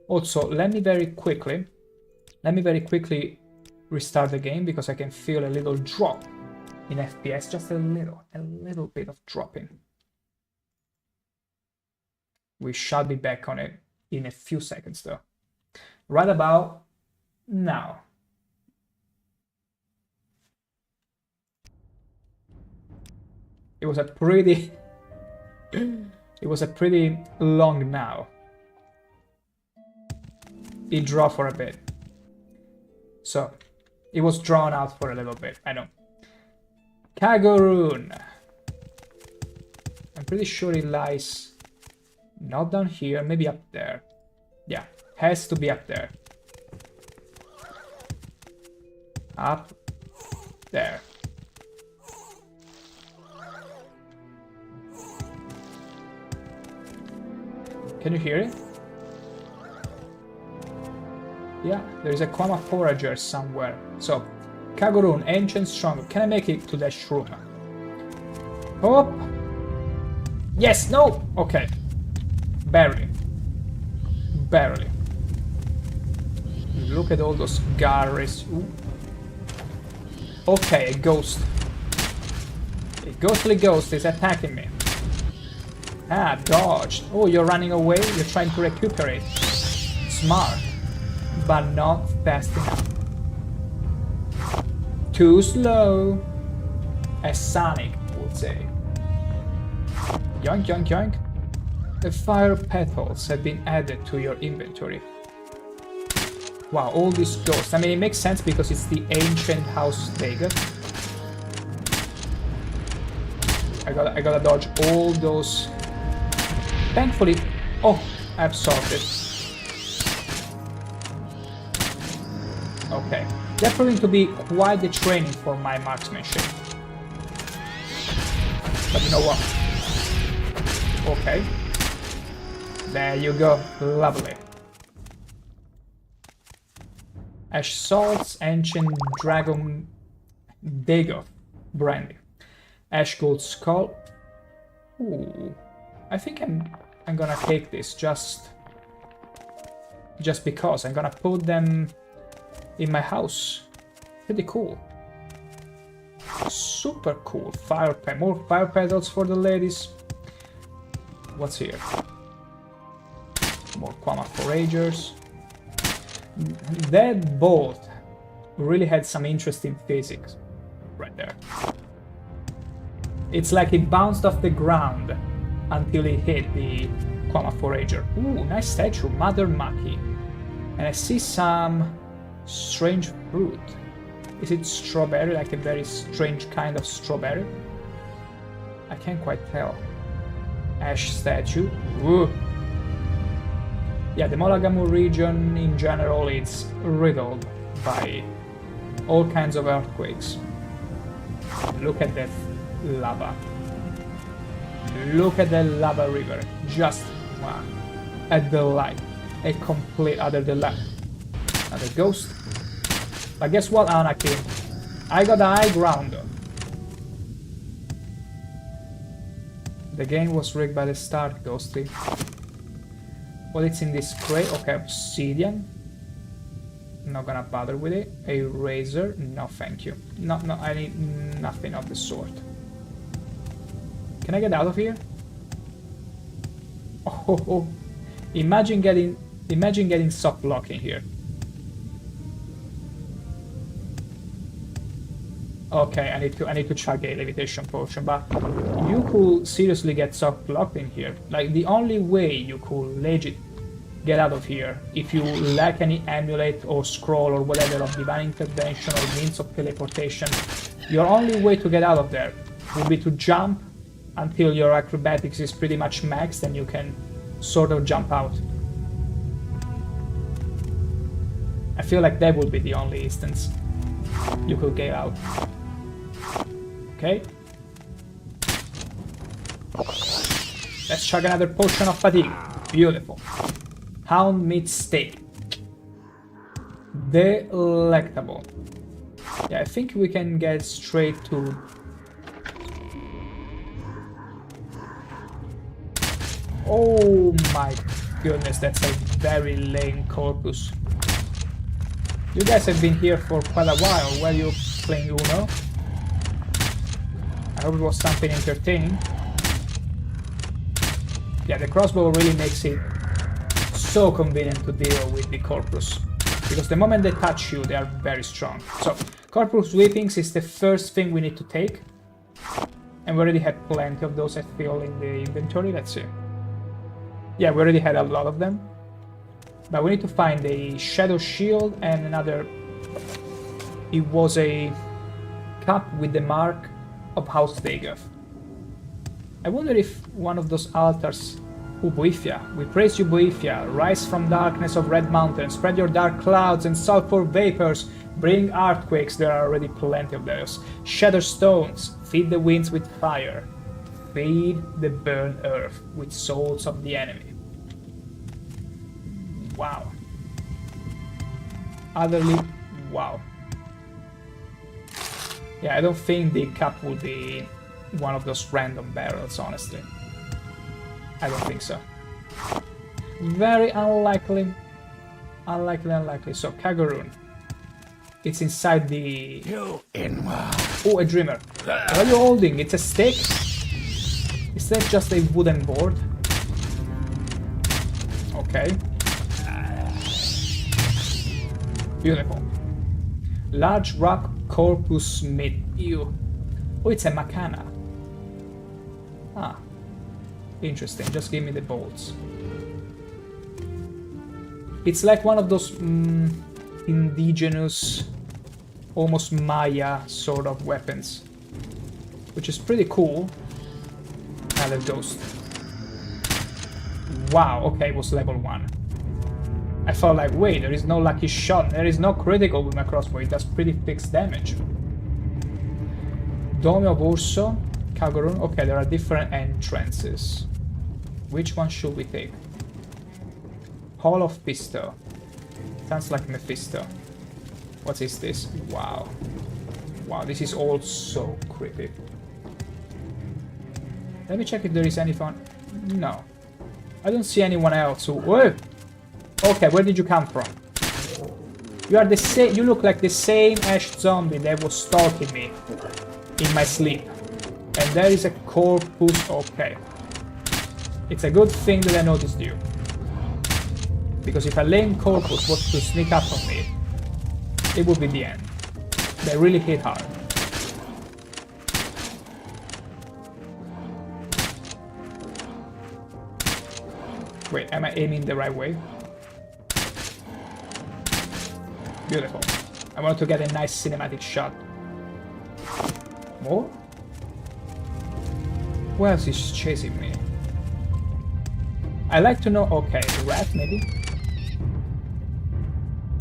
Also, let me very quickly restart the game because I can feel a little drop in FPS, just a little bit of dropping. We shall be back on it in a few seconds though. Right about now. It was a pretty long now. It dropped for a bit. So, it was drawn out for a little bit, I know. Kagurun. I'm pretty sure it lies not down here, maybe up there. Yeah, has to be up there. Up there. Can you hear it? Yeah, there is a Kwama forager somewhere. So, Kagurun, ancient strong. Can I make it to that shroom? Oh! Yes, no! Okay. Barely. Barely. Look at all those garris. Ooh. Okay, a ghost. A ghostly ghost is attacking me. Ah, dodged. Oh, you're running away? You're trying to recuperate. Smart. But not fast enough. Too slow. As Sonic would say. Yoink, yoink, yoink. The fire petals have been added to your inventory. Wow, all these ghosts. I mean, it makes sense because it's the ancient House Vega. I gotta dodge all those. Thankfully, oh, I've solved it. Okay, they're proving to be quite the training for my marksmanship. But you know what? Okay. There you go. Lovely. Ash Salts, Ancient Dragon Dago Brandy. Ash Gold Skull. Ooh. I think I'm gonna take this just because. I'm gonna put them in my house. Pretty cool. Super cool. More fire petals for the ladies. What's here? More Quama Foragers. That bolt really had some interesting physics right there. It's like it bounced off the ground until it hit the Quama Forager. Ooh, nice statue, Mother Maki. And I see some strange fruit. Is it strawberry, like a very strange kind of strawberry? I can't quite tell. Ash statue. Ooh. Yeah, the Molagamu region in general is riddled by all kinds of earthquakes. Look at that lava. Look at the lava river. Just wow. A delight. A complete other delight. Another ghost. But guess what, Anarchy? I got the high ground. The game was rigged by the start, Ghostly. Well, it's in this crate. Okay, obsidian. Not gonna bother with it. A razor. No, thank you. No, I need nothing of the sort. Can I get out of here? Oh. Imagine getting soft lock in here. Okay, I need to chug a levitation potion, but you could seriously get soft locked in here. Like, the only way you could legit get out of here, if you lack any amulet or scroll or whatever of divine intervention or means of teleportation, your only way to get out of there would be to jump until your acrobatics is pretty much maxed and you can sort of jump out. I feel like that would be the only instance you could get out. Okay. Let's chug another potion of fatigue. Beautiful. Hound meat steak. Delectable. Yeah, I think we can get straight to... Oh my goodness, that's a very lame corpus. You guys have been here for quite a while. Were you playing Uno? I hope it was something entertaining. Yeah, the crossbow really makes it so convenient to deal with the corpus, because the moment they touch you, they are very strong. So, corpus whippings is the first thing we need to take. And we already had plenty of those, I feel, in the inventory. Let's see. Yeah, we already had a lot of them. But we need to find a shadow shield and another... It was a cup with the mark of House Dagoth. I wonder if one of those altars... Ubuifia, we praise you, Buifia. Rise from darkness of red mountains, spread your dark clouds and sulfur vapors, bring earthquakes, there are already plenty of those. Shatter stones, feed the winds with fire, feed the burned earth with souls of the enemy. Wow. Utterly wow. Yeah, I don't think the cup will be one of those random barrels, honestly. I don't think so. Very unlikely. Unlikely. So, Kagurun. It's inside the... Oh, a dreamer. What are you holding? It's a stick? Is that just a wooden board? Okay. Beautiful. Large rock corpus mid. Ew. Oh, it's a macana. Ah. Interesting. Just give me the bolts. It's like one of those indigenous, almost Maya sort of weapons, which is pretty cool. Another ghost. Wow, okay, it was level 1. I felt like, wait, there is no lucky shot, there is no critical with my crossbow, it does pretty fixed damage. Dome of Urso, Kagurun, okay, there are different entrances. Which one should we take? Hall of Pisto. Sounds like Mephisto. What is this? Wow. Wow, this is all so creepy. Let me check if there is any fun. No. I don't see anyone else who... Whoa! Okay, where did you come from? You are the same... You look like the same Ash zombie that was stalking me in my sleep. And there is a corpus... Okay. It's a good thing that I noticed you. Because if a lame corpus was to sneak up on me, it would be the end. They really hit hard. Wait, am I aiming the right way? Beautiful. I want to get a nice cinematic shot. More? Who else is chasing me? I like to know... Okay, rat maybe?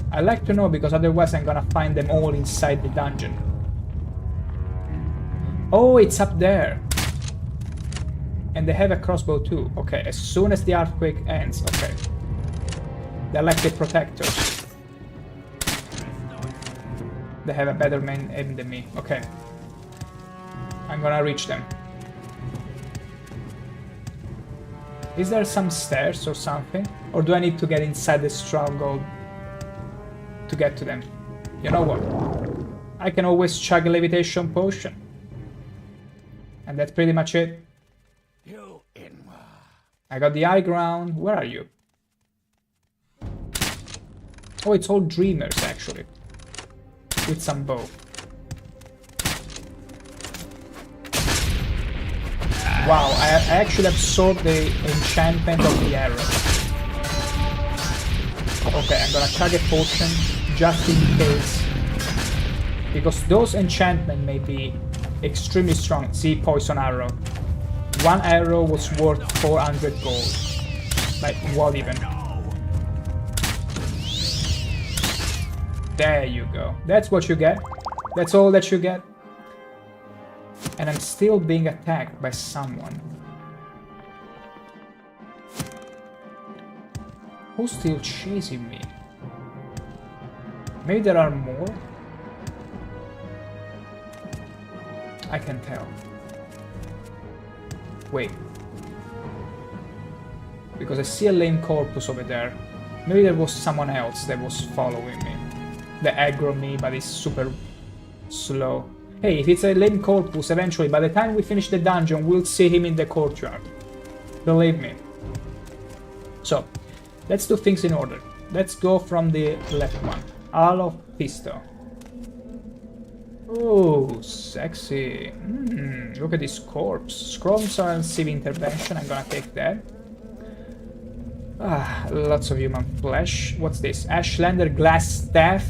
I like to know because otherwise I'm gonna find them all inside the dungeon. Oh, it's up there. And they have a crossbow too. Okay, as soon as the earthquake ends. Okay. They're like the protectors. They have a better main aim than me. Okay. I'm gonna reach them. Is there some stairs or something? Or do I need to get inside the stronghold to get to them? You know what? I can always chug a levitation potion. And that's pretty much it. I got the high ground. Where are you? Oh, it's all dreamers actually. With some bow. Wow, I actually absorbed the enchantment of the arrow. Okay, I'm gonna chug a potion just in case. Because those enchantments may be extremely strong. See, poison arrow. One arrow was worth 400 gold. Like, what even? There you go. That's what you get. That's all that you get. And I'm still being attacked by someone. Who's still chasing me? Maybe there are more? I can tell. Wait. Because I see a lame corpus over there. Maybe there was someone else that was following me. That aggroed me, but is super slow. Hey, if it's a lame corpus, eventually, by the time we finish the dungeon, we'll see him in the courtyard. Believe me. So, let's do things in order. Let's go from the left one. Hall of Pisto. Oh, sexy. Look at this corpse. Scrolls and civil intervention. I'm gonna take that. Ah, lots of human flesh. What's this? Ashlander glass staff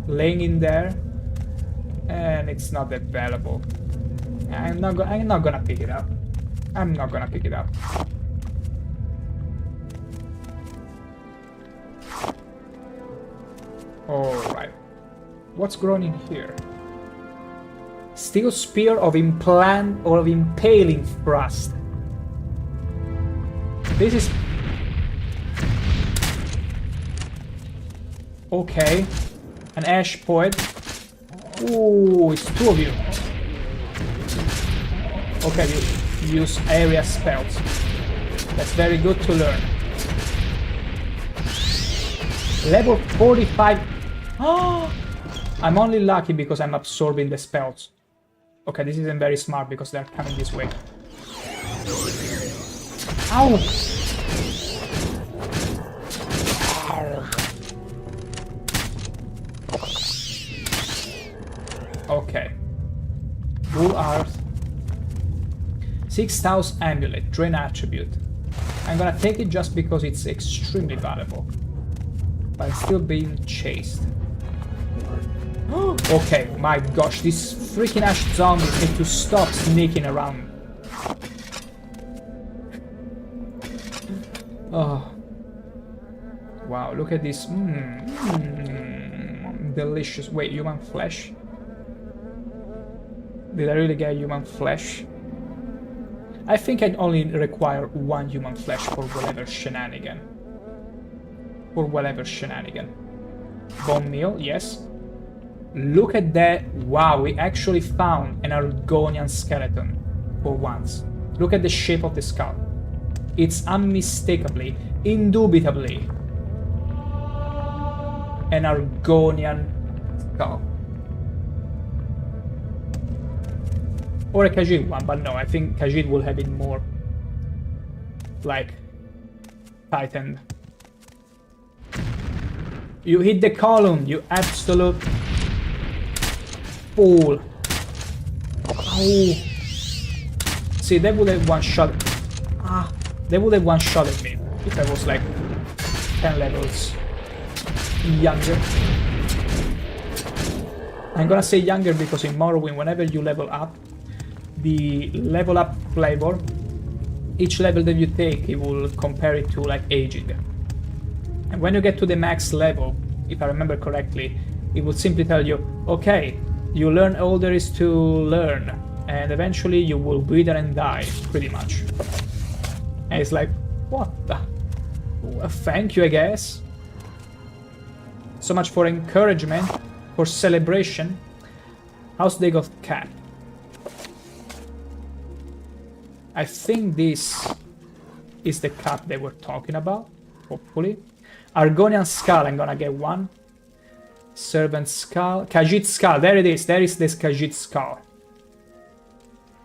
laying in there. And it's not that valuable. I'm not gonna pick it up. I'm not gonna pick it up. Alright. What's grown in here? Steel spear of implant or of impaling thrust. This is... Okay. An ash poet. Ooh, it's two of you. Okay, you use area spells. That's very good to learn. Level 45. Oh! I'm only lucky because I'm absorbing the spells. Okay, this isn't very smart because they're coming this way. Ow! Okay. Bull Earth. 6,000 amulet, drain attribute. I'm gonna take it just because it's extremely valuable. But I'm still being chased. Okay, my gosh, these freaking ash zombies need to stop sneaking around. Oh. Wow, look at this. Delicious. Wait, human flesh? Did I really get human flesh? I think I only require 1 human flesh for whatever shenanigan. Bone meal, yes. Look at that. Wow, we actually found an Argonian skeleton for once. Look at the shape of the skull. It's unmistakably, indubitably, an Argonian skull. Or a Khajiit one, but no, I think Khajiit will have it more, like, tightened. You hit the column, you absolute fool. Oh. See, they would have one-shot. They would have one-shotted me if I was like 10 levels younger. I'm gonna say younger because in Morrowind, whenever you level up, the level up flavor, each level that you take, it will compare it to like aging. And when you get to the max level, if I remember correctly, it will simply tell you, okay, you learn all there is to learn, and eventually you will wither and die, pretty much. And it's like, what the? Well, thank you, I guess. So much for encouragement, for celebration. How's they got cat? I think this is the cup they were talking about, hopefully. Argonian skull, I'm gonna get one. Servant skull, Khajiit skull, there it is, there is this Khajiit skull.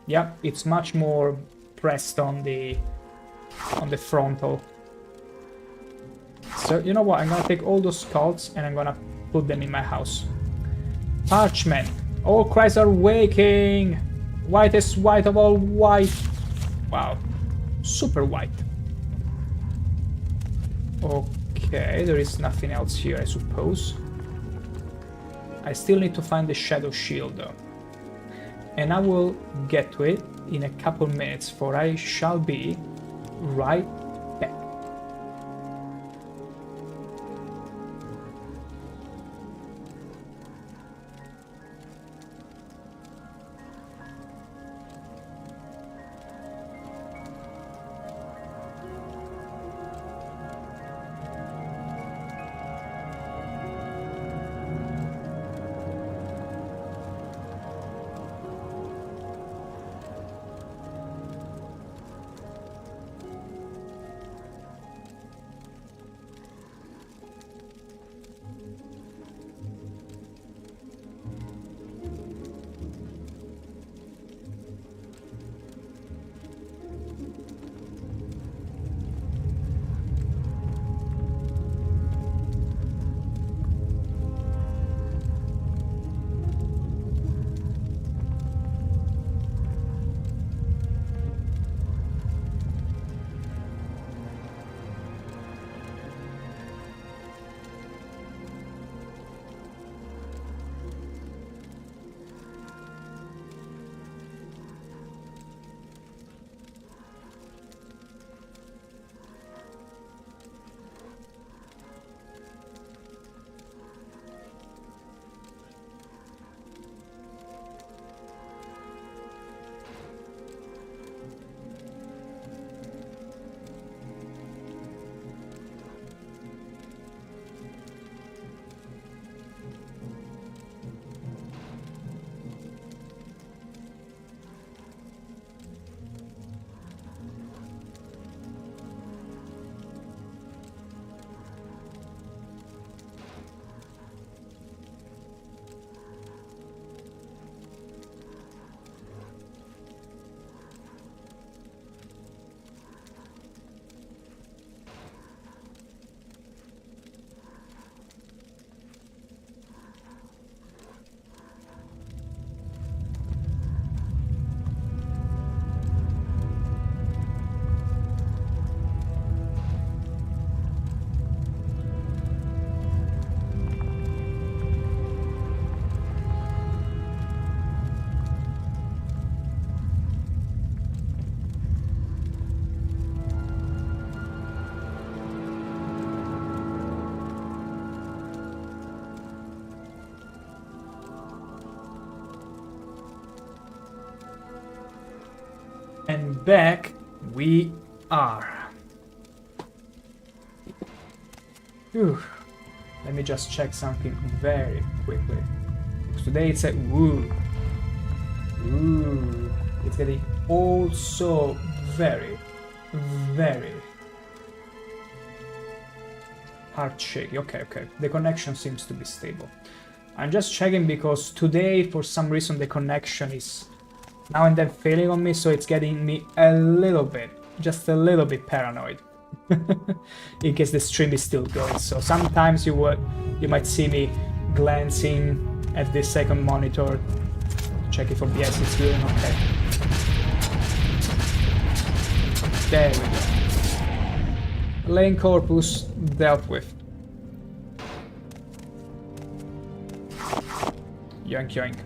Yeah, it's much more pressed on the frontal. So, you know what, I'm gonna take all those skulls and I'm gonna put them in my house. Parchment, all cries are waking! Whitest white of all white. Wow, super white. Okay, there is nothing else here, I suppose. I still need to find the shadow shield though. And I will get to it in a couple minutes, for I shall be right back. And back we are. Whew. Let me just check something very quickly. Today it's a woo. Ooh. It's getting also very, very heart shaky. Okay, okay. The connection seems to be stable. I'm just checking because today, for some reason, the connection is now and then failing on me, so it's getting me a little bit, just a little bit paranoid. In case the stream is still going. So sometimes you might see me glancing at the second monitor, check if OBS is doing okay. There we go. Lane corpus dealt with. Yoink yoink.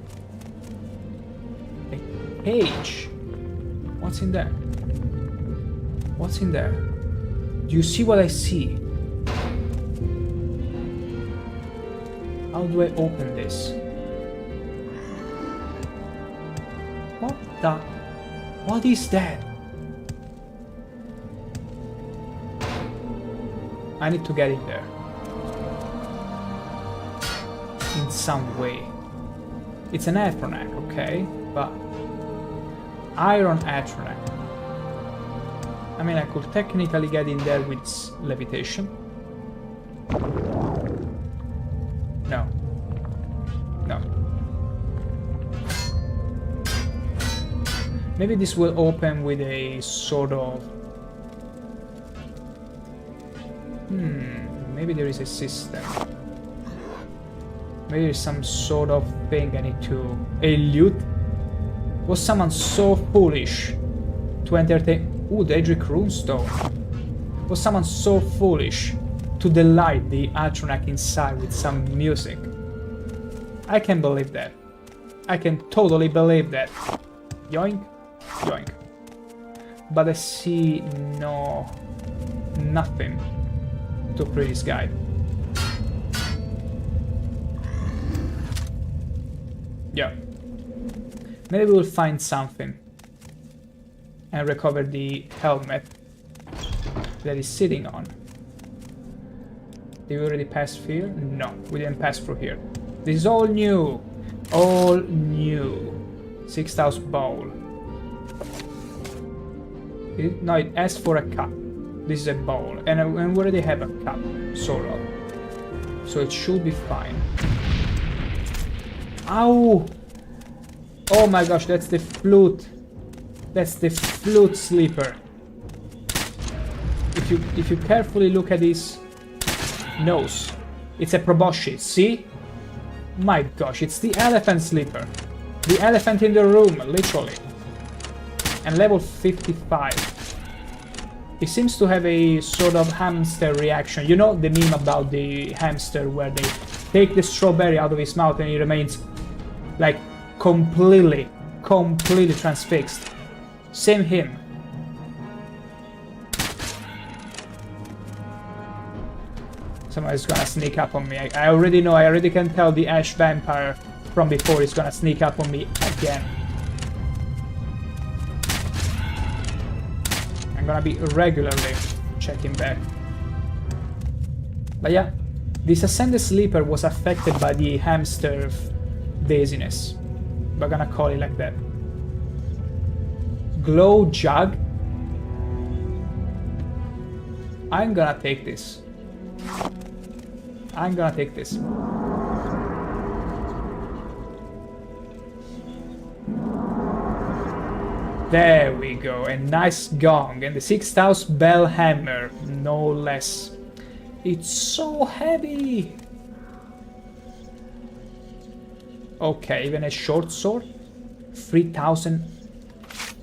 A page. What's in there? What's in there? Do you see what I see? How do I open this? What the? What is that? I need to get in there. In some way. It's an Atronac, okay? But iron Atronac. I mean, I could technically get in there with levitation. No. No. Maybe this will open with a sort of... maybe there is a system. Maybe there's some sort of thing I need to... A loot? Was someone so foolish to entertain... Ooh, Daedric Runestone. Was someone so foolish to delight the Atronac inside with some music? I can believe that. I can totally believe that. Yoink, yoink. But I see nothing to free this guy. Yeah. Maybe we'll find something and recover the helmet that he's sitting on. Did we already pass here? No, we didn't pass through here. This is all new. All new. 6,000 bowl. No, it asks for a cup. This is a bowl. And we already have a cup, sort of. So it should be fine. Ow! Oh my gosh, that's the flute. That's the flute sleeper. If you carefully look at his nose, it's a proboscis, see? My gosh, it's the elephant sleeper. The elephant in the room, literally. And level 55. It seems to have a sort of hamster reaction. You know the meme about the hamster where they take the strawberry out of his mouth and he remains like completely transfixed. Same him. Someone's gonna sneak up on me. I already know, I already can tell the Ash Vampire from before is gonna sneak up on me again. I'm gonna be regularly checking back. But yeah, this Ascended Sleeper was affected by the hamster dizziness. We're gonna call it like that. Glow jug. I'm gonna take this. I'm gonna take this. There we go, a nice gong and the 6,000 bell hammer, no less. It's so heavy. Okay, even a short sword, 3,000.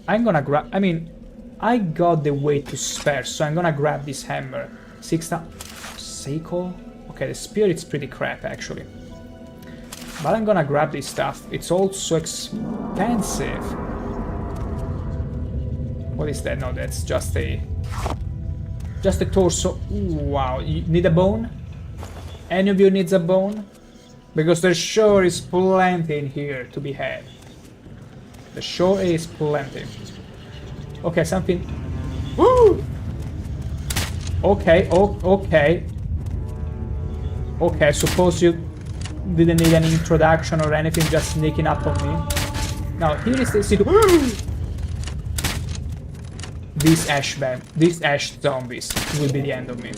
I'm gonna grab. I mean, I got the weight to spare, so I'm gonna grab this hammer. 6,000. Seiko. Okay, the spear is pretty crap actually. But I'm gonna grab this stuff. It's also expensive. What is that? No, that's just a torso. Ooh, wow, you need a bone? Any of you needs a bone? Because there sure is plenty in here to be had. There sure is plenty. Okay, something... Woo! Okay, okay. Okay, I suppose you didn't need any introduction or anything, just sneaking up on me. Now, here is the situation. These ash zombies will be the end of me.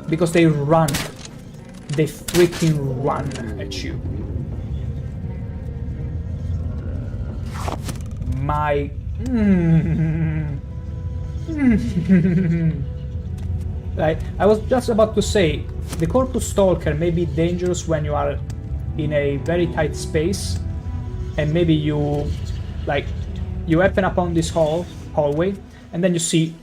Because they run. They freaking run at you. My... Like, I was just about to say, the Corpus Stalker may be dangerous when you are in a very tight space, and maybe you, like, you happen upon this hallway, and then you see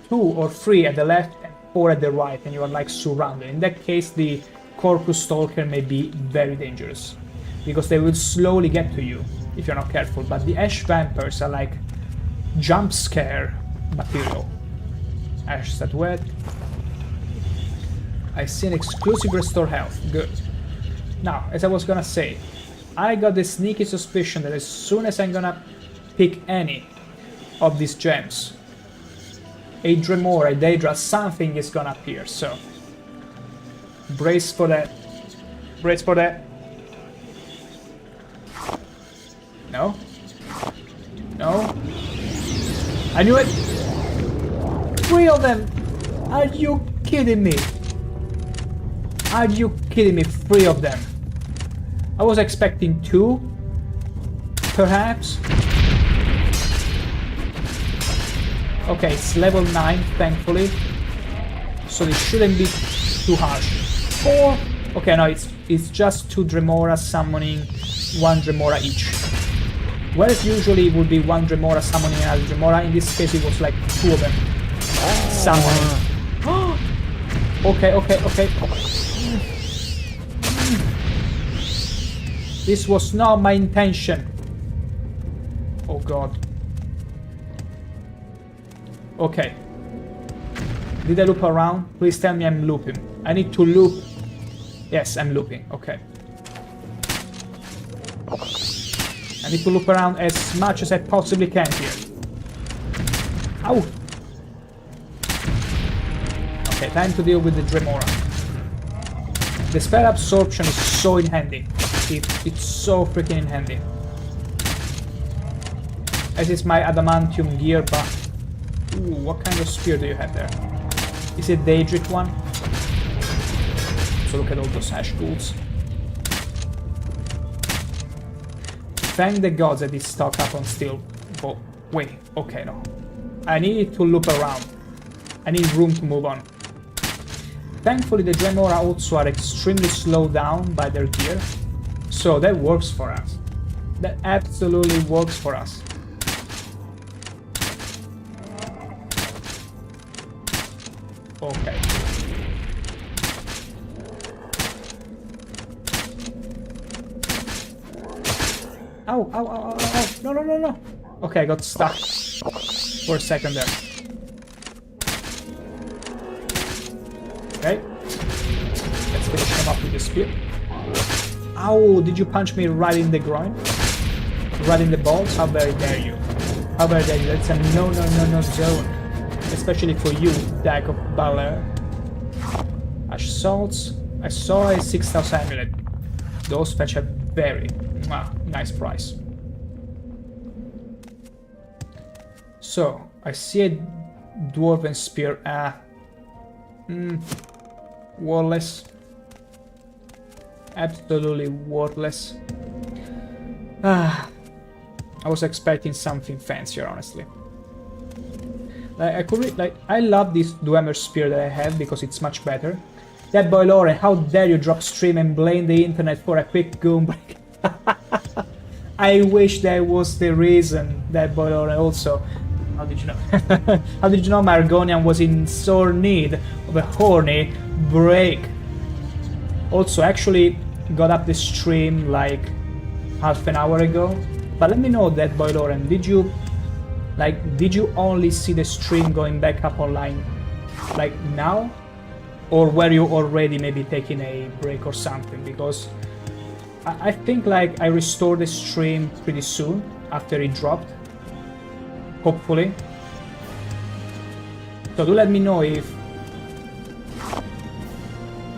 2 or 3 at the left and 4 at the right, and you are like surrounded. In that case, the Corpus Stalker may be very dangerous, because they will slowly get to you if you're not careful. But the Ash Vampires are like jump scare material. Ash Statuette. I see an exclusive restore health. Good. Now, as I was gonna say, I got the sneaky suspicion that as soon as I'm gonna pick any of these gems, a Dremora, a Daedra, something is gonna appear, so brace for that. Brace for that. No? No? I knew it! 3 of them! Are you kidding me? Are you kidding me? 3 of them. I was expecting 2, perhaps. Okay, it's level 9, thankfully. So it shouldn't be too harsh. 4. Okay, no, it's just 2 Dremora summoning 1 Dremora each. Whereas usually it would be 1 Dremora summoning another Dremora. In this case, it was like 2 of them summoning. Okay, okay, okay. This was not my intention. Oh god. Okay. Did I loop around? Please tell me I'm looping. I need to loop. Yes, I'm looping. Okay. I need to loop around as much as I possibly can here. Ow! Okay, time to deal with the Dremora. The spell absorption is so in handy. It's so freaking in handy. As is my adamantium gear, but... Ooh, what kind of spear do you have there? Is it Daedric one? So look at all those ash tools. Thank the gods that it's stuck up on steel. Oh, wait, okay, no. I need to loop around. I need room to move on. Thankfully, the Dremora also are extremely slowed down by their gear. So that works for us. That absolutely works for us. Okay. Ow, ow, ow, ow, ow. No, no, no, no. Okay, I got stuck for a second there. Okay. Let's finish him up with the spear. Ow, did you punch me right in the groin? Right in the balls? How very dare you? How very dare you? That's a no, no, no, no zone. Especially for you, Dag of Balor. Ash salts. I saw a 6,000 amulet. Those fetch a very nice price. So, I see a dwarven spear. Worthless. Absolutely worthless. I was expecting something fancier, honestly. I love this Dwemer spear that I have because it's much better. That boy Lauren, how dare you drop stream and blame the internet for a quick goon break? I wish that was the reason, that boy Lauren also. How did you know? How did you know Margonian was in sore need of a horny break? Also, actually got up the stream like half an hour ago. But let me know that boy Lauren, did you only see the stream going back up online like now? Or were you already maybe taking a break or something? Because I think like I restored the stream pretty soon after it dropped. hopefully. So do let me know if,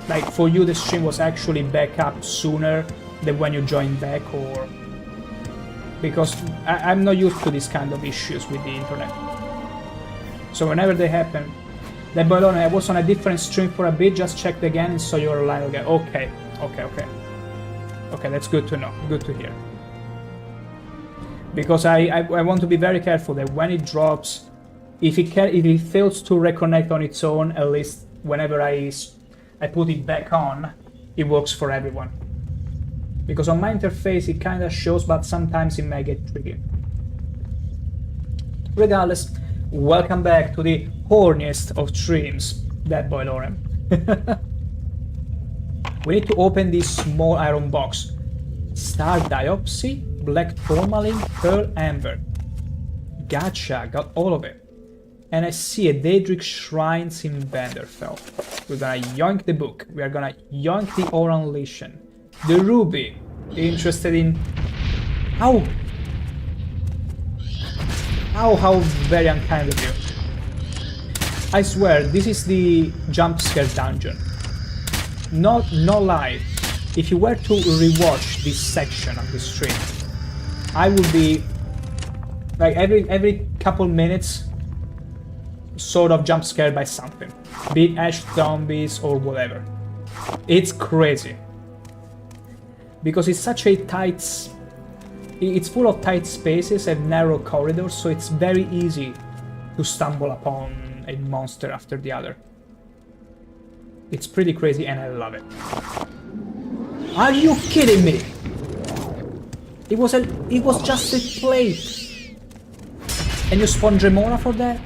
like, for you the stream was actually back up sooner than when you joined back, or... Because I'm not used to these kind of issues with the internet. So whenever they happen... That boy, I was on a different stream for a bit, just checked again and saw you're alive again. Okay, that's good to know, good to hear. Because I want to be very careful that when it drops, if it fails to reconnect on its own, at least whenever I put it back on, it works for everyone. Because on my interface it kinda shows, but sometimes it may get tricky. Regardless, welcome back to the horniest of streams, that boy Lauren. We need to open this small iron box. Star Diopsy, Black Tourmaline, Pearl Amber. Gotcha, got all of it. And I see a Daedric Shrines in Vanderfell. We're gonna yoink the book. We are gonna yoink the Oran Legion. The Ruby. Interested in... How very unkind of you. I swear, this is the jump scare dungeon. No lie. If you were to rewatch this section of the stream, I would be like every couple minutes sort of jump scared by something, be it ash zombies or whatever. It's crazy because it's such a tight, it's full of tight spaces and narrow corridors, so it's very easy to stumble upon a monster after the other. It's pretty crazy and I love it. Are you kidding me? It was just a plate. And you spawned Dremora for that?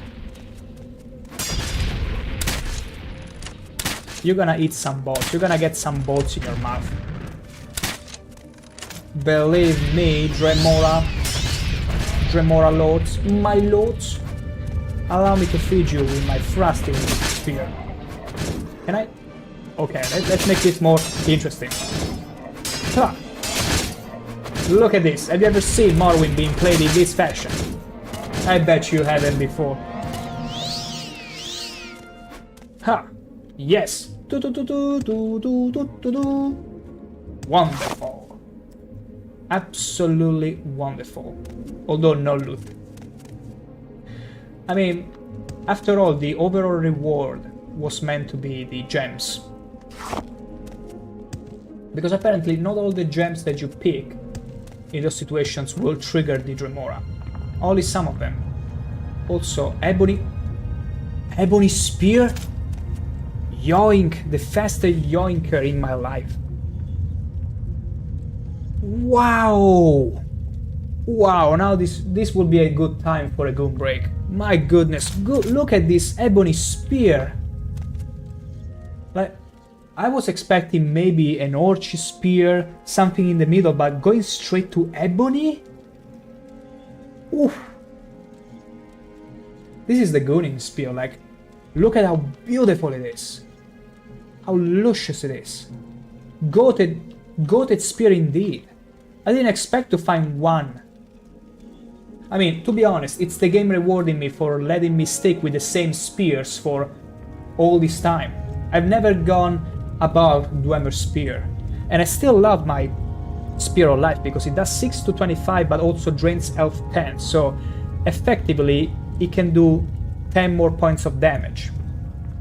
You're gonna eat some bolts. You're gonna get some bolts in your mouth. Believe me, Dremora lords, my lords. Allow me to feed you with my thrusting spear. Can I? Okay, let's make this more interesting. Ha! Look at this. Have you ever seen Morrowind being played in this fashion? I bet you haven't before. Ha! Yes! Wonderful. Absolutely wonderful. Although no loot. I mean, after all, the overall reward was meant to be the gems. Because apparently not all the gems that you pick in those situations will trigger the Dremora. Only some of them. Also, Ebony Spear? Yoink! The fastest yoinker in my life. Wow! Wow, now this would be a good time for a goon break. My goodness, look at this Ebony Spear! Like, I was expecting maybe an Orchi Spear, something in the middle, but going straight to Ebony? Oof! This is the Gooning Spear, like, look at how beautiful it is. How luscious it is. Goated Spear indeed. I didn't expect to find one. I mean, to be honest, it's the game rewarding me for letting me stick with the same spears for all this time. I've never gone above Dwemer Spear. And I still love my Spear of Life because it does 6 to 25 but also drains health 10. So effectively it can do 10 more points of damage.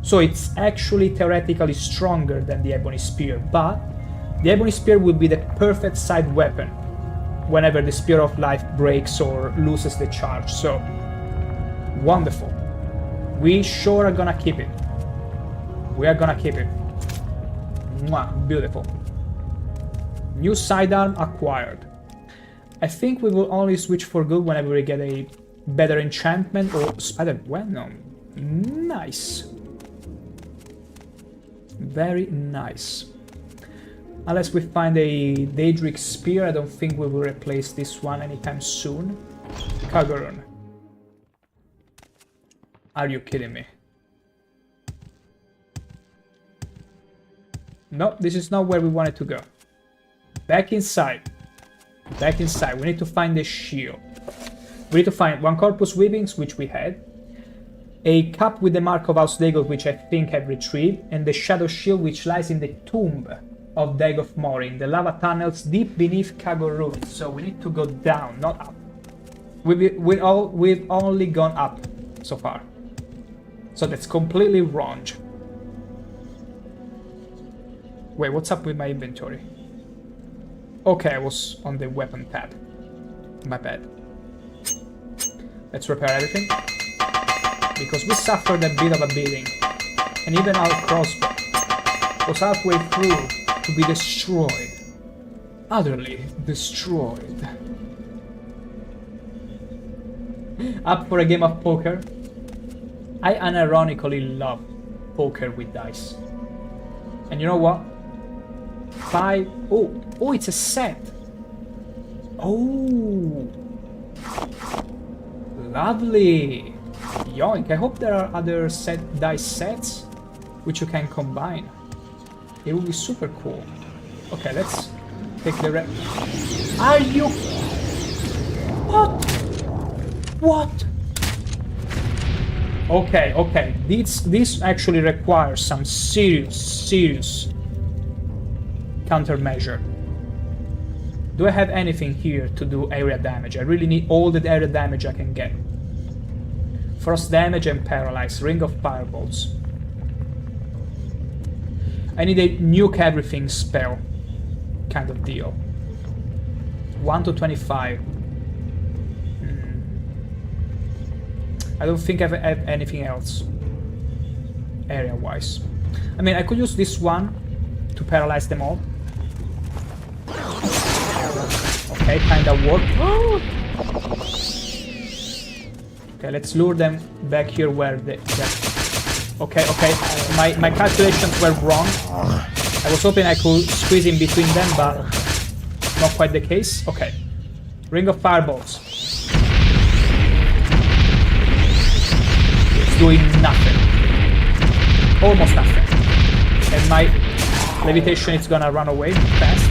So it's actually theoretically stronger than the Ebony Spear, but the Ebony Spear will be the perfect side weapon whenever the Spear of Life breaks or loses the charge. So wonderful. We sure are gonna keep it. We are gonna keep it. Mwah, beautiful. New sidearm acquired. I think we will only switch for good whenever we get a better enchantment or spider venom. Nice. Very nice. Unless we find a Daedric Spear, I don't think we will replace this one anytime soon. Kagurun. Are you kidding me? No, this is not where we wanted to go. Back inside. Back inside. We need to find the shield. We need to find 1 corpus weavings, which we had, a cup with the mark of House Dagoth, which I think I've retrieved, and the shadow shield which lies in the tomb of Dagoth Mori, in the lava tunnels deep beneath Kagor ruins. So we need to go down, not up. We've only gone up so far. So that's completely wrong. Wait, what's up with my inventory? Okay, I was on the weapon tab. My bad. Let's repair everything. Because we suffered a bit of a beating. And even our crossbow was halfway through to be destroyed. Utterly destroyed. Up for a game of poker? I unironically love poker with dice. And you know what? 5... Oh, it's a set! Oh! Lovely! Yoink, I hope there are other dice sets which you can combine. It would be super cool. Okay, let's take the Are you... What? What? Okay. This actually requires some serious countermeasure. Do I have anything here to do area damage? I really need all the area damage I can get. Frost damage and paralyze. Ring of fireballs. I need a nuke everything spell kind of deal. 1 to 25. I don't think I have anything else area-wise. I mean, I could use this one to paralyze them all. Okay, kinda worked. Okay, let's lure them back here where they... Okay. My calculations were wrong. I was hoping I could squeeze in between them, but not quite the case. Okay. Ring of fireballs. It's doing nothing. Almost nothing. And my levitation is gonna run away fast.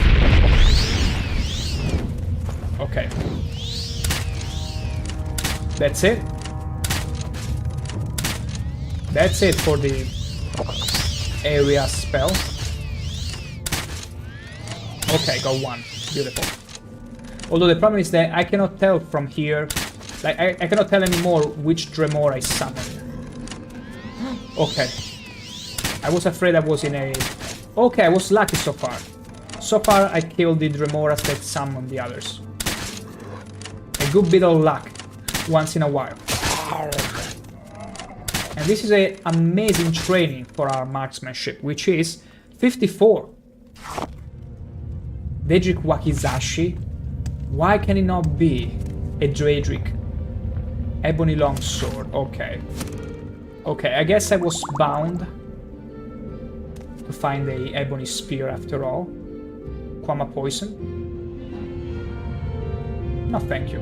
Okay. That's it. That's it for the area spell. Okay, got 1. Beautiful. Although the problem is that I cannot tell from here, like I cannot tell anymore which Dremora I summoned. Okay. I was afraid I was in a... Okay, I was lucky so far. So far I killed the Dremoras that summoned the others. A good bit of luck once in a while. And this is an amazing training for our marksmanship, which is 54. Daedric Wakizashi. Why can it not be a Daedric Ebony Longsword? Okay. Okay, I guess I was bound to find a Ebony Spear after all. Quama Poison. No, thank you.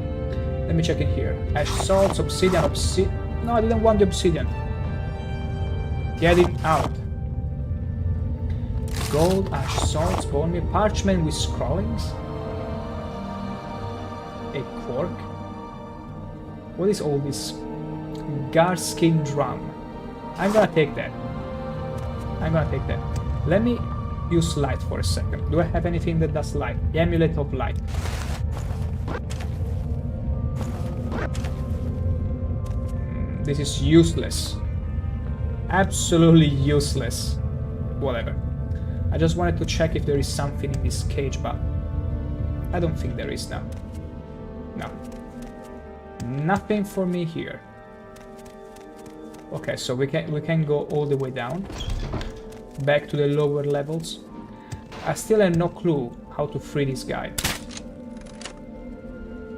Let me check in here. Ash Salts, Obsidian, No, I didn't want the Obsidian. Get it out. Gold, Ash Salts, Bone Meal, Parchment with Scrawlings. A Quark. What is all this? Garskin Drum. I'm gonna take that. Let me use light for a second. Do I have anything that does light? The Amulet of Light. This is useless. Absolutely useless. Whatever. I just wanted to check if there is something in this cage, but I don't think there is now. No. Nothing for me here. Okay, so we can go all the way down. Back to the lower levels. I still have no clue how to free this guy.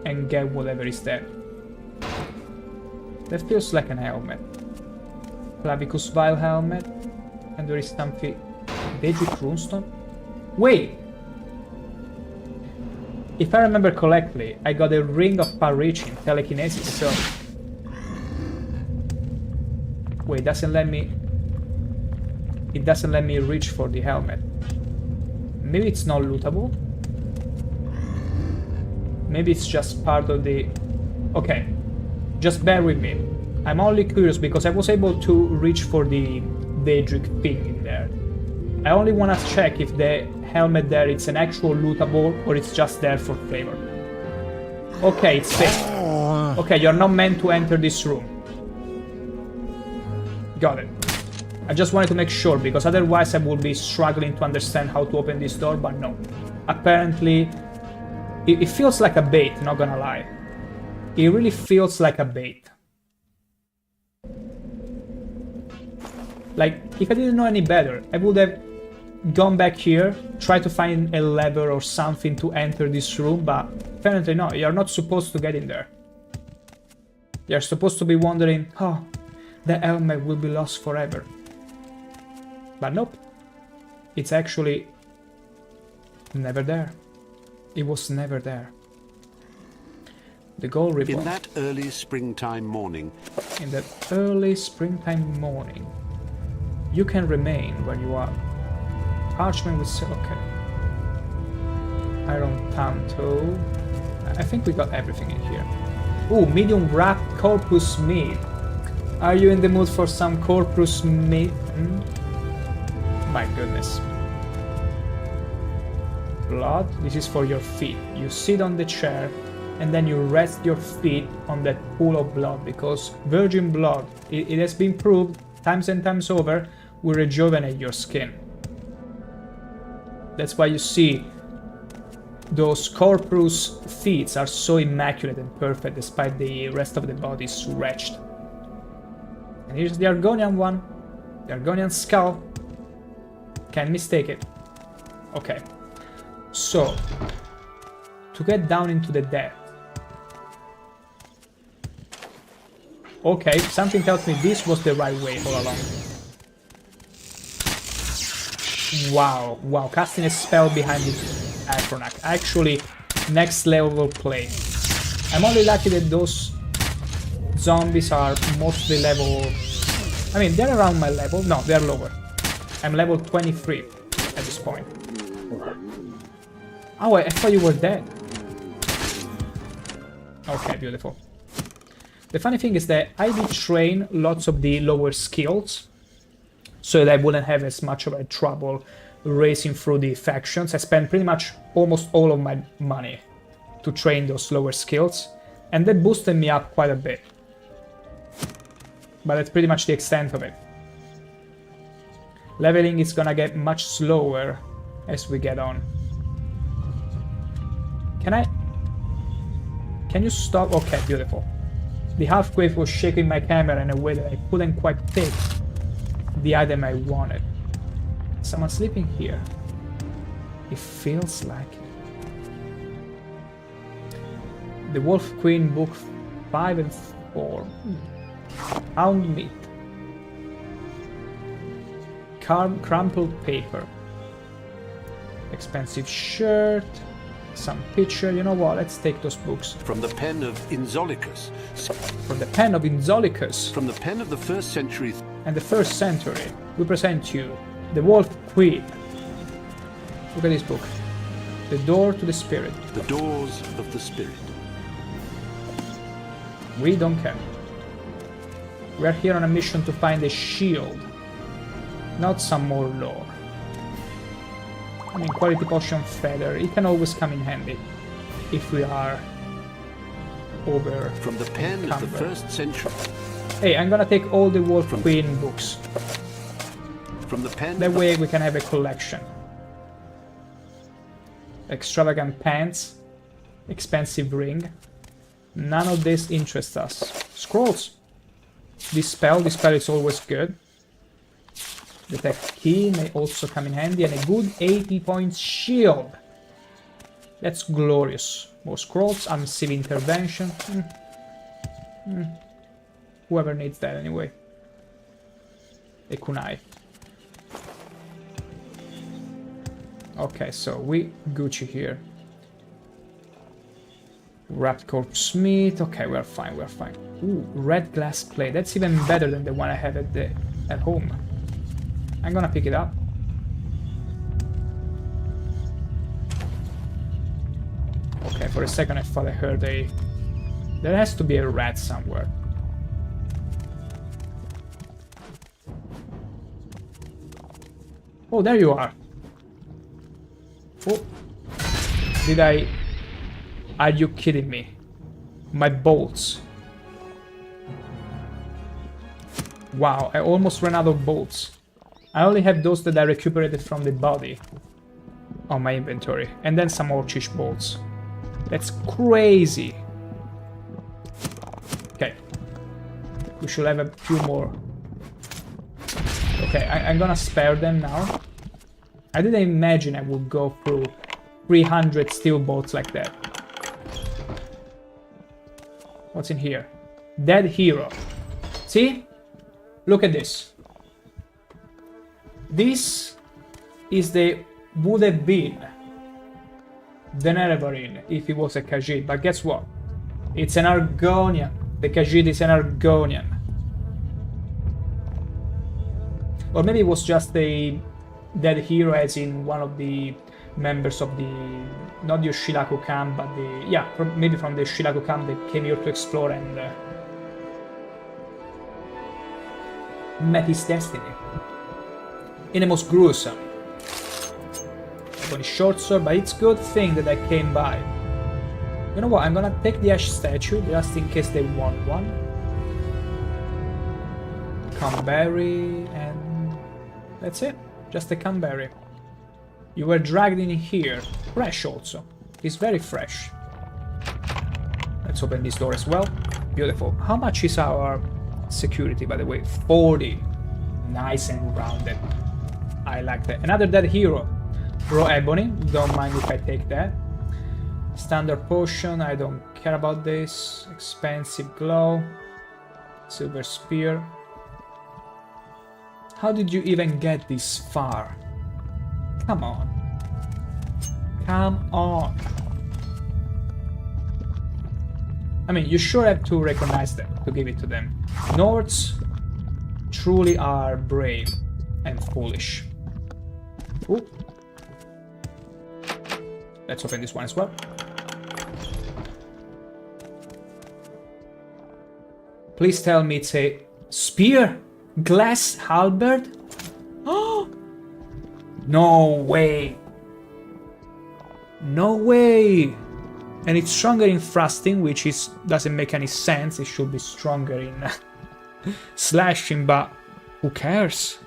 And get whatever is there. That feels like an helmet. Clavicus Vile helmet. And there is something... Daedric Runestone? Wait! If I remember correctly, I got a Ring of Far-Reaching Telekinesis, so... Wait, it doesn't let me reach for the helmet. Maybe it's not lootable? Maybe it's just part of the Okay, just bear with me. I'm only curious because I was able to reach for the Daedric thing in there. I only want to check if the helmet there it's an actual lootable or it's just there for flavor. Okay, it's fake. Okay, you're not meant to enter this room. Got it. I just wanted to make sure, because otherwise I would be struggling to understand how to open this door, but no. Apparently, it feels like a bait, not gonna lie. It really feels like a bait. Like, if I didn't know any better, I would have gone back here, tried to find a lever or something to enter this room, but apparently no, you're not supposed to get in there. You're supposed to be wondering, oh, the helmet will be lost forever. But nope, it's actually never there. It was never there. The gold ribbon. In that early springtime morning. In that early springtime morning. You can remain where you are. Parchment with... okay. Iron Tanto. I think we got everything in here. Ooh, medium wrapped corpus meat. Are you in the mood for some corpus meat? My goodness. Blood. This is for your feet. You sit on the chair and then you rest your feet on that pool of blood, because virgin blood, it has been proved times and times over, will rejuvenate your skin. That's why you see those corpus feet are so immaculate and perfect despite the rest of the body is wretched. And here's the Argonian one. The Argonian skull. Can't mistake it. Okay. So, to get down into the depth. Okay, something tells me this was the right way all along. Wow, wow, casting a spell behind the Acronac. Actually, next level play. I'm only lucky that those zombies are mostly level... I mean, they're around my level. No, they're lower. I'm level 23 at this point. Oh, I thought you were dead. Okay, beautiful. The funny thing is that I did train lots of the lower skills, so that I wouldn't have as much of a trouble racing through the factions. I spent pretty much almost all of my money to train those lower skills, and that boosted me up quite a bit. But that's pretty much the extent of it. Leveling is gonna get much slower as we get on. Can you stop? Okay, beautiful. The half-wave was shaking my camera in a way that I couldn't quite take the item I wanted. Someone sleeping here. It feels like it. The Wolf Queen, book 5 and 4. Hound meat. Crumpled paper. Expensive shirt. Some picture. You know what? Let's take those books. From the pen of Inzolicus. From the pen of Inzolicus. From the pen of the 1st century. And the 1st century, we present you the Wolf Queen. Look at this book. The Door to the Spirit. The Doors of the Spirit. We don't care. We are here on a mission to find a shield, not some more lore. I mean, quality potion feather, it can always come in handy if we are over. From the pen of the 1st century. Hey, I'm gonna take all the Wolf Queen books. From the pen. That way we can have a collection. Extravagant pants, expensive ring. None of this interests us. Scrolls. This spell is always good. Detect key may also come in handy, and a good 80 points shield. That's glorious. More scrolls, unseen intervention. Whoever needs that anyway. A kunai. Okay, so we Gucci here. Wrapped corpse meat. Okay, we're fine, we're fine. Ooh, red glass plate. That's even better than the one I have at home. I'm gonna pick it up. Okay, for a second I thought I heard a There has to be a rat somewhere. Oh, there you are. Oh. Did I... Are you kidding me? My bolts. Wow, I almost ran out of bolts. I only have those that I recuperated from the body on my inventory. And then some orcish bolts. That's crazy. Okay. We should have a few more. Okay, I'm gonna spare them now. I didn't imagine I would go through 300 steel bolts like that. What's in here? Dead hero. See? Look at this. This is the would have been the Nerevarine if it was a Khajiit, but guess what? It's an Argonian. The Khajiit is an Argonian. Or maybe it was just a dead hero, as in one of the members of the, not the Oshilaku camp, but the, yeah, maybe from the Oshilaku camp that came here to explore and met his destiny in the most gruesome. Very short sword, but it's a good thing that I came by. You know what? I'm gonna take the ash statue just in case they want one. Cumberry, and that's it. Just a Cumberry. You were dragged in here. Fresh also. It's very fresh. Let's open this door as well. Beautiful. How much is our security, by the way? 40. Nice and rounded. I like that. Another dead hero. Raw ebony. Don't mind if I take that. Standard potion. I don't care about this. Expensive glow. Silver spear. How did you even get this far? Come on. Come on. I mean, you sure have to recognize them to give it to them. Nords truly are brave and foolish. Ooh. Let's open this one as well. Please tell me it's a spear? Glass halberd? Oh! No way! No way! And it's stronger in thrusting, which is doesn't make any sense. It should be stronger in slashing, but who cares?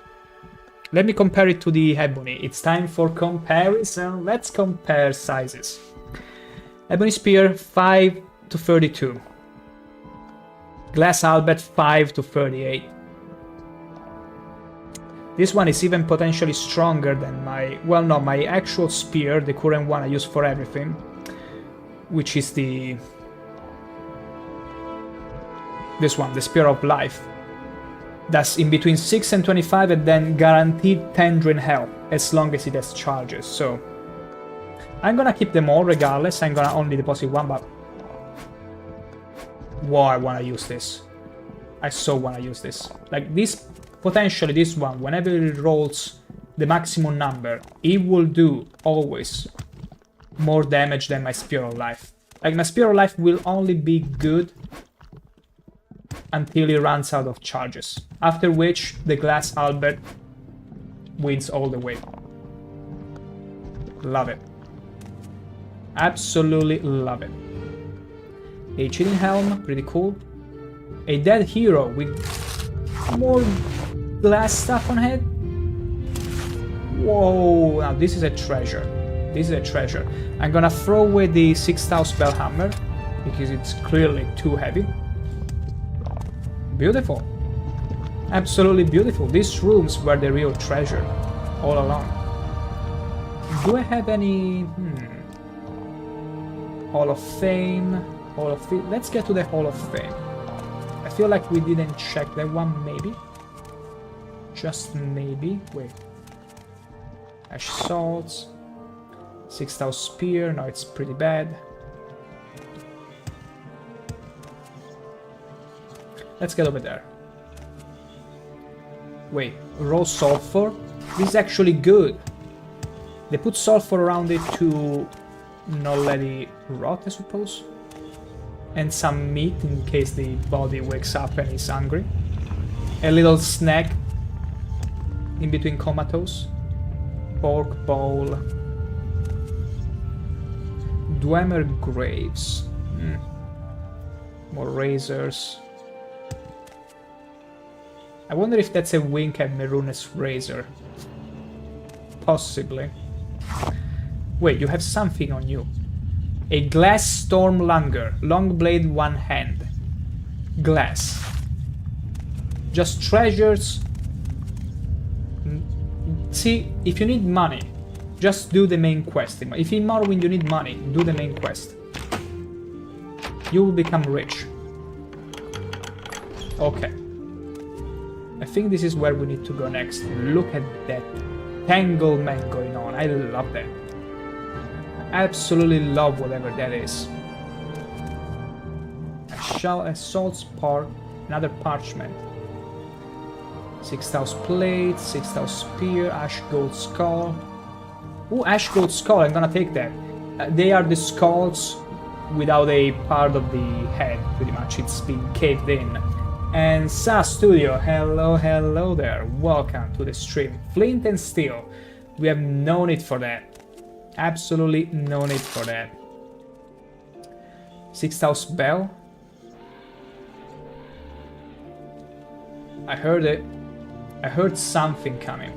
Let me compare it to the ebony. It's time for comparison. Let's compare sizes. Ebony spear 5 to 32. Glass halberd 5 to 38. This one is even potentially stronger than my... Well, no, my actual spear, the current one I use for everything, which is the... This one, the Spear of Life. That's in between 6 and 25 and then guaranteed 10 drain health, as long as it has charges, so... I'm gonna keep them all regardless, I'm gonna only deposit one, but... Whoa, I wanna use this. I so wanna use this. Like, this... Potentially this one, whenever it rolls the maximum number, it will do, always, more damage than my Spear of Life. Like, my Spear of Life will only be good until it runs out of charges. After which, the Glass Halberd wins all the way. Love it. Absolutely love it. A cheating helm, pretty cool. A dead hero with more glass stuff on head. Whoa, now this is a treasure. This is a treasure. I'm gonna throw away the 6,000 spell hammer because it's clearly too heavy. Beautiful. Absolutely beautiful. These rooms were the real treasure all along. Do I have any... Hall of Fame? Hall of Fame? Let's get to the Hall of Fame. I feel like we didn't check that one, maybe. Just maybe. Wait. Ash salts. 6,000 spear. No, it's pretty bad. Let's get over there. Wait. Raw sulfur? This is actually good. They put sulfur around it to not let it rot, I suppose. And some meat in case the body wakes up and is hungry. A little snack in between comatose. Pork bowl. Dwemer graves. More razors. I wonder if that's a wink at Merune's razor. Possibly. Wait, you have something on you. A glass storm langer. Long blade, one hand. Glass. Just treasures. See, if you need money, just do the main quest. If in Morrowind you need money, do the main quest. You will become rich. Okay. I think this is where we need to go next. Look at that tanglement going on. I love that. I absolutely love whatever that is. A salt spar, another parchment. 6,000 plate, 6,000 spear, ash gold skull. Ooh, ash gold skull, I'm gonna take that. They are the skulls without a part of the head, pretty much. It's been caved in. And Sa Studio, hello, hello there. Welcome to the stream. Flint and steel. We have no need for that. Absolutely no need for that. 6,000 bell. I heard it. I heard something coming.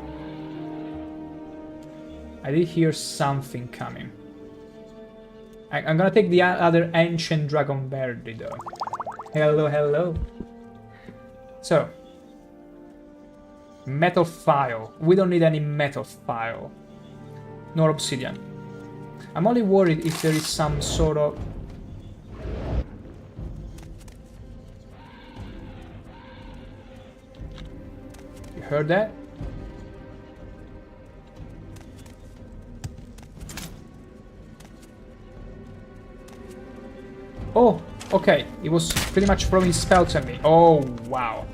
I did hear something coming. I'm gonna take the other ancient dragon berry though. Hello, hello. So, metal file. We don't need any metal file. Nor obsidian. I'm only worried if there is some sort of... You heard that? Oh, okay. It was pretty much throwing spells at me. Oh, wow.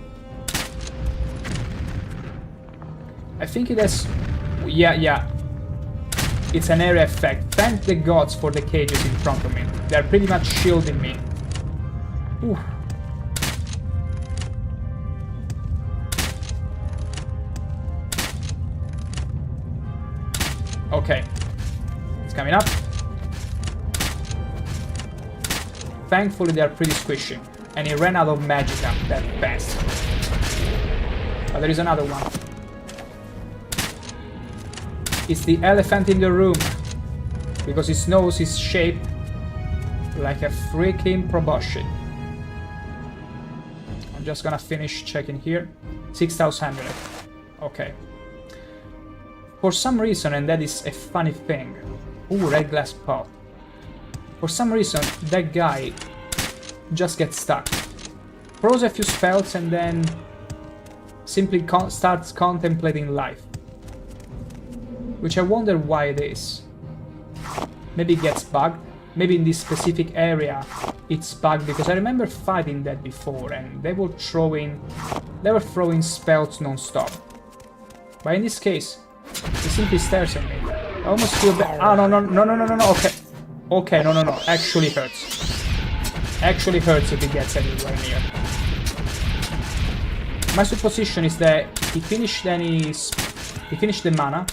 I think it has... Yeah. It's an area effect. Thank the gods for the cages in front of me. They're pretty much shielding me. Ooh. Okay. It's coming up. Thankfully they're pretty squishy. And he ran out of magicka that fast. But there is another one. It's the elephant in the room. Because his nose is shaped like a freaking proboscis. I'm just gonna finish checking here. 6,000. Okay. For some reason, and that is a funny thing. Ooh, red glass pot. For some reason, that guy just gets stuck. Throws a few spells and then simply starts contemplating life. Which I wonder why it is. Maybe it gets bugged. Maybe in this specific area it's bugged, because I remember fighting that before and they were throwing spells non-stop. But in this case, he simply stares at me. I almost feel bad. Ah, no. Okay, no. Actually hurts. Actually hurts if he gets anywhere near. My supposition is that he finished the mana,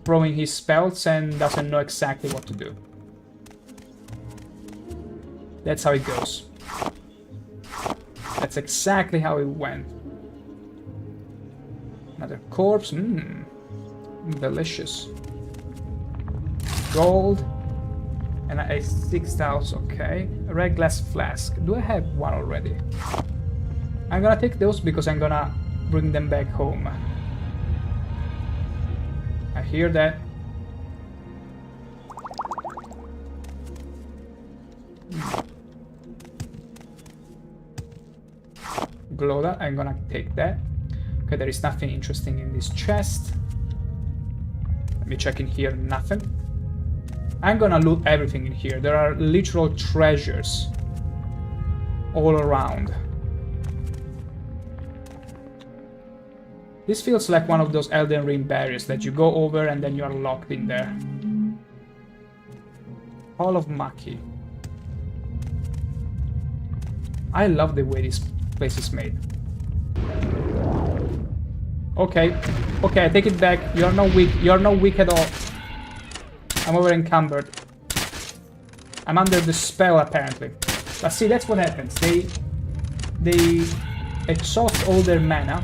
throwing his spells, and doesn't know exactly what to do. That's how it goes. That's exactly how it went. Another corpse. Delicious. Gold. And a 6,000. Okay. A red glass flask. Do I have one already? I'm gonna take those because I'm gonna bring them back home. I hear that. Gloda, I'm gonna take that. Okay, there is nothing interesting in this chest. Let me check in here, nothing. I'm gonna loot everything in here. There are literal treasures all around. This feels like one of those Elden Ring barriers that you go over and then you are locked in there. Hall of Maki. I love the way this place is made. Okay, okay, I take it back. You're not weak. You're not weak at all. I'm over encumbered. I'm under the spell apparently. But see, that's what happens. They exhaust all their mana,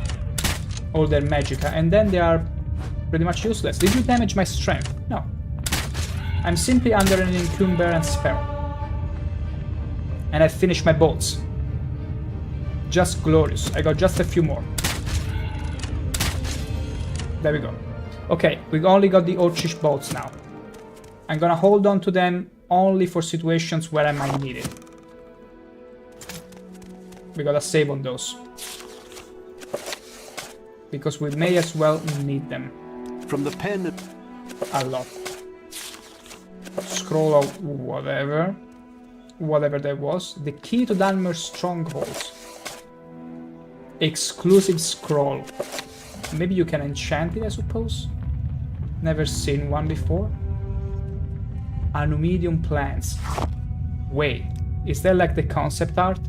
all their magicka, and then they are pretty much useless. Did you damage my strength? No. I'm simply under an encumbrance spell. And I finished my bolts. Just glorious. I got just a few more. There we go. Okay, we only got the Orcish bolts now. I'm gonna hold on to them only for situations where I might need it. We gotta save on those. Because we may as well need them. From the pen... A lot. Scroll of whatever. Whatever that was. The key to Dalmer's strongholds. Exclusive scroll. Maybe you can enchant it, I suppose? Never seen one before. Anumidium plants. Wait, is that like the concept art?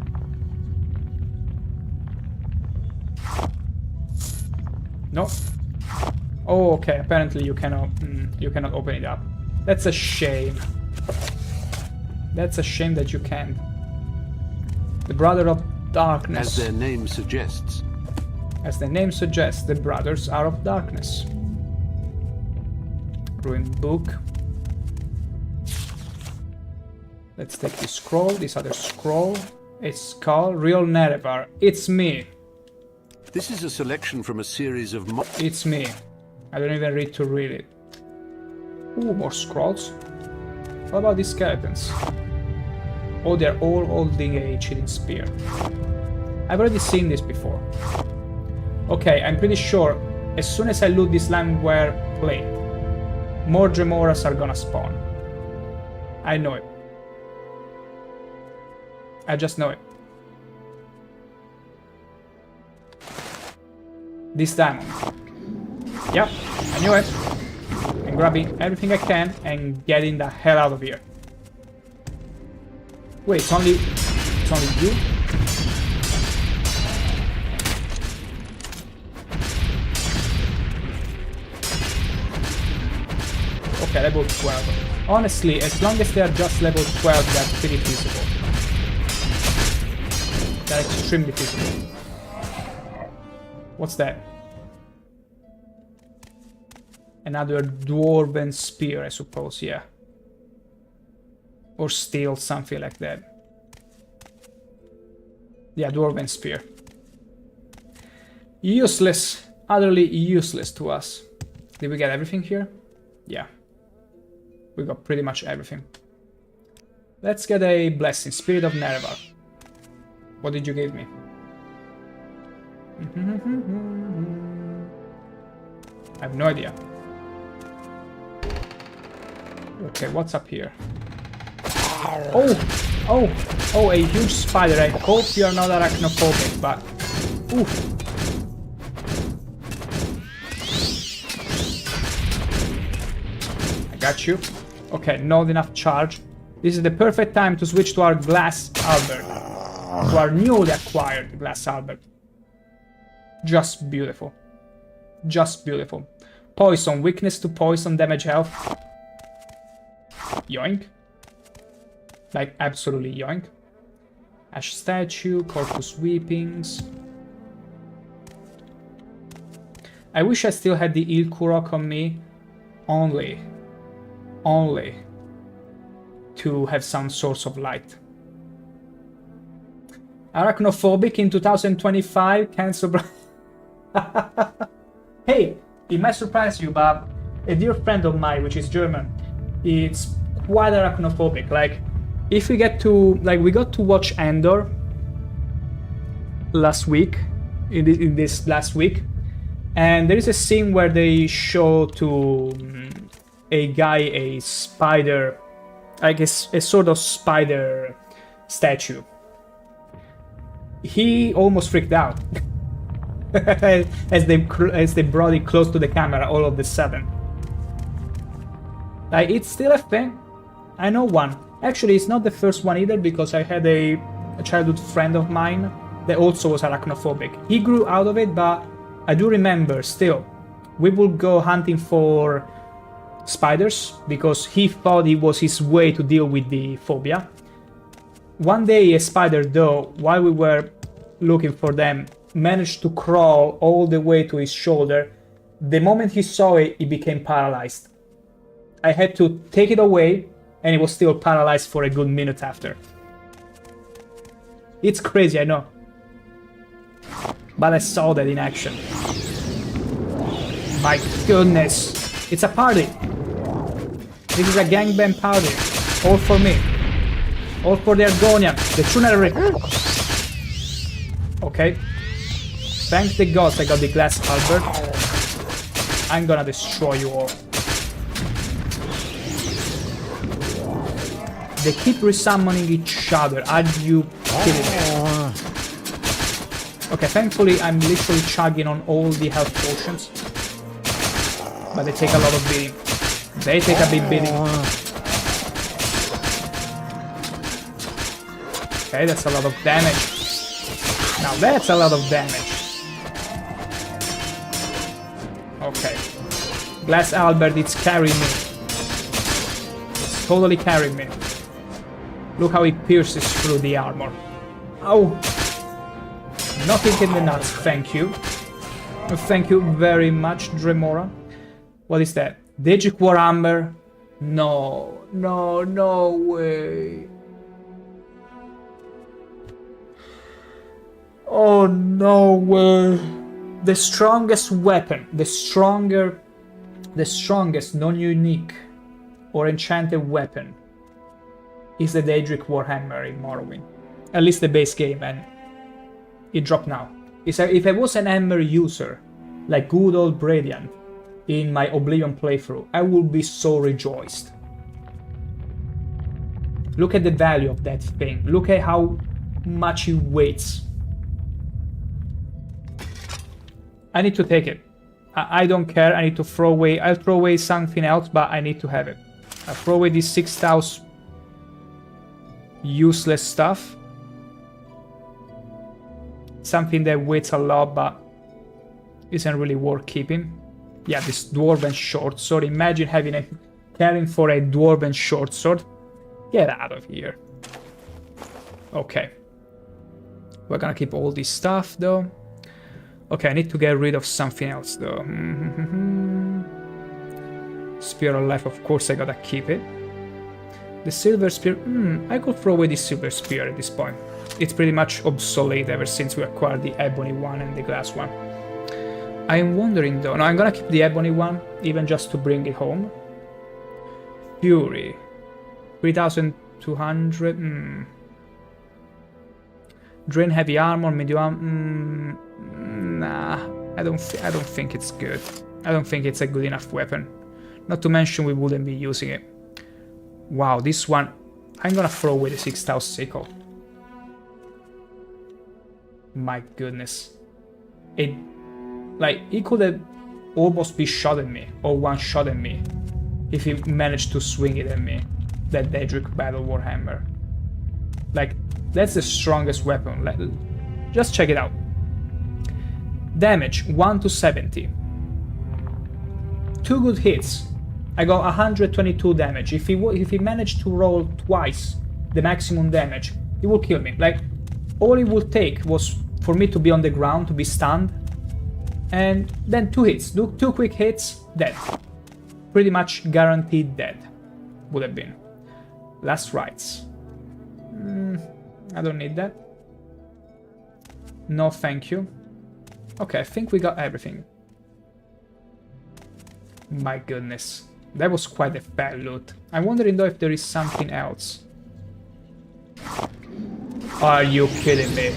No. Oh, okay. Apparently you cannot open it up. That's a shame. That's a shame that you can't. The Brother of Darkness. As their name suggests. As the name suggests, the Brothers are of Darkness. Ruined book. Let's take this scroll, this other scroll. A skull, real Nerevar. It's me. This is a selection from a series of... It's me. I don't even read to read it. Ooh, more scrolls. What about these skeletons? Oh, they're all holding a cheating spear. I've already seen this before. Okay, I'm pretty sure as soon as I loot this limeware plate, more Dremoras are gonna spawn. I know it. I just know it. This diamond. Yep, I knew it. I'm grabbing everything I can and getting the hell out of here. Wait, it's only you? Okay, level 12. Honestly, as long as they are just level 12, that's pretty feasible. They're extremely feasible. What's that? Another dwarven spear, I suppose, yeah. Or steel, something like that. Yeah, dwarven spear. Useless. Utterly useless to us. Did we get everything here? Yeah. We got pretty much everything. Let's get a blessing. Spirit of Nerevar. What did you give me? I have no idea. Okay, what's up here? Oh, a huge spider. I hope you're not arachnophobic, but... Oof. I got you. Okay, not enough charge. This is the perfect time to switch to our Glass Albert. To our newly acquired Glass Albert. Just beautiful. Just beautiful. Poison, weakness to poison, damage health. Yoink. Like, absolutely yoink. Ash statue, corpus weepings. I wish I still had the Ilkurok on me. Only to have some source of light. Arachnophobic in 2025, cancel. Hey, it might surprise you, but a dear friend of mine, which is German, it's quite arachnophobic. Like, if we get to, like, we got to watch Andor last week, in this last week, and there is a scene where they show to a guy a spider, I guess a sort of spider statue. He almost freaked out as they brought it close to the camera all of a sudden. Like, it's still a thing. I know one. Actually, it's not the first one either, because I had a a childhood friend of mine that also was arachnophobic. He grew out of it, but I do remember still, we would go hunting for spiders because he thought it was his way to deal with the phobia. One day a spider, though, while we were looking for them, managed to crawl all the way to his shoulder. The moment he saw it, he became paralyzed. I had to take it away, and he was still paralyzed for a good minute after. It's crazy, I know. But I saw that in action. My goodness. It's a party. This is a gangbang party. All for me. All for the Argonian. The Trunary. Okay. Thank the gods I got the glass halberd. I'm gonna destroy you all. They keep resummoning each other. Are you kidding me? Okay, thankfully I'm literally chugging on all the health potions. But they take a lot of beating. They take a big beating. Okay, that's a lot of damage. Now that's a lot of damage. Okay. Glass Albert, it's carrying me. It's totally carrying me. Look how he pierces through the armor. Oh! Nothing in the nuts, thank you. Thank you very much, Dremora. What is that? Daedric Warhammer? No, no, no way. Oh, no way. The strongest weapon, the strongest non-unique or enchanted weapon is the Daedric Warhammer in Morrowind. At least the base game, and it dropped now. If I was an Hammer user, like good old Bradian, in my Oblivion playthrough, I would be so rejoiced. Look at the value of that thing. Look at how much it weighs. I need to take it. I don't care. I need to throw away. I'll throw away something else, but I need to have it. I'll throw away these 6,000 useless stuff. Something that weighs a lot, but isn't really worth keeping. Yeah, this dwarven short sword. Imagine carrying for a dwarven short sword. Get out of here. Okay. We're gonna keep all this stuff, though. Okay, I need to get rid of something else, though. Spear of Life, of course I gotta keep it. The Silver Spear, I could throw away the Silver Spear at this point. It's pretty much obsolete ever since we acquired the Ebony one and the Glass one. I'm wondering, though, no, I'm gonna keep the Ebony one, even just to bring it home. Fury, 3,200, Drain Heavy Armor, Medium, nah, I don't think it's good. I don't think it's a good enough weapon. Not to mention we wouldn't be using it. Wow, this one, I'm gonna throw away the 6,000 sickle. My goodness. He could have almost be shot at me, or one-shot at me, if he managed to swing it at me. That Daedric Battle Warhammer. Like, that's the strongest weapon. Just check it out. Damage, 1 to 70. 2 good hits. I got 122 damage. If he managed to roll twice the maximum damage, he will kill me. Like, all it would take was for me to be on the ground, to be stunned, and then 2 hits. 2 quick hits, dead. Pretty much guaranteed dead. Would have been. Last rites. I don't need that. No, thank you. Okay, I think we got everything. My goodness. That was quite a bad loot. I'm wondering though if there is something else. Are you kidding me?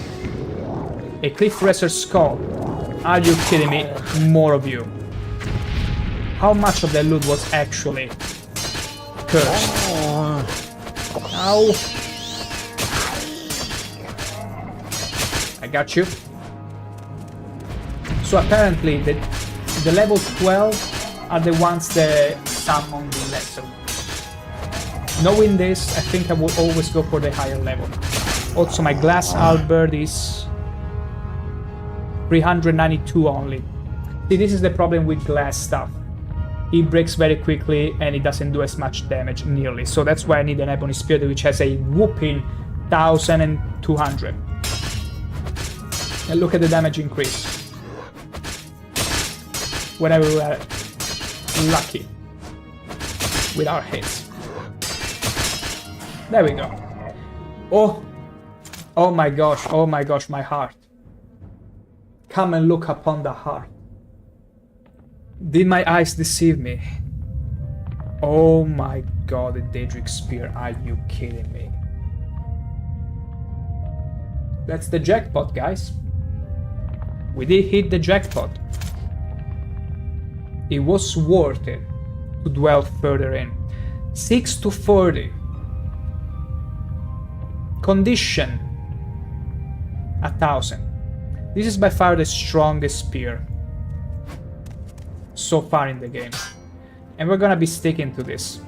A Cliff Racer skull. Are you kidding me? More of you. How much of that loot was actually cursed? Ow. I got you. So apparently the level 12 are the ones that summon the lesser. Knowing this, I think I will always go for the higher level. Also, my glass halberd is 392 only. See, this is the problem with glass stuff. It breaks very quickly and it doesn't do as much damage nearly. So that's why I need an ebony spear which has a whooping 1200. And look at the damage increase. Whenever we are lucky with our hits. There we go. Oh my gosh, my heart. Come and look upon the heart. Did my eyes deceive me? Oh my god, the Daedric Spear, are you kidding me? That's the jackpot, guys. We did hit the jackpot. It was worth it to dwell further in. 6 to 40. Condition 1000. This is by far the strongest spear so far in the game. And we're gonna be sticking to this.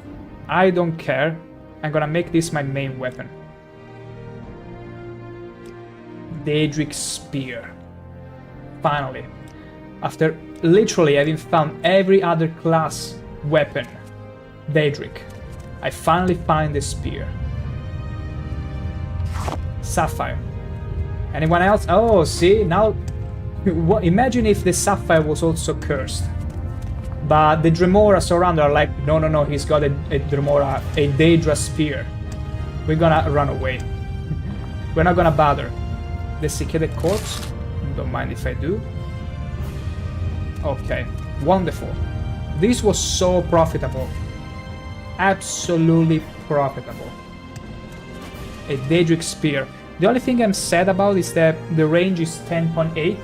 I don't care. I'm gonna make this my main weapon. Daedric Spear. Finally. After literally having found every other class weapon, Daedric, I finally find the spear. Sapphire. Anyone else? Oh, see, now... Imagine if the Sapphire was also cursed. But the Dremora around are like, no, he's got a Dremora, a Daedra Spear. We're gonna run away. We're not gonna bother. Desiccated Corpse? Don't mind if I do. Okay, wonderful. This was so profitable. Absolutely profitable. A Daedric Spear. The only thing I'm sad about is that the range is 10.8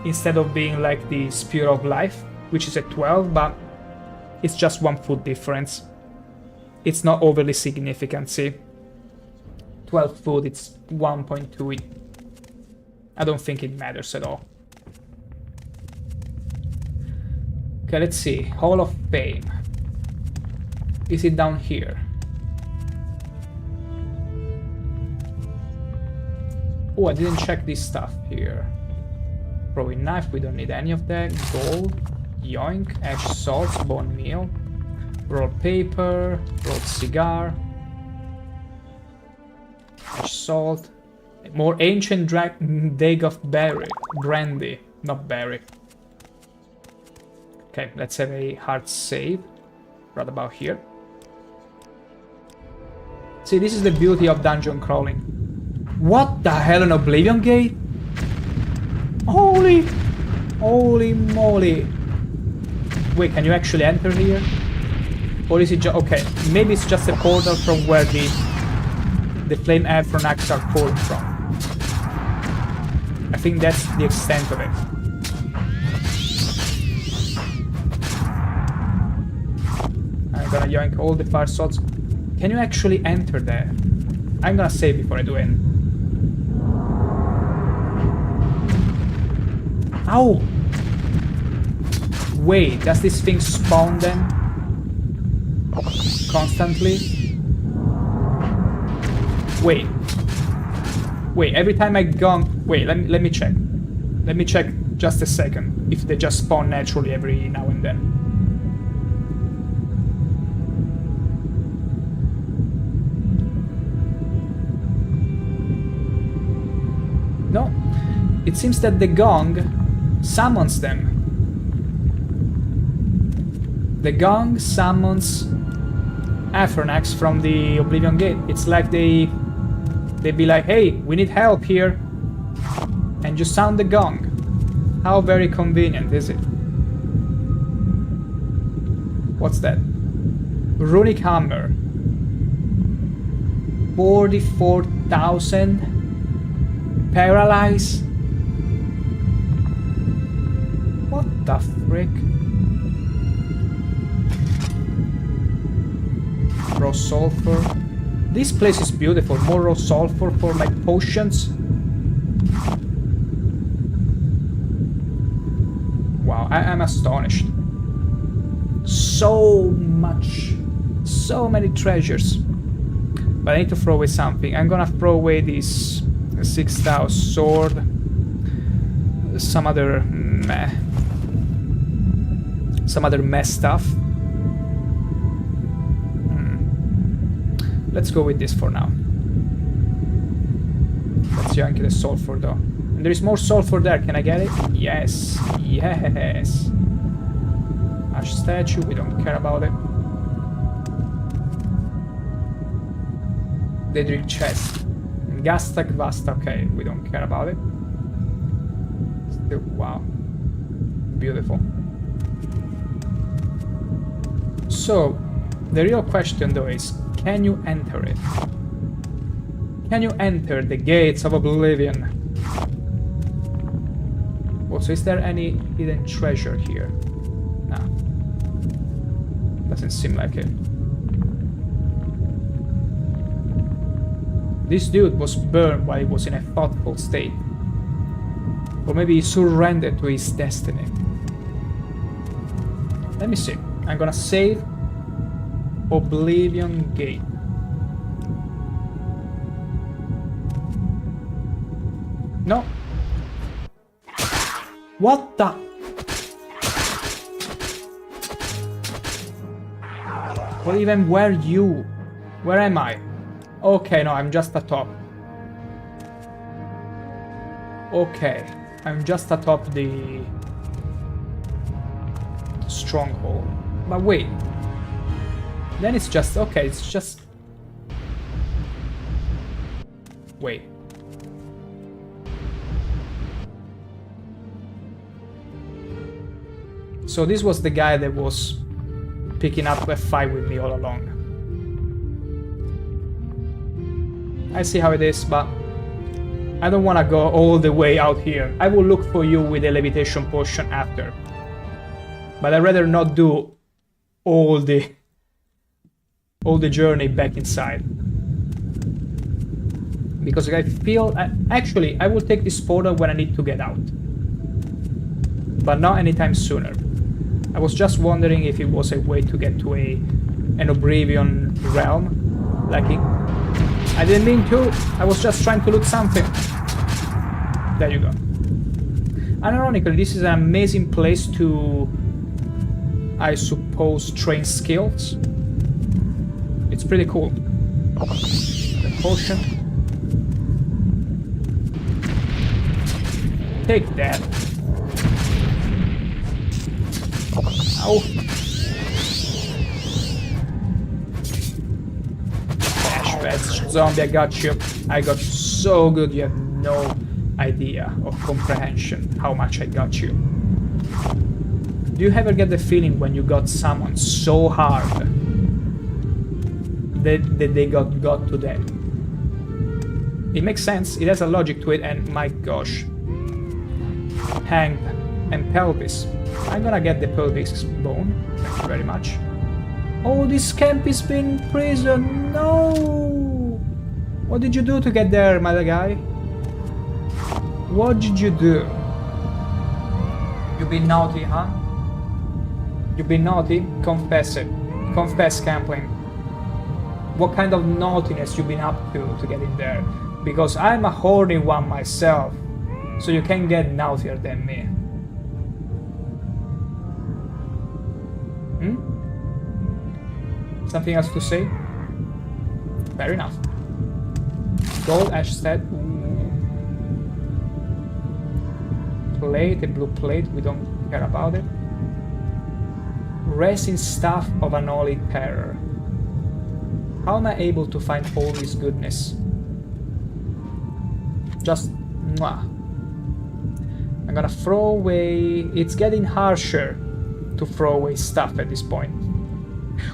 instead of being like the Spear of Life, which is at 12, but it's just 1 foot difference. It's not overly significant, see? 12 foot, it's 1.2. I don't think it matters at all. Okay, let's see. Hall of Fame. Is it down here? Oh, I didn't check this stuff here. Throwing knife, we don't need any of that. Gold, yoink, ash salts, bone meal, rolled paper, rolled cigar, ash salt, more ancient Dag of Berry, brandy, not berry. Okay, let's have a hard save, right about here. See, this is the beauty of dungeon crawling. What the hell, an Oblivion Gate? Holy moly. Wait, can you actually enter here? Or is it just... okay, maybe it's just a portal from where the flame Aphronax are pouring from. I think that's the extent of it. I'm gonna yoink all the fire salts. Can you actually enter there? I'm gonna save before I do it. Ow! Wait, does this thing spawn then? Constantly? Wait. Wait, every time I gong... Wait, let me check. Let me check just a second. If they just spawn naturally every now and then. No. It seems that the gong summons them. The gong summons Aphronax from the Oblivion Gate. It's like they'd be like, hey, we need help here. And you sound the gong. How very convenient is it? What's that? Runic Hammer. 44,000. Paralyze. What the frick? Raw sulfur. This place is beautiful. More raw sulfur for like potions. Wow, I'm astonished. So much. So many treasures. But I need to throw away something. I'm gonna throw away this 6,000 sword. Some other meh. Some other meh stuff. Let's go with this for now. Let's yank the sulfur though. And there is more sulfur there. Can I get it? Yes. Yes. Ash statue. We don't care about it. Daedric chest. Gastak Vasta. Okay, we don't care about it. Still, wow. Beautiful. So, the real question though is, can you enter it? Can you enter the gates of oblivion? Also, is there any hidden treasure here? No. Doesn't seem like it. This dude was burned while he was in a thoughtful state. Or maybe he surrendered to his destiny. Let me see. I'm gonna save Oblivion Gate. No. What the? Well, even where you? Where am I? Okay, no, I'm just atop. Okay, I'm just atop the stronghold. But wait. Then it's just, okay, it's just... Wait. So this was the guy that was picking up a fight with me all along. I see how it is, but I don't want to go all the way out here. I will look for you with a levitation potion after. But I'd rather not do all the journey back inside. Because I feel... actually, I will take this portal when I need to get out. But not anytime sooner. I was just wondering if it was a way to get to an Oblivion realm. Like it... I didn't mean to. I was just trying to loot something. There you go. Unironically, this is an amazing place to... I suppose train skills. It's pretty cool. The potion. Take that. Ow. Flashbacks, zombie, I got you. I got you so good, you have no idea of comprehension how much I got you. Do you ever get the feeling when you got someone so hard that they got to death? It makes sense, it has a logic to it, and my gosh. Hanged and pelvis. I'm gonna get the pelvis bone. Thank you very much. Oh, this camp has been prison. No! What did you do to get there, my guy? What did you do? You been naughty, huh? You been naughty? Confess it. Confess, Campling. What kind of naughtiness you been up to get in there? Because I'm a horny one myself, so you can get naughtier than me. Something else to say? Fair enough. Gold Ashstead. Plate, a blue plate, we don't care about it. Resin Staff of Unholy Terror. How am I able to find all this goodness? Just mwah. I'm gonna throw away... It's getting harsher to throw away stuff at this point.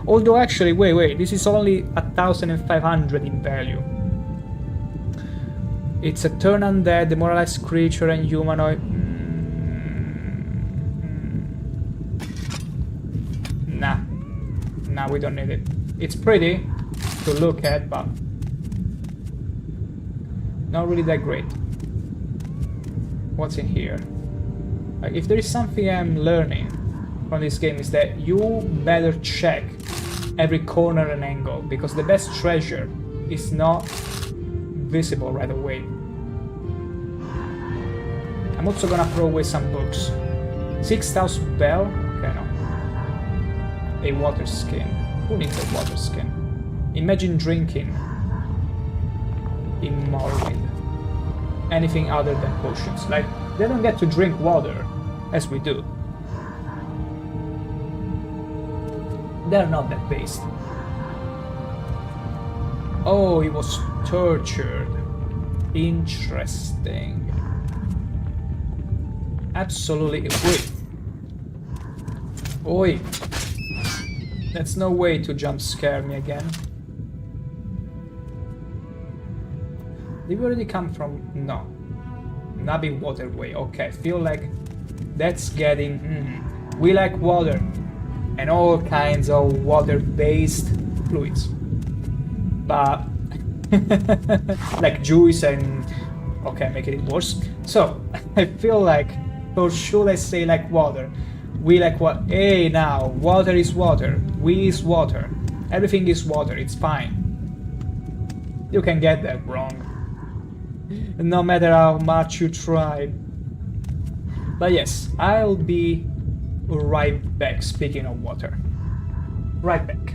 Although actually, wait, this is only 1,500 in value. It's a turn undead, demoralized creature and humanoid. Nah, we don't need it. It's pretty to look at, but not really that great. What's in here? Like, if there is something I'm learning from this game is that you better check every corner and angle, because the best treasure is not visible right away. I'm also gonna throw away some books. 6,000 bell? Okay, no. A water skin. Who needs a water skin? Imagine drinking in Morrowind anything other than potions. Like, they don't get to drink water as we do. They're not that based. Oh, he was tortured. Interesting. Absolutely. Wait. Oi. That's no way to jump scare me again. Did we already come from... No. Nabi waterway. Okay, feel like that's getting... We like water. And all kinds of water-based fluids. But... like juice and... Okay, making it worse. So, I feel like... Or should I say like water? We like what? Hey now, water is water. We is water. Everything is water, it's fine. You can get that wrong. No matter how much you try. But yes, I'll be right back, speaking of water. Right back.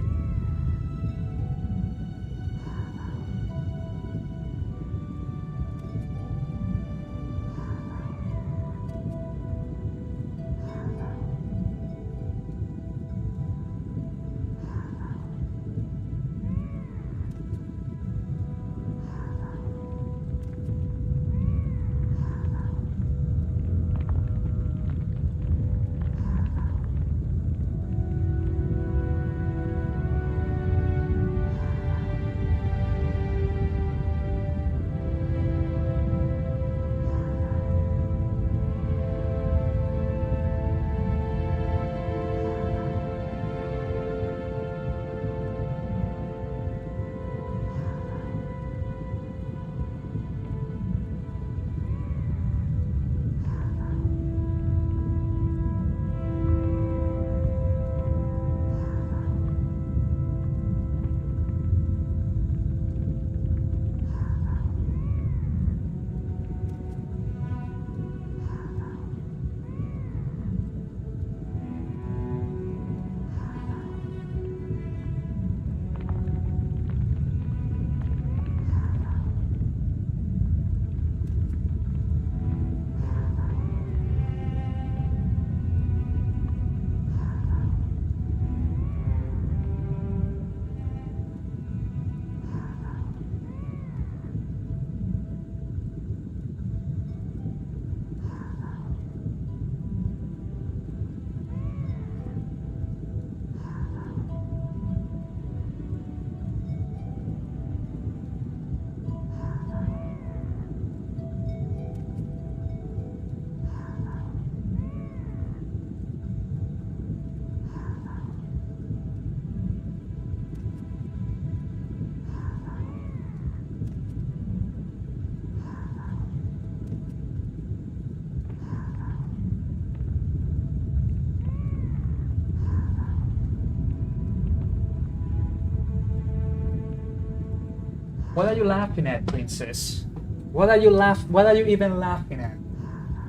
What are you laughing at, princess? What are you even laughing at?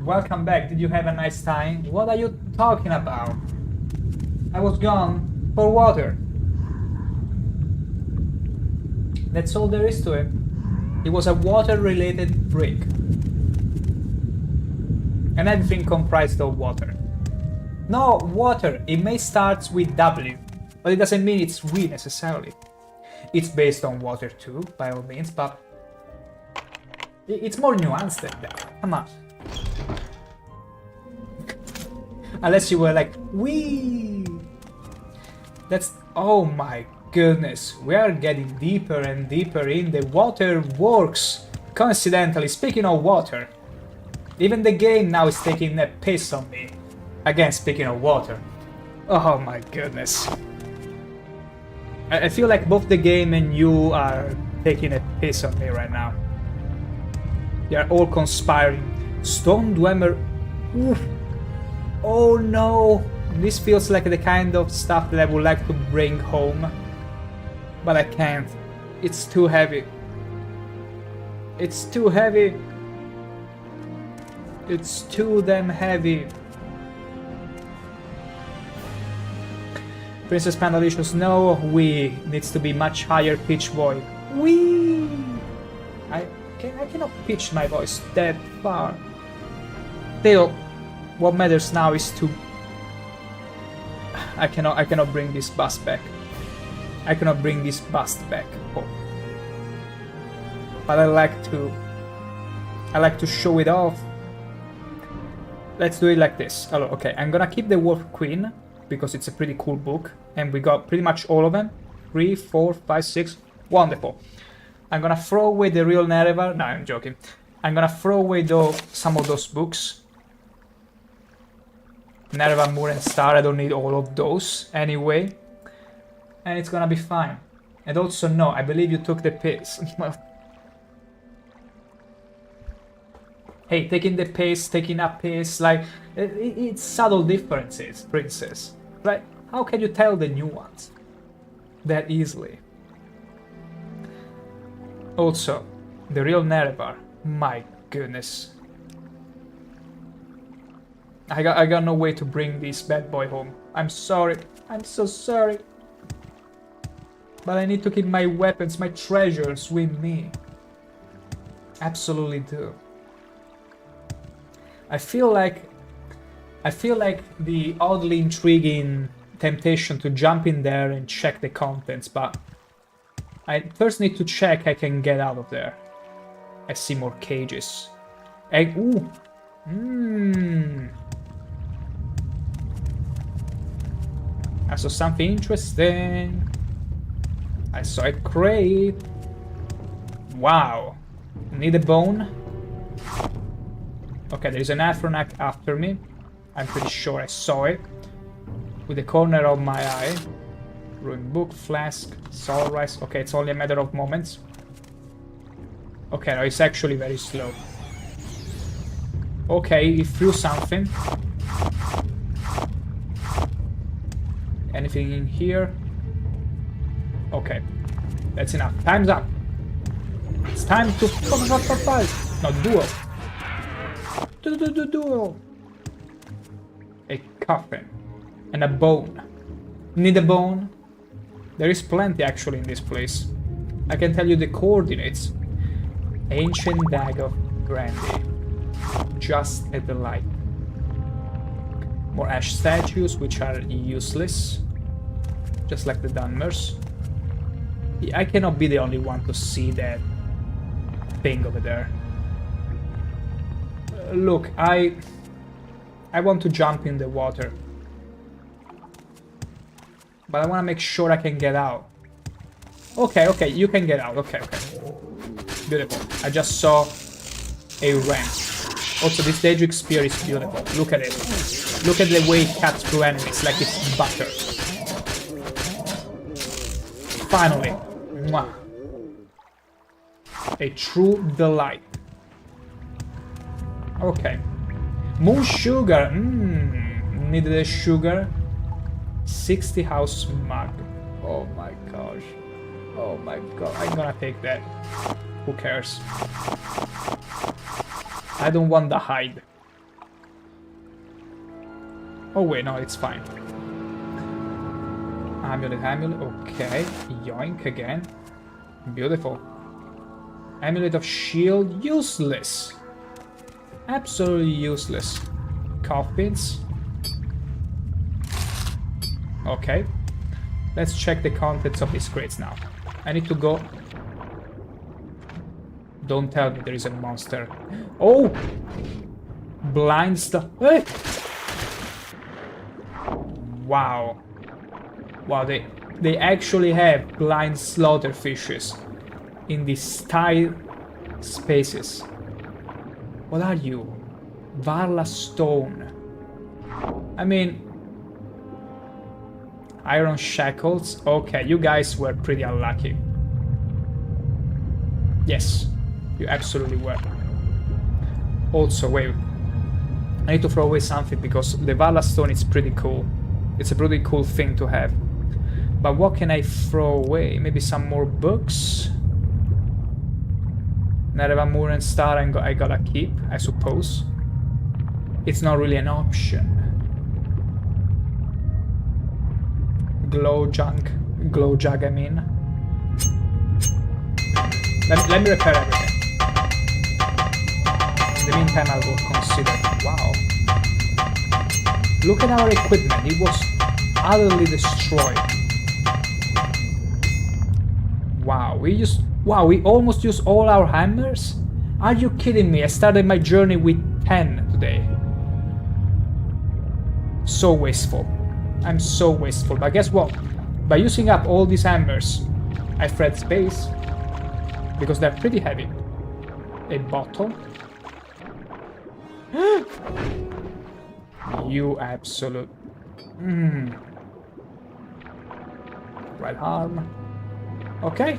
Welcome back. Did you have a nice time? What are you talking about? I was gone for water. That's all there is to it. It was a water-related break. And everything comprised of water. No, water. It may start with W, but it doesn't mean it's we necessarily. It's based on water too, by all means, but it's more nuanced than that. Come on. Unless you were like, wee. That's, oh my goodness. We are getting deeper and deeper in the water works. Coincidentally, speaking of water, even the game now is taking a piss on me. Again, speaking of water. Oh my goodness. I feel like both the game and you are taking a piss on me right now. They are all conspiring. Stone Dwemer. Oof. Oh no. This feels like the kind of stuff that I would like to bring home. But I can't. It's too heavy. It's too heavy. It's too damn heavy. Princess Pandalicious, no, we needs to be much higher pitch, boy. Wee! I cannot pitch my voice that far. Still, what matters now is to... I cannot bring this bus back. I cannot bring this bus back home. But I like to show it off. Let's do it like this. Hello, okay, I'm gonna keep the Wolf Queen because it's a pretty cool book, and we got pretty much all of them. 3, 4, 5, 6. Wonderful. I'm gonna throw away the real Nerevar. No, I'm joking. I'm gonna throw away some of those books. Nerevar, Moor, and Star. I don't need all of those anyway, and it's gonna be fine. And also, no, I believe you took the piss. Hey, taking the piss, taking a piss, like, it's subtle differences, princess. Like, how can you tell the nuance that easily? Also, the real Nerevar, my goodness. I got no way to bring this bad boy home. I'm sorry, I'm so sorry. But I need to keep my weapons, my treasures with me. Absolutely do. I feel like the oddly intriguing temptation to jump in there and check the contents, but I first need to check I can get out of there. I see more cages. And ooh, I saw something interesting. I saw a crate. Wow. Need a bone? Okay, there's an Aphronac after me. I'm pretty sure I saw it. With the corner of my eye. Ruined book, flask, soul rice. Okay, it's only a matter of moments. Okay, no, it's actually very slow. Okay, he threw something. Anything in here? Okay, that's enough. Time's up. It's time to fight. No, duel. Duel. A coffin and a bone. Need a bone? There is plenty actually in this place. I can tell you the coordinates. Ancient bag of brandy. Just at the light. More ash statues, which are useless. Just like the Dunmers. I cannot be the only one to see that thing over there. Look, I want to jump in the water. But I want to make sure I can get out. Okay, you can get out. Okay. Beautiful. I just saw a wrench. Also, this Daedric spear is beautiful. Look at it. Look at the way it cuts through enemies, like it's butter. Finally. Mwah. A true delight. Okay. Moon sugar. Needed a sugar. 60 house mug. Oh my gosh. Oh my god. I'm gonna take that. Who cares? I don't want the hide. Oh wait, no, it's fine. Amulet. Okay. Yoink again. Beautiful. Amulet of shield. Useless. Absolutely useless. Coffins. Okay. Let's check the contents of these crates now. I need to go... Don't tell me there is a monster. Oh! Blind stuff. Hey! Wow. Wow, they actually have blind slaughterfishes in these tile spaces. What are you? Varla stone. I mean... Iron shackles. Okay, you guys were pretty unlucky. Yes, you absolutely were. Also, wait. I need to throw away something because the Varla stone is pretty cool. It's a pretty cool thing to have. But what can I throw away? Maybe some more books? Nereva Moor and Star I gotta keep, I suppose. It's not really an option. Glow jug, I mean. Let me repair everything. In the meantime, I will consider. Wow. Look at our equipment. It was utterly destroyed. Wow, we almost used all our hammers? Are you kidding me? I started my journey with 10 today. So wasteful. I'm so wasteful. But guess what? By using up all these hammers, I freed space. Because they're pretty heavy. A bottle. You absolute... Right arm. Okay.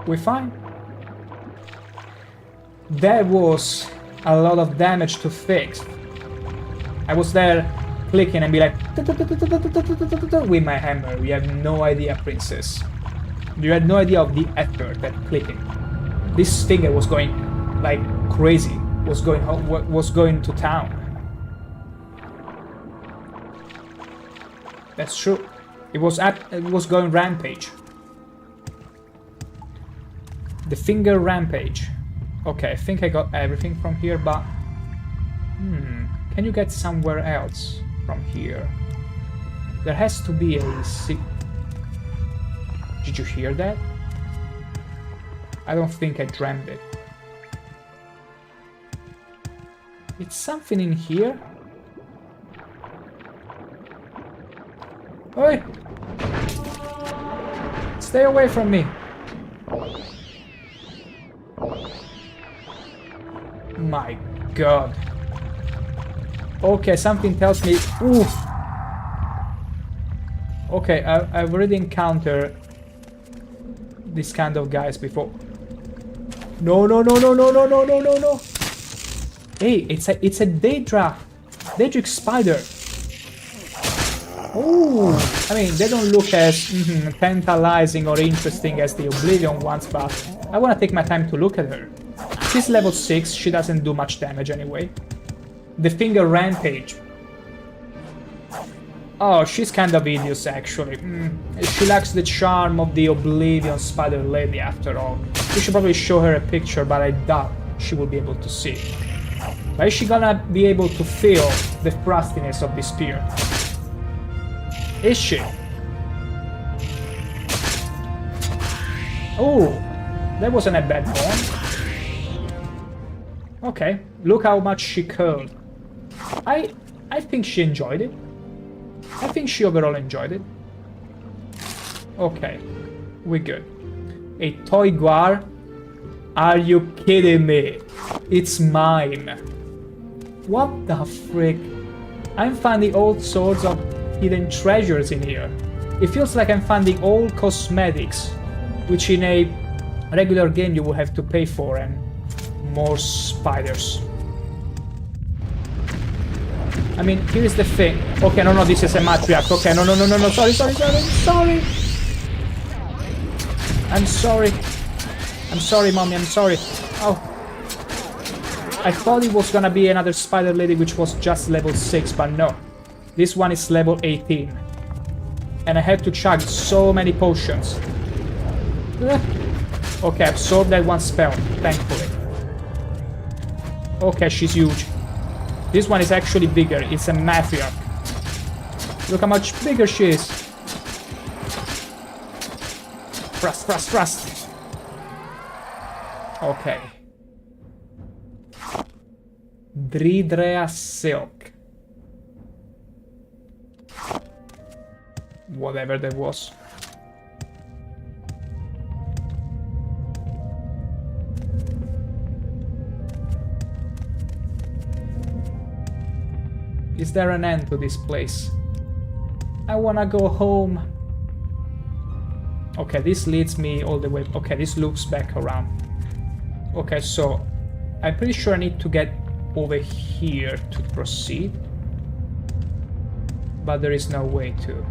We're fine. There was a lot of damage to fix. I was there clicking and be like with my hammer. You have no idea, princess. You had no idea of the effort at clicking. This finger was going like crazy. Was going to town. That's true. It was going rampage. The finger rampage. Okay, I think I got everything from here, but can you get somewhere else from here? There has to be a Did you hear that? I don't think I dreamt it. It's something in here. Oi! Stay away from me. My god. Okay, something tells me... Ooh! Okay, I've already encountered this kind of guys before. No. Hey, it's a Daedra spider. Oh, I mean, they don't look as tantalizing or interesting as the Oblivion ones, but I want to take my time to look at her. She's level 6, she doesn't do much damage anyway. The finger rampage. Oh, she's kind of hideous actually. She lacks the charm of the Oblivion spider lady after all. We should probably show her a picture, but I doubt she will be able to see. But is she gonna be able to feel the frostiness of the spear? Is she? Oh, that wasn't a bad one. Okay, look how much she curled. I think she enjoyed it. I think she overall enjoyed it. Okay, we're good. A toy guar? Are you kidding me? It's mine. What the frick? I'm finding all sorts of hidden treasures in here. It feels like I'm finding old cosmetics, which in a regular game you will have to pay for, and more spiders. I mean, here is the thing. Okay, no, this is a matriarch. Okay, no, sorry. I'm sorry, mommy, I'm sorry. Oh. I thought it was gonna be another spider lady which was just level 6, but no. This one is level 18. And I had to chug so many potions. Okay, absorb that one spell, thankfully. Okay, she's huge. This one is actually bigger, it's a matriarch. Look how much bigger she is. Thrust. Okay. Dridrea Silk. Whatever that was. Is there an end to this place? I wanna go home. Okay, this leads me all the way. Okay, this loops back around. Okay, so I'm pretty sure I need to get over here to proceed. But there is no way to.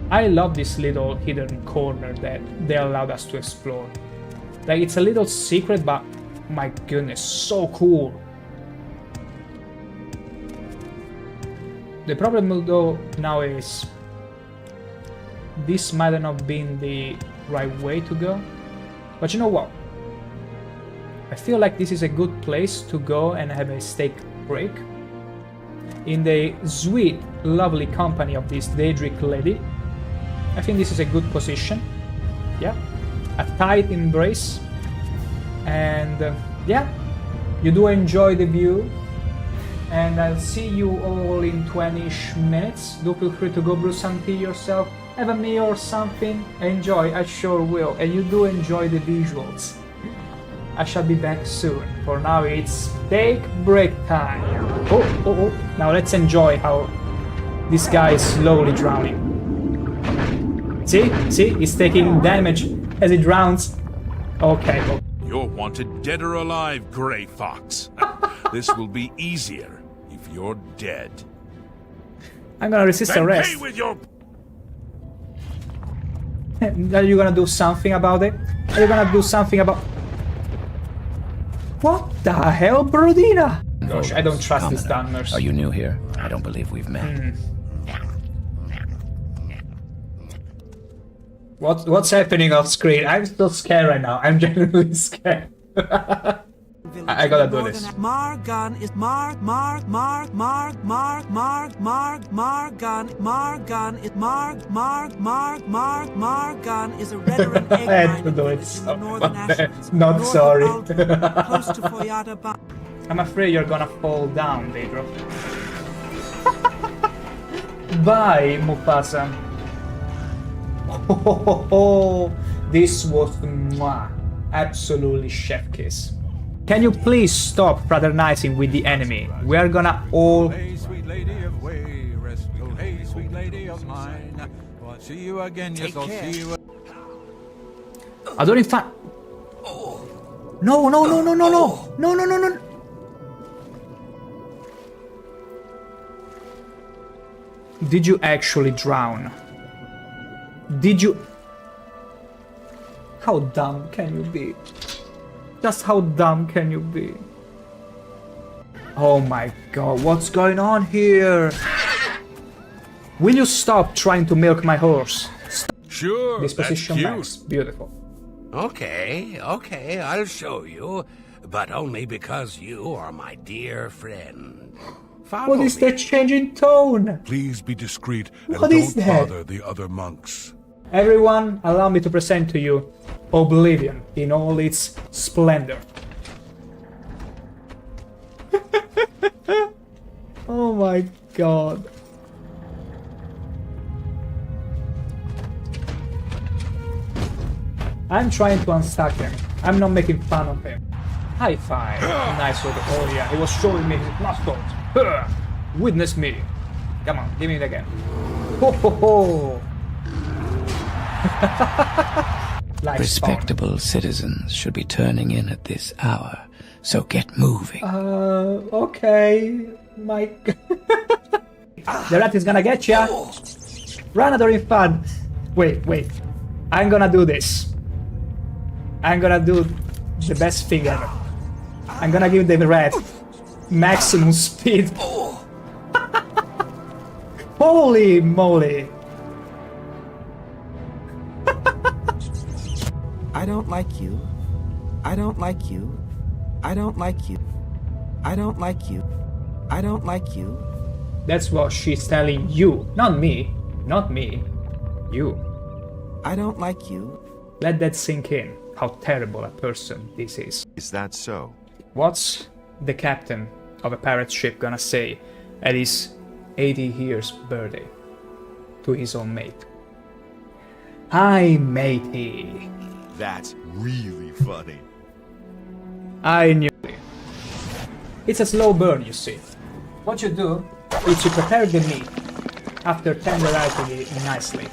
I love this little hidden corner that they allowed us to explore. Like, it's a little secret, but my goodness, so cool. The problem though now is this might not have been the right way to go. But you know what? I feel like this is a good place to go and have a steak break. In the sweet, lovely company of this Daedric lady. I think this is a good position. Yeah. A tight embrace. And yeah, you do enjoy the view. And I'll see you all in 20-ish minutes. Do feel free to go brew some tea yourself, have a meal or something. Enjoy, I sure will. And you do enjoy the visuals. I shall be back soon. For now it's take break time. Oh. Now let's enjoy how this guy is slowly drowning. See? He's taking damage as he drowns. Okay. You're wanted dead or alive, Grey Fox. This will be easier if you're dead. I'm gonna resist arrest. Pay with your... Are you gonna do something about it? Are you gonna do something about... What the hell, Brodina? Gosh, I don't trust these Dunmers. Are you new here? I don't believe we've met. What's happening off screen? I'm still scared right now. I'm genuinely scared. I gotta do this. Margan is Margan is a Redoran egg I had to do it. Not sorry. Close to Foyata. I'm afraid you're gonna fall down, Daedro. Bye, Mufasa. This was absolutely chef kiss. Can you please stop fraternizing with the enemy? We are gonna all... Hey, sweet lady of way, rest. Oh, hey, sweet lady of mine. Well, I'll see you again, yes, I'll see you. I don't in fact... No. Did you actually drown? Did you... How dumb can you be? Just how dumb can you be? Oh my god, what's going on here? Will you stop trying to milk my horse? Stop. Sure, Disposition max. Beautiful. Okay, I'll show you. But only because you are my dear friend. Follow What is that change in tone? Please be discreet and What is don't that? bother the other monks. Everyone, allow me to present to you Oblivion in all its splendor. Oh my god. I'm trying to unstuck him. I'm not making fun of him. High five. Nice one. Oh yeah, he was showing me his muscles. Witness me. Come on, give me it again. Ho ho ho. Respectable citizens should be turning in at this hour, so get moving. Okay, Mike. The rat is gonna get ya. Run, during fun. Wait. I'm gonna do this. I'm gonna do the best thing ever. I'm gonna give the rat maximum speed. Holy moly. I don't like you. I don't like you. I don't like you. I don't like you. I don't like you. That's what she's telling you. Not me. Not me. You. I don't like you. Let that sink in. How terrible a person this is. Is that so? What's the captain of a pirate ship gonna say at his 80 years birthday to his own mate? Hi, matey. That's really funny. I knew it. It's a slow burn, you see. What you do is you prepare the meat after tenderizing it nicely.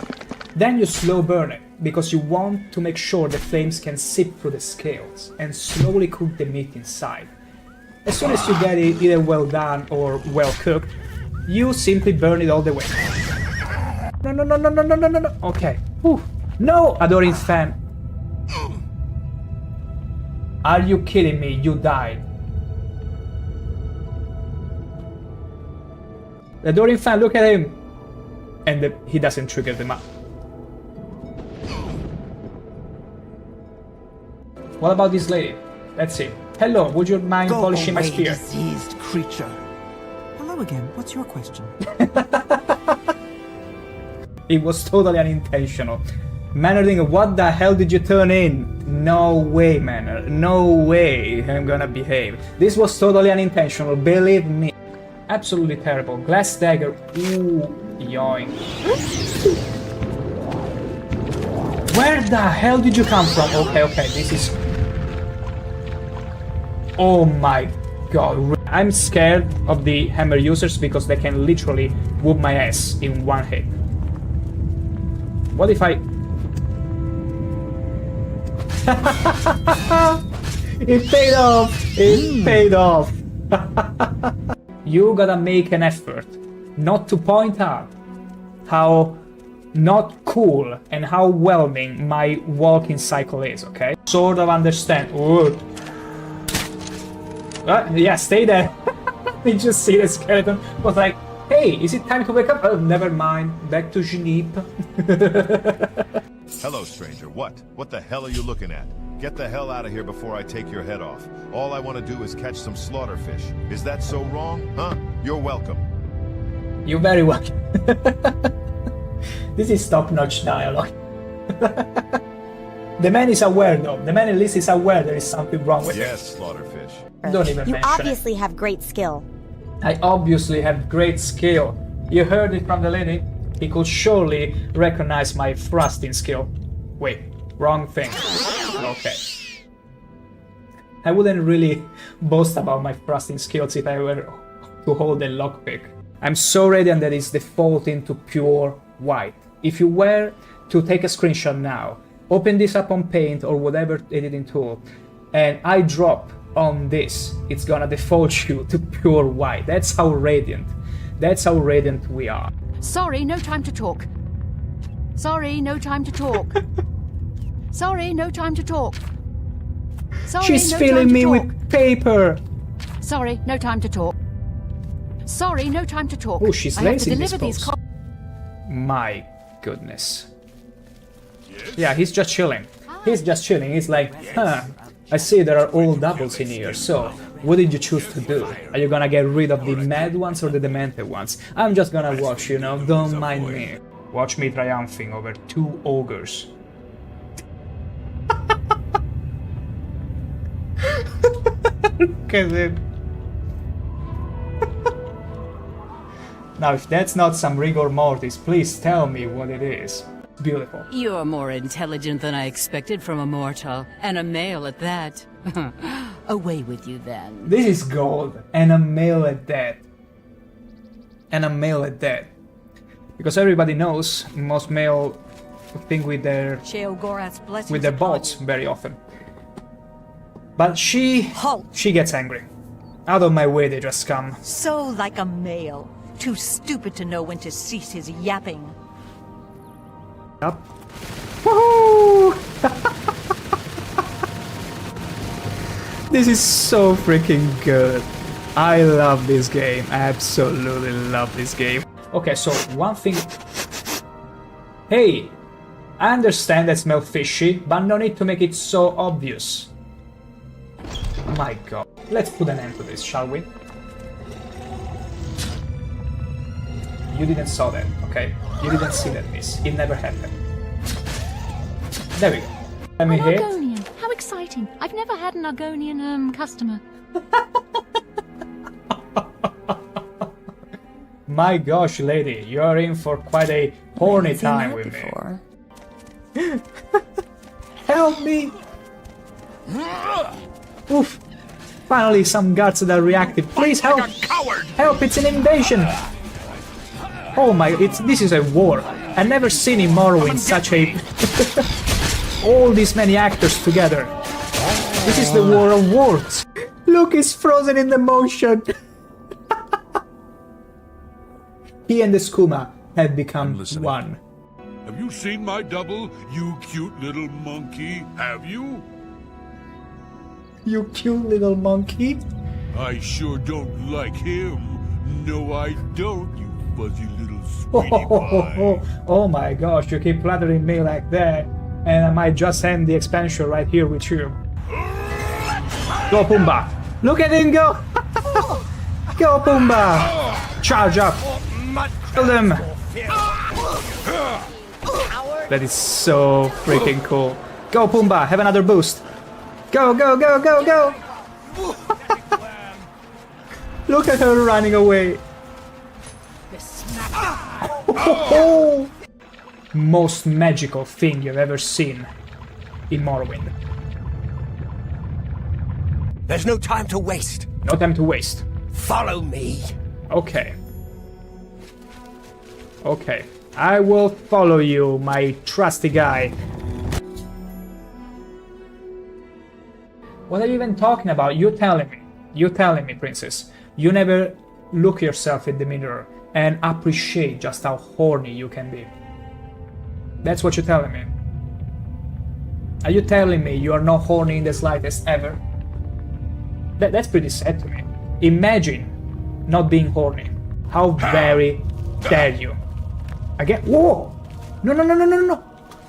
Then you slow burn it because you want to make sure the flames can seep through the scales and slowly cook the meat inside. As soon as you get it either well done or well cooked, you simply burn it all the way. No, no, no, no, no, no, no, no, no. Okay. Whew. No, Adoring Fan. Are you kidding me? You died. The Adoring Fan, look at him. And he doesn't trigger them up. What about this lady? Let's see. Hello, would you mind polishing my spear? Diseased creature. Hello again. What's your question? It was totally unintentional. Mannering, what the hell did you turn in? No way, Manner. No way I'm gonna behave. This was totally unintentional, believe me. Absolutely terrible. Glass dagger. Ooh, yoink. Where the hell did you come from? Okay, okay, this is... Oh my god. I'm scared of the hammer users because they can literally whoop my ass in one hit. What if I... It paid off! It paid off! You gotta make an effort not to point out how not cool and how whelming my walking cycle is, okay? Sort of understand. Ooh. Yeah, stay there. You just see the skeleton. Was like, hey, is it time to wake up? Oh, never mind. Back to Genep. Hello, stranger. What? What the hell are you looking at? Get the hell out of here before I take your head off. All I want to do is catch some slaughterfish. Is that so wrong? Huh? You're welcome. You're very welcome. This is top-notch dialogue. The man is aware, though. The man at least is aware there is something wrong with yes, slaughterfish. Don't even You mention obviously it. have great skill. I obviously have great skill. You heard it from the lady. He could surely recognize my thrusting skill. Wait, wrong thing. Okay. I wouldn't really boast about my thrusting skills if I were to hold a lockpick. I'm so radiant that it's defaulting to pure white. If you were to take a screenshot now, open this up on Paint or whatever editing tool, and I drop on this, it's gonna default you to pure white. That's how radiant. That's how radiant we are. Sorry, no time to talk. Sorry, no time to talk. Sorry, no time to talk. Sorry, She's no filling time to me talk. with paper. Sorry, no time to talk. Sorry, no time to talk. Oh, she's I have to lazy in this deliver these pose. My goodness. Yeah, he's just chilling. He's just chilling. He's like, huh, I see there are all doubles in here, so what did you choose to do? Are you gonna get rid of the mad ones or the demented ones? I'm just gonna watch, you know, don't mind me. Watch me triumphing over 2 ogres. Look at him. Now, if that's not some rigor mortis, please tell me what it is. Beautiful. You're more intelligent than I expected from a mortal, and a male at that. Away with you then. This is gold, and a male at that. And a male at that. Because everybody knows most male think with their bolts very often. But she gets angry. Out of my way, they just come. So like a male. Too stupid to know when to cease his yapping. Up. Woohoo! This is so freaking good. I love this game. I absolutely love this game. Okay, so one thing... Hey! I understand that smell fishy, but no need to make it so obvious. My god. Let's put an end to this, shall we? You didn't saw that, okay? You didn't see that miss. It never happened. There we go. Let me hit. Argonian. How exciting. I've never had an Argonian, customer. My gosh, lady, you're in for quite a horny time with me. Help me! Oof! Finally, some guards that are reactive. Please help! Help! It's an invasion! Oh my! This is a war. I've never seen in Morrowind such a all these many actors together. This is the war of words. Look, he's frozen in the motion. He and the skooma have become one. Have you seen my double, you cute little monkey? Have you? You cute little monkey? I sure don't like him. No, I don't, you fuzzy little sweetie pie. Oh my gosh, you keep flattering me like that, and I might just end the expansion right here with you. Go Pumbaa! Look at him go! Go Pumbaa! Charge up! Kill them! That is so freaking cool. Go Pumbaa, have another boost. Go, go, go, go, go! Look at her running away. Most magical thing you've ever seen in Morrowind. There's no time to waste. No time to waste. Follow me. Okay. Okay. I will follow you, my trusty guy. What are you even talking about? You telling me. You telling me, princess. You never look yourself in the mirror and appreciate just how horny you can be. That's what you're telling me. Are you telling me you are not horny in the slightest ever? That's pretty sad to me. Imagine not being horny. How very dare you. Again, whoa! No, no, no, no, no, no!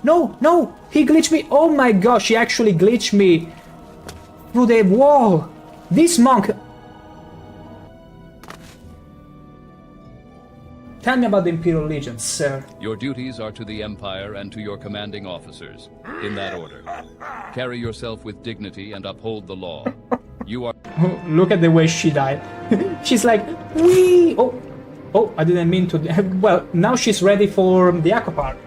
No, no! He glitched me! Oh my gosh, he actually glitched me through the wall! This monk... Tell me about the Imperial Legion, sir. Your duties are to the Empire and to your commanding officers, in that order. Carry yourself with dignity and uphold the law. You are... Look at the way she died. She's like, wee! Oh, oh, I didn't mean to... Well, now she's ready for the Aqua Park.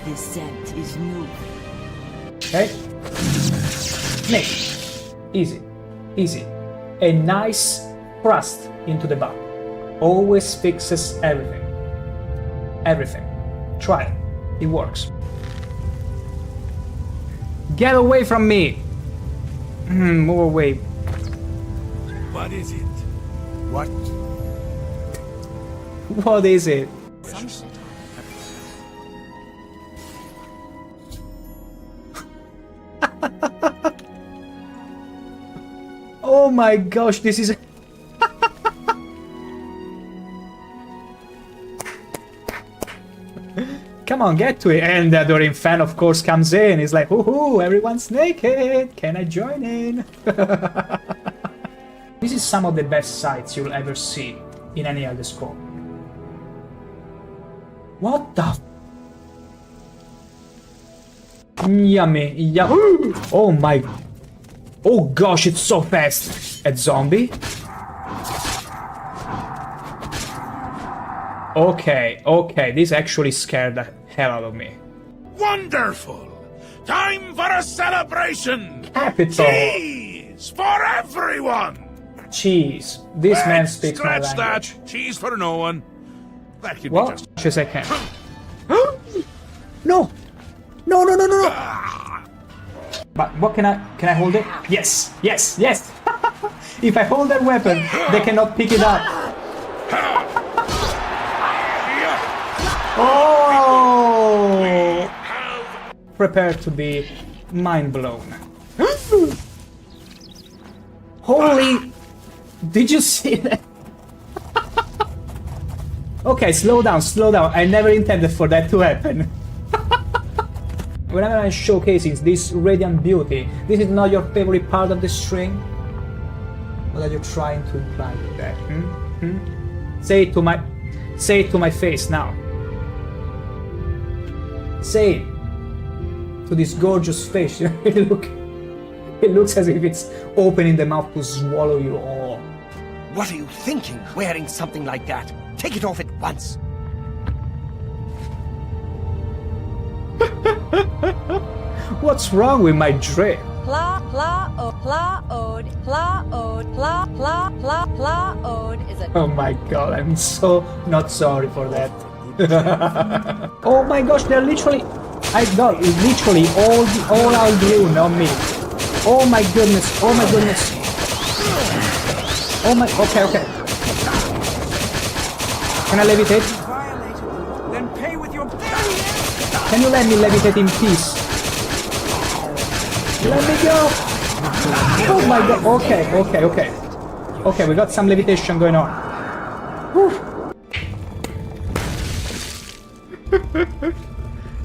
This scent is new. Okay. Nick. Easy. Easy. A nice thrust into the back. Always fixes everything. Everything. Try it. It works. Get away from me! Move away. What is it? What? What is it? Oh my gosh, this is... Come on, get to it. And the adoring fan, of course, comes in. He's like, woohoo, everyone's naked. Can I join in? This is some of the best sights you'll ever see in any Elder Scroll. What the... Yummy, yummy. Oh my... Oh gosh, it's so fast. A zombie? Okay, okay, this actually scared the hell out of me. Wonderful! Time for a celebration! Capital! Cheese for everyone! Cheese. This man speaks my Scratch language. that! Cheese for no one. That could Well, be just... just a second. No! No, no, no, no, no! But what can I hold it? Yes, yes, yes! If I hold that weapon, they cannot pick it up. Oh! Prepare to be mind blown. Holy! Did you see that? Okay, slow down, slow down. I never intended for that to happen. Whenever I'm showcasing this radiant beauty, this is not your favorite part of the string? What are you trying to imply with that? Say it to my face now. Say it to this gorgeous face. It looks as if it's opening the mouth to swallow you all. What are you thinking, wearing something like that? Take it off at once. What's wrong with my drip? Oh my god, I'm so not sorry for that. Oh my gosh, they're literally... I got literally all out rune on me. Oh my goodness, oh my goodness. Oh my, okay. Can I levitate? Then pay with your... Can you let me levitate in peace? Let me go! Oh my god, okay. Okay, we got some levitation going on.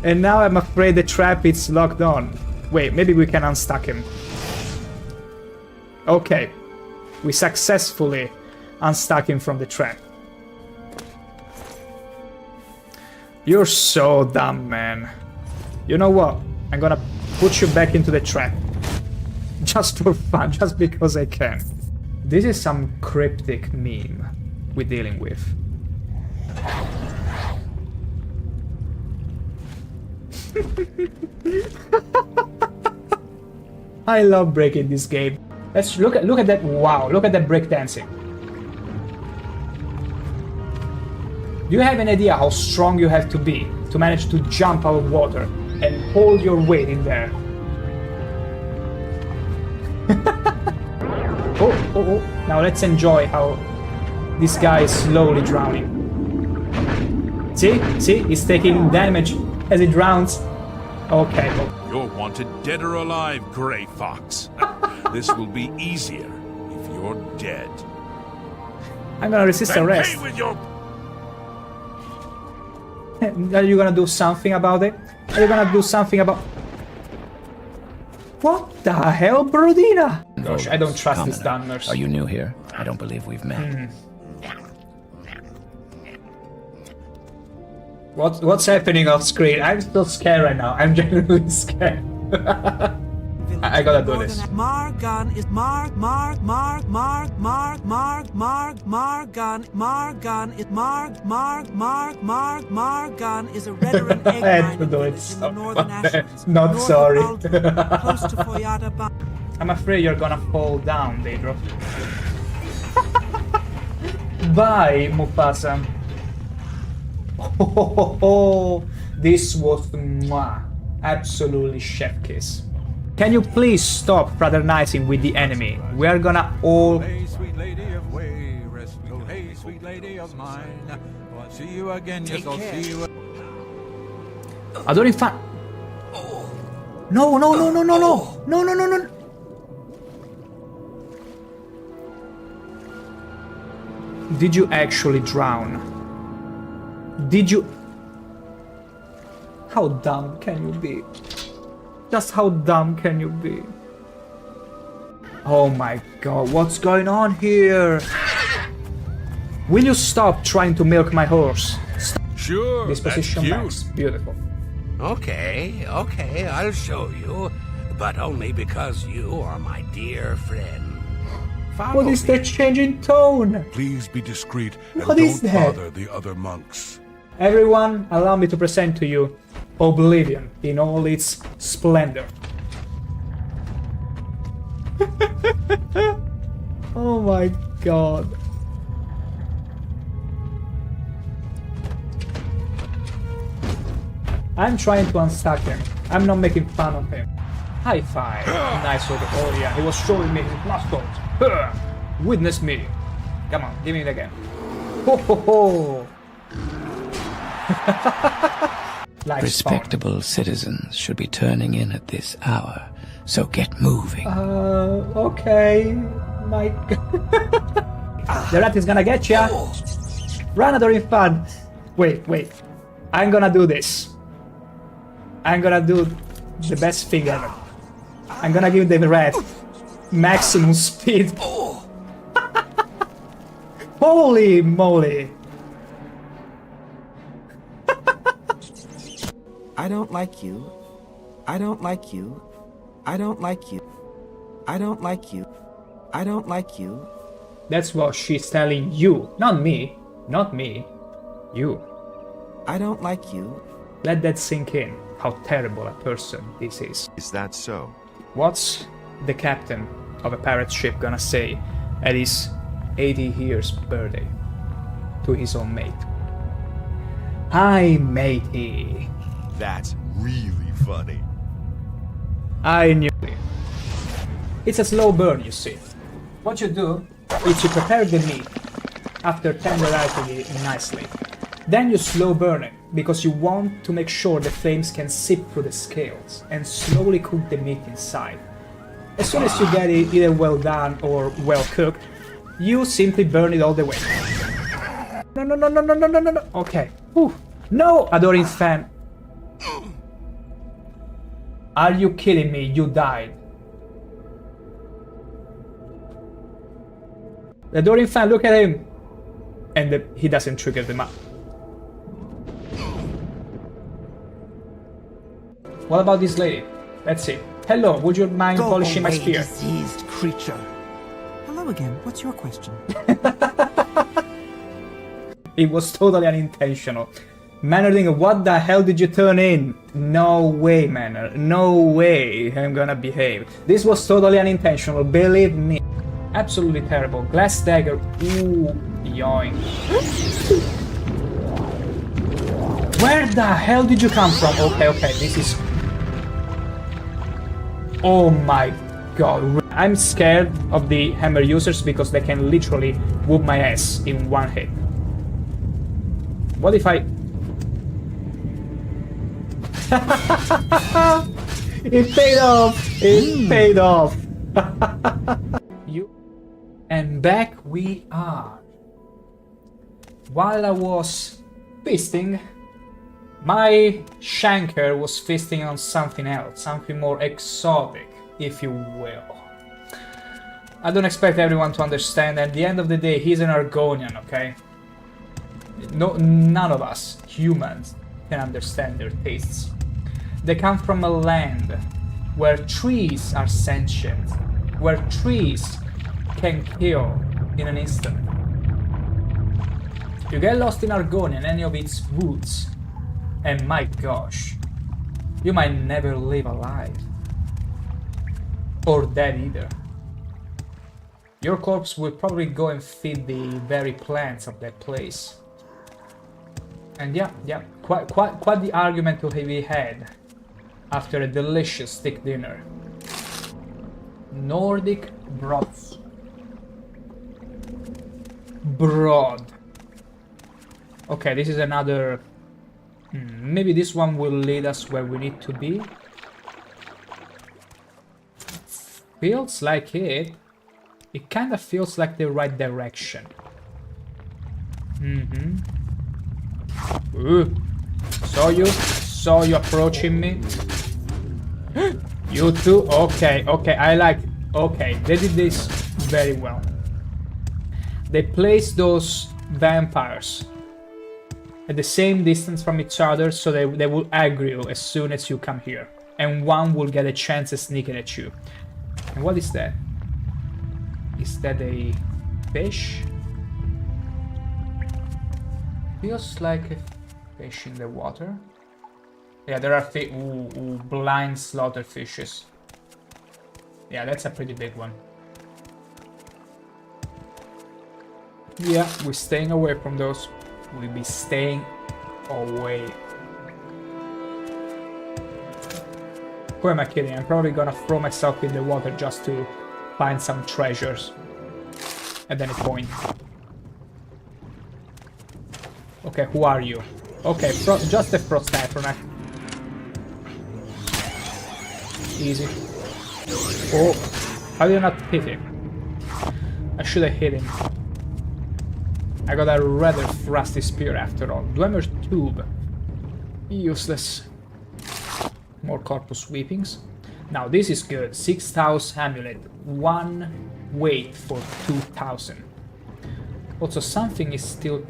And now I'm afraid the trap is locked on. Wait, maybe we can unstuck him. Okay. We successfully unstuck him from the trap. You're so dumb, man. You know what? I'm gonna put you back into the trap. Just for fun, just because I can. This is some cryptic meme we're dealing with. I love breaking this game. Let's look at that. Wow, look at that breakdancing. Do you have an idea how strong you have to be to manage to jump out of water and hold your weight in there? Oh. Now let's enjoy how this guy is slowly drowning. See? He's taking damage as he drowns. Okay. You're wanted dead or alive, Grey Fox. This will be easier if you're dead. I'm gonna resist arrest. Pay with your... Are you gonna do something about it? Are you gonna do something about... What the hell, Brodina? Gosh, I don't trust these dumbers. Are you new here? I don't believe we've met. What's happening off screen? I'm still scared right now. I'm genuinely scared. I gotta do this. Margan is a redder egg I had to do it. So not sorry. I'm afraid you're gonna fall down, Daedro. Bye, Mufasa. Oh, this was absolutely chef kiss. Can you please stop fraternizing with the enemy? We are gonna all... Hey, sweet lady of way, rest go. Hey, sweet lady of mine. Oh, I'll see you again, yes, I'll see you. I don't even... No. Did you actually drown? Did you... How dumb can you be? Just how dumb can you be? Oh my god, what's going on here? Will you stop trying to milk my horse? Stop. Sure, Disposition max. Beautiful. Okay, I'll show you. But only because you are my dear friend. What is that change in tone? Please be discreet and What is don't that? bother the other monks. Everyone, allow me to present to you Oblivion in all its splendor. Oh my god. I'm trying to unstuck him. I'm not making fun of him. High five. Nice over. Oh yeah, he was showing me his muscles. Witness me. Come on, give me it again. Ho ho ho. Respectable citizens should be turning in at this hour, so get moving. Okay. My god. The rat is gonna get ya. Run, adoring fun. Wait. I'm gonna do this. I'm gonna do the best thing ever. I'm gonna give the rat maximum speed. Holy moly. I don't like you. I don't like you. I don't like you. I don't like you. I don't like you. That's what she's telling you. Not me. Not me. You. I don't like you. Let that sink in. How terrible a person this is. Is that so? What's the captain of a pirate ship gonna say at his 80 years birthday to his own mate? Hi, matey. That's really funny. I knew it. It's a slow burn, you see. What you do is you prepare the meat after tenderizing it nicely. Then you slow burn it, because you want to make sure the flames can seep through the scales and slowly cook the meat inside. As soon as you get it either well done or well cooked, you simply burn it all the way. No, no, no, no, no, no, no, no, no. Okay. Whew. No, Adoring fan. Are you kidding me? You died. The Adoring fan, look at him. And he doesn't trigger them up. What about this lady? Let's see. Hello, would you mind polishing my spear? Diseased creature. Hello again. What's your question? It was totally unintentional. Manner, what the hell did you turn in? No way, Manner. No way I'm gonna behave. This was totally unintentional, believe me. Absolutely terrible. Glass dagger. Ooh, yoink. Where the hell did you come from? Okay, okay, this is... Oh my god. I'm scared of the hammer users because they can literally whoop my ass in one hit. What if I... It paid off! It paid off! And back we are. While I was feasting, my ShankH-ER was feasting on something else, something more exotic, if you will. I don't expect everyone to understand. At the end of the day, he's an Argonian, okay? No, none of us, humans, can understand their tastes. They come from a land where trees are sentient, where trees can kill in an instant. You get lost in Argonia and any of its woods, and my gosh, you might never live alive. Or dead either. Your corpse will probably go and feed the very plants of that place. And yeah, quite the argument to be had after a delicious thick dinner. Nordic broth. Broad. Okay, this is another... maybe this one will lead us where we need to be. Feels like it. It kind of feels like the right direction. Ooh. Saw you approaching me. You too? Okay, okay, I like... Okay, they did this very well. They placed those vampires at the same distance from each other, so they will aggro you as soon as you come here. And one will get a chance of sneaking at you. And what is that? Is that a fish? Feels like a fish in the water. Yeah, there are blind slaughter fishes. Yeah, that's a pretty big one. Yeah, we're staying away from those. We'll be staying away. Who am I kidding? I'm probably gonna throw myself in the water just to find some treasures at any point. Okay, who are you? Okay, just a frost atronach. Easy. Oh, how did I not hit him? I should have hit him. I got a rather thrusty spear after all. Dwemer tube. Useless. More corpus sweepings. Now this is good. 6,000 amulet. 1 weight for 2,000. Also something is still...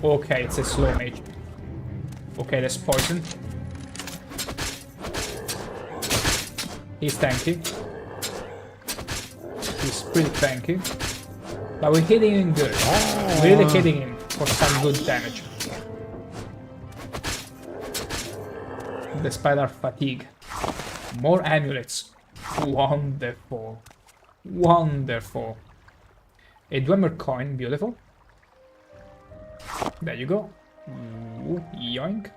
Okay, it's a slow mage. Okay, that's poison. He's tanky. He's pretty tanky. But we're hitting him good. Really hitting him for some good damage. Despite our fatigue. More amulets. Wonderful. Wonderful. A Dwemer coin, beautiful. There you go. Ooh, yoink.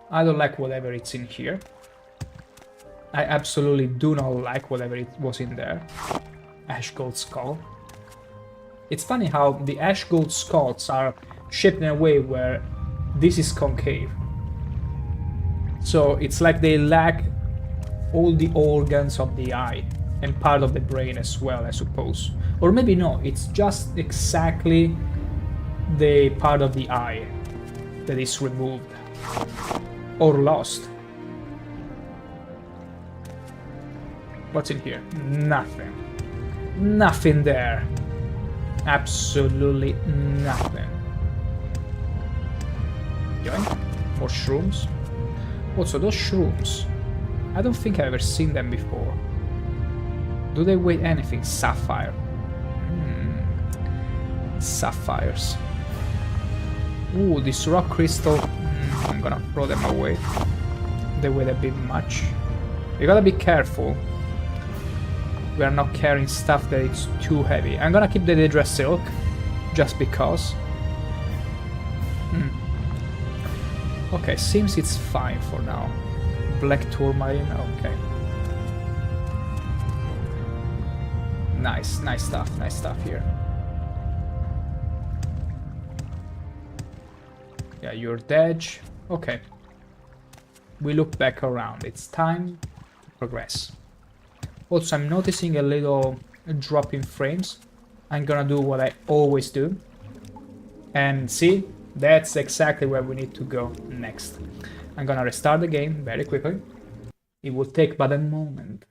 I don't like whatever it's in here. I absolutely do not like whatever it was in there. Ash gold skull. It's funny how the ash gold skulls are shaped in a way where this is concave. So it's like they lack all the organs of the eye and part of the brain as well, I suppose. Or maybe no, it's just exactly the part of the eye that is removed or lost. What's in here? Nothing. Nothing there. Absolutely nothing. Yoink. More shrooms. Also, those shrooms, I don't think I've ever seen them before. Do they weigh anything? Sapphire. Sapphires. Ooh, this rock crystal. I'm gonna throw them away. They weigh a bit much. You gotta be careful. We are not carrying stuff that is too heavy. I'm gonna keep the Daedra Silk, just because. Okay, seems it's fine for now. Black Tourmaline, okay. Nice stuff here. Yeah, you're dead. Okay. We look back around. It's time to progress. Also, I'm noticing a little drop in frames. I'm gonna do what I always do. And see, that's exactly where we need to go next. I'm gonna restart the game very quickly. It will take but a moment.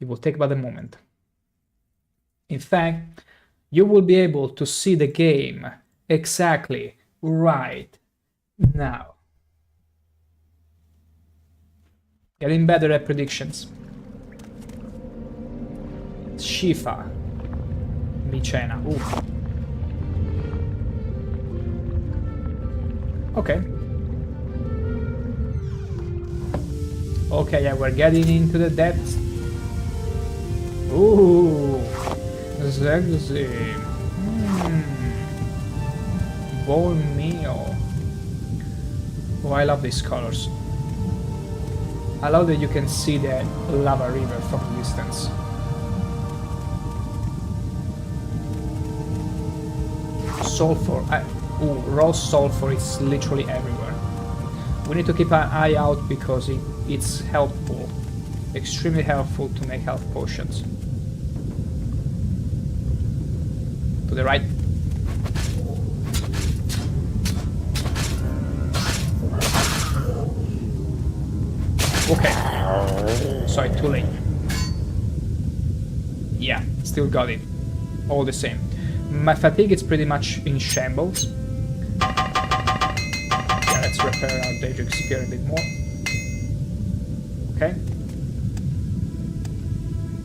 It will take but a moment. In fact, you will be able to see the game exactly right now. Getting better at predictions. Shifa. Micena. Ooh. Okay. Okay, yeah, we're getting into the depths. Ooh. Sexy. Bone meal. Oh, I love these colors. I love that you can see the lava river from a distance. Sulfur. Ooh, raw sulfur is literally everywhere. We need to keep an eye out because it's helpful. Extremely helpful to make health potions. To the right. Okay. Sorry, too late. Yeah, still got it. All the same. My fatigue is pretty much in shambles. Yeah, let's repair our Daedric Spear a bit more. Okay.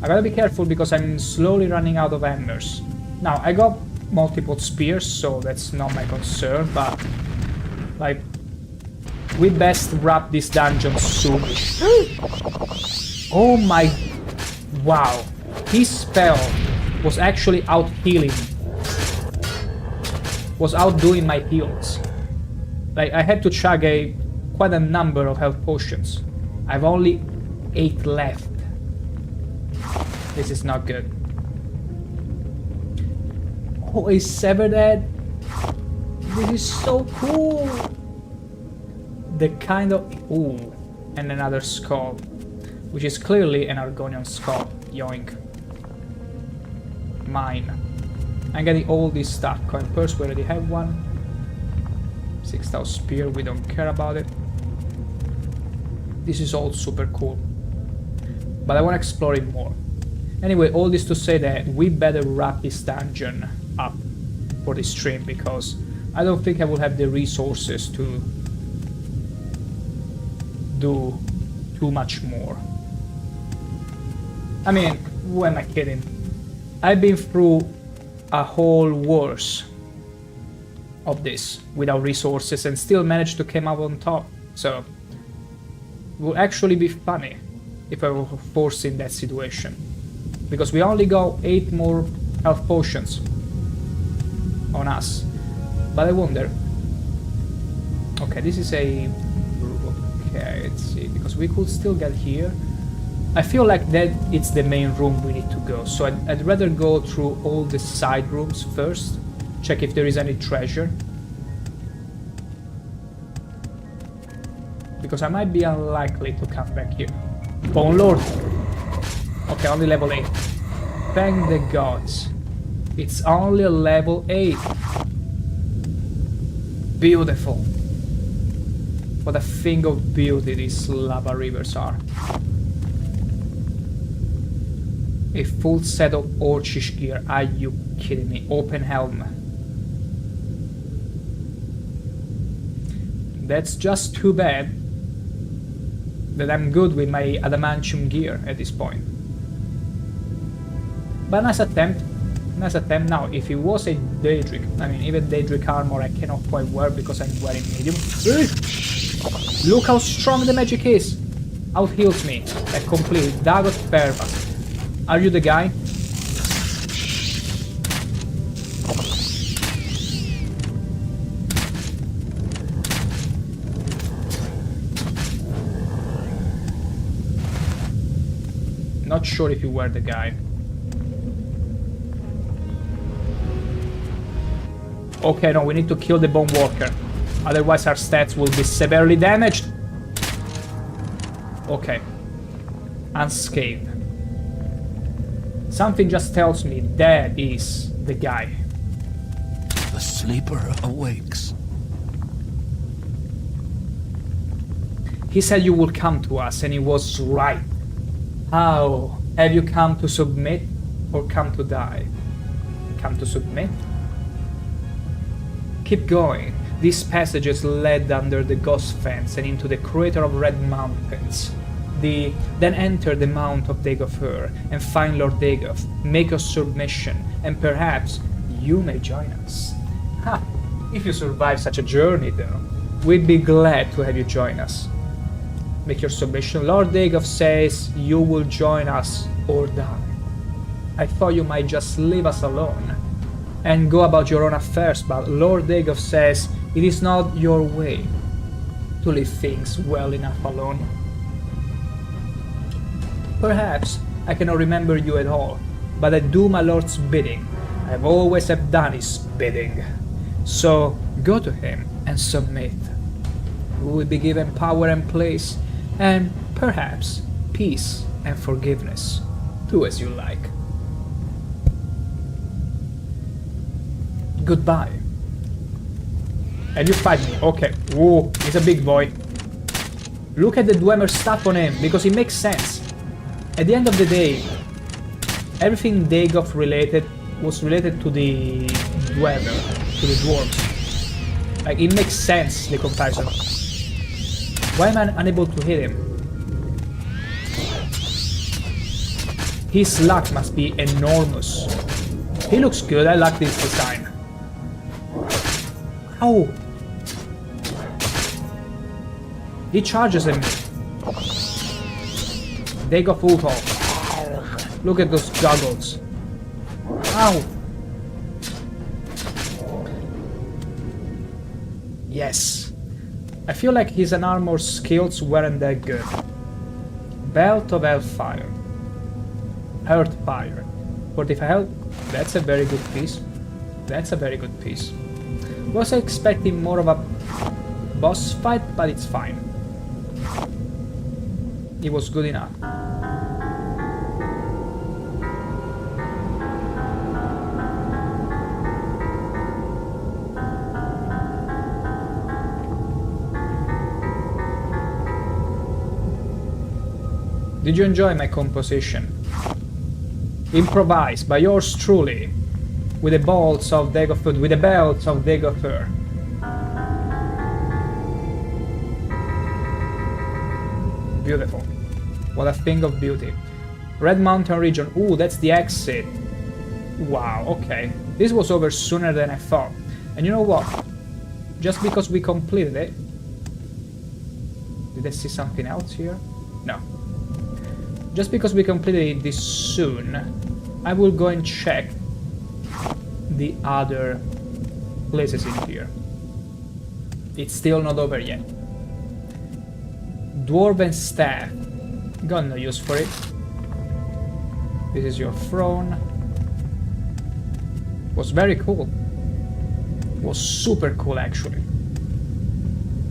I gotta be careful because I'm slowly running out of embers. Now, I got multiple spears, so that's not my concern, but like, we best wrap this dungeon soon. Oh my... Wow. His spell was actually out healing. Was outdoing my heals. Like, I had to chug quite a number of health potions. I've only 8 left. This is not good. Oh, a severed head. This is so cool. The kind of... Ooh. And another skull. Which is clearly an Argonian skull. Yoink. Mine. I'm getting all this stuff. Coin purse, we already have one. 6,000 spear, we don't care about it. This is all super cool. But I want to explore it more. Anyway, all this to say that we better wrap this dungeon up for this stream, because I don't think I will have the resources to do too much more. I mean, who am I kidding? I've been through a whole worse of this without resources and still managed to come up on top. So it will actually be funny if I were forced in that situation. Because we only got 8 more health potions on us. But I wonder... Okay, this is a Okay, let's see, because we could still get here. I feel like that it's the main room we need to go, so I'd rather go through all the side rooms first, check if there is any treasure. Because I might be unlikely to come back here. Bone Lord! Okay, only level 8. Thank the gods. It's only level 8. Beautiful. What a thing of beauty these lava rivers are. A full set of orcish gear. Are you kidding me? Open helm. That's just too bad that I'm good with my adamantium gear at this point. But nice attempt. Nice attempt. Now, if it was a Daedric, I mean, even Daedric armor I cannot quite wear because I'm wearing medium. Look how strong the magic is! Out heals me. Like completely. Dagot Perva. Are you the guy? Not sure if you were the guy. Okay, no, we need to kill the Bone Walker. Otherwise our stats will be severely damaged. Okay. Unscathed. Something just tells me that is the guy. The sleeper awakes. He said you will come to us, and he was right. How? Have you come to submit or come to die? Come to submit? Keep going. These passages led under the ghost fence and into the crater of Red Mountains. Then enter the Mount of Dagoth and find Lord Dagoth. Make your submission, and perhaps you may join us. Ha! If you survive such a journey, though, we'd be glad to have you join us. Make your submission. Lord Dagoth says you will join us or die. I thought you might just leave us alone and go about your own affairs, but Lord Dagoth says it is not your way to leave things well enough alone. Perhaps I cannot remember you at all, but I do my Lord's bidding. I've always have done his bidding. So go to him and submit. You will be given power and place, and perhaps peace and forgiveness. Do as you like. Goodbye. And you fight me. Okay. Whoa, he's a big boy. Look at the Dwemer stuff on him, because it makes sense. At the end of the day, everything Dagoth related was related to the Dwemer, to the dwarves. Like, it makes sense, the comparison. Why am I unable to hit him? His luck must be enormous. He looks good, I like this design. Ow! He charges at me. Dagoth Uthal. Look at those goggles. Ow! Yes. I feel like his armor skills weren't that good. Belt of Hellfire. Earthfire. 45 health. That's a very good piece. That's a very good piece. Was expecting more of a boss fight, but it's fine. It was good enough. Did you enjoy my composition? Improvised by yours truly, with the bolts of Dagoth, with the belts of Dagoth. Beautiful. What a thing of beauty. Red Mountain region. Ooh, that's the exit. Wow, okay. This was over sooner than I thought. And you know what? Just because we completed it... Did I see something else here? No. Just because we completed it this soon, I will go and check the other places in here. It's still not over yet. Dwarven staff. Got no use for it. This is your throne. Was very cool. Was super cool actually.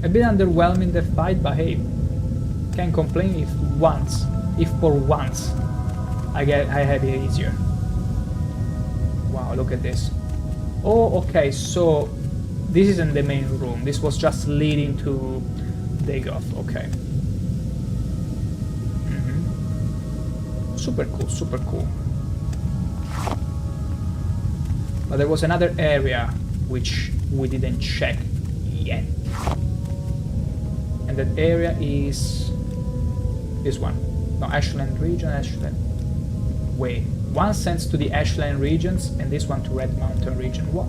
A bit underwhelming the fight, but hey, can't complain if for once I had it easier. Wow, look at this. Oh, okay, so this isn't the main room. This was just leading to Dagoth. Okay. Super cool, super cool. But there was another area which we didn't check yet. And that area is this one. No, Ashland region, Ashland. Wait, one sends to the Ashland regions and this one to Red Mountain region. What?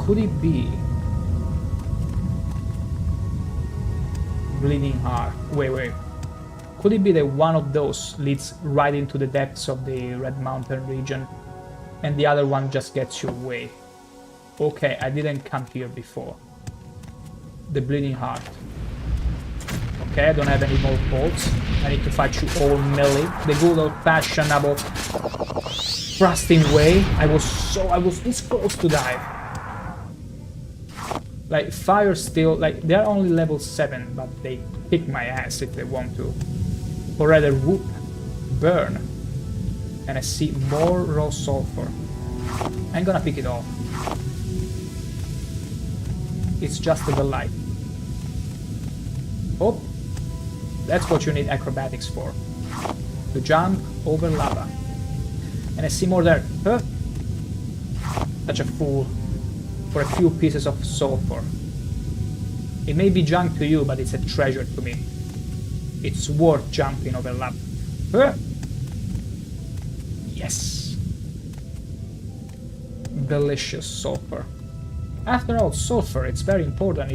Could it be Bleeding Heart? Wait. Could it be that one of those leads right into the depths of the Red Mountain region and the other one just gets you away? Okay, I didn't come here before. The Bleeding Heart. Okay, I don't have any more bolts. I need to fight you all melee. The good old-fashioned thrusting way. I was this close to die. Like, fire still, like, they're only level 7, but they kick my ass if they want to. Or rather, whoop, burn. And I see more raw sulfur. I'm gonna pick it off. It's just the light. Oh, that's what you need acrobatics for. To jump over lava. And I see more there. Huh? Such a fool. For a few pieces of sulfur. It may be junk to you, but it's a treasure to me. It's worth jumping over lava. Huh? Yes. Delicious sulfur. After all, sulfur, it's very important.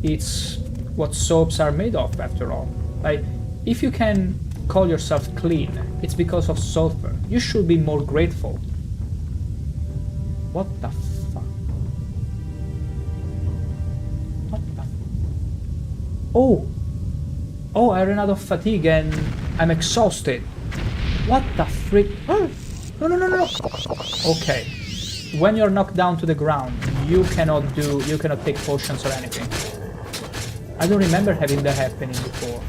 It's what soaps are made of, after all. Like, if you can call yourself clean, it's because of sulfur. You should be more grateful. What the fuck? What the... Oh, I ran out of fatigue and I'm exhausted. What the frick? No. Okay. When you're knocked down to the ground, you cannot take potions or anything. I don't remember having that happening before.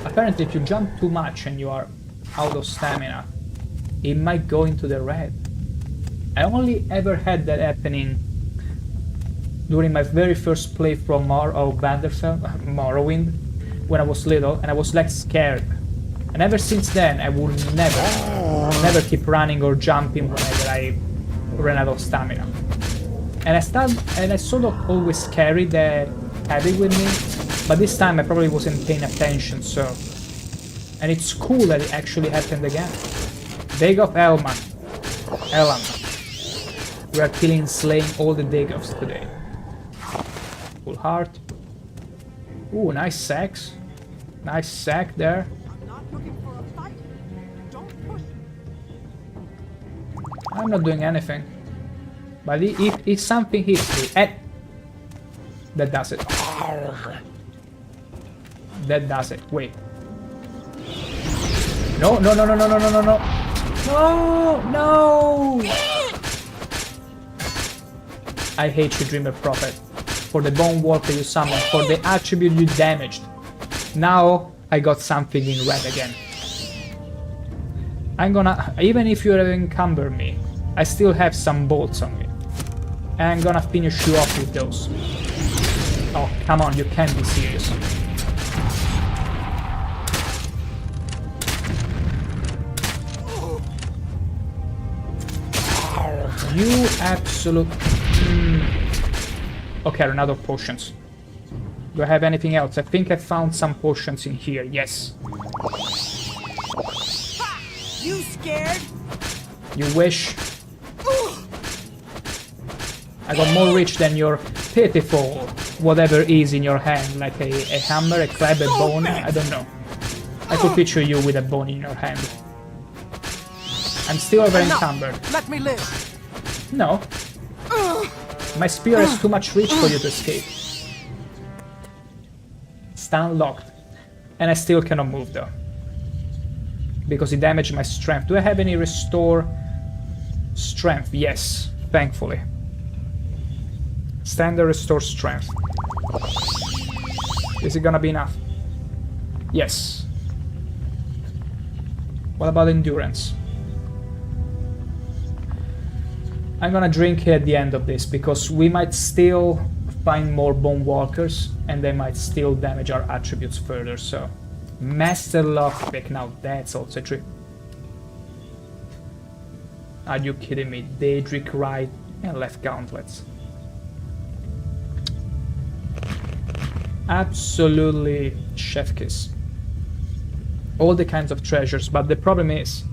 Apparently, if you jump too much and you are out of stamina, it might go into the red. I only ever had that happening during my very first playthrough of Morrowind, when I was little, and I was like scared. And ever since then, I would never keep running or jumping whenever I ran out of stamina. And I sort of always carried that habit with me, but this time I probably wasn't paying attention, so... And it's cool that it actually happened again. Dagoth Elam. We are killing and slaying all the Dagoths today. Full heart. Ooh, nice sacks. Nice sack there. I'm not doing anything. But if something hits me, that does it. That does it. Wait. No. No! I hate you, Dreamer Prophet. For the Bone Walker you summoned, for the attribute you damaged. Now I got something in red again. I'm gonna, even if you encumber me, I still have some bolts on me. And I'm gonna finish you off with those. Oh, come on, you can't be serious. You absolute... Okay, run out of potions. Do I have anything else? I think I found some potions in here, yes. You scared? You wish. I got more rich than your pitiful whatever is in your hand, like a hammer, a club, a bone, I don't know. I could picture you with a bone in your hand. I'm still over encumbered. Let me live. No. My spear has too much reach for you to escape. stun locked. And I still cannot move though. Because it damaged my strength. Do I have any restore strength? Yes, thankfully. Standard restore strength. Is it gonna be enough? Yes. What about endurance? I'm gonna drink at the end of this because we might still find more bone walkers and they might still damage our attributes further, so master lockpick, now that's also true. Are you kidding me? Daedric right and left gauntlets. Absolutely chef kiss. All the kinds of treasures, but the problem is,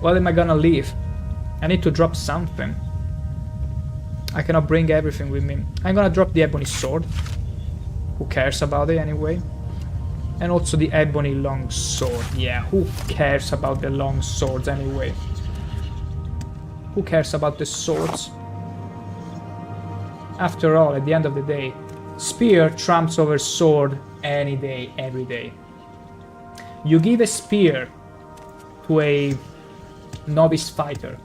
what am I gonna leave? I need to drop something. I cannot bring everything with me. I'm gonna drop the ebony sword. Who cares about it anyway? And also the ebony long sword. Yeah, who cares about the long swords anyway? Who cares about the swords? After all, at the end of the day, spear trumps over sword any day, every day. You give a spear to a novice fighter,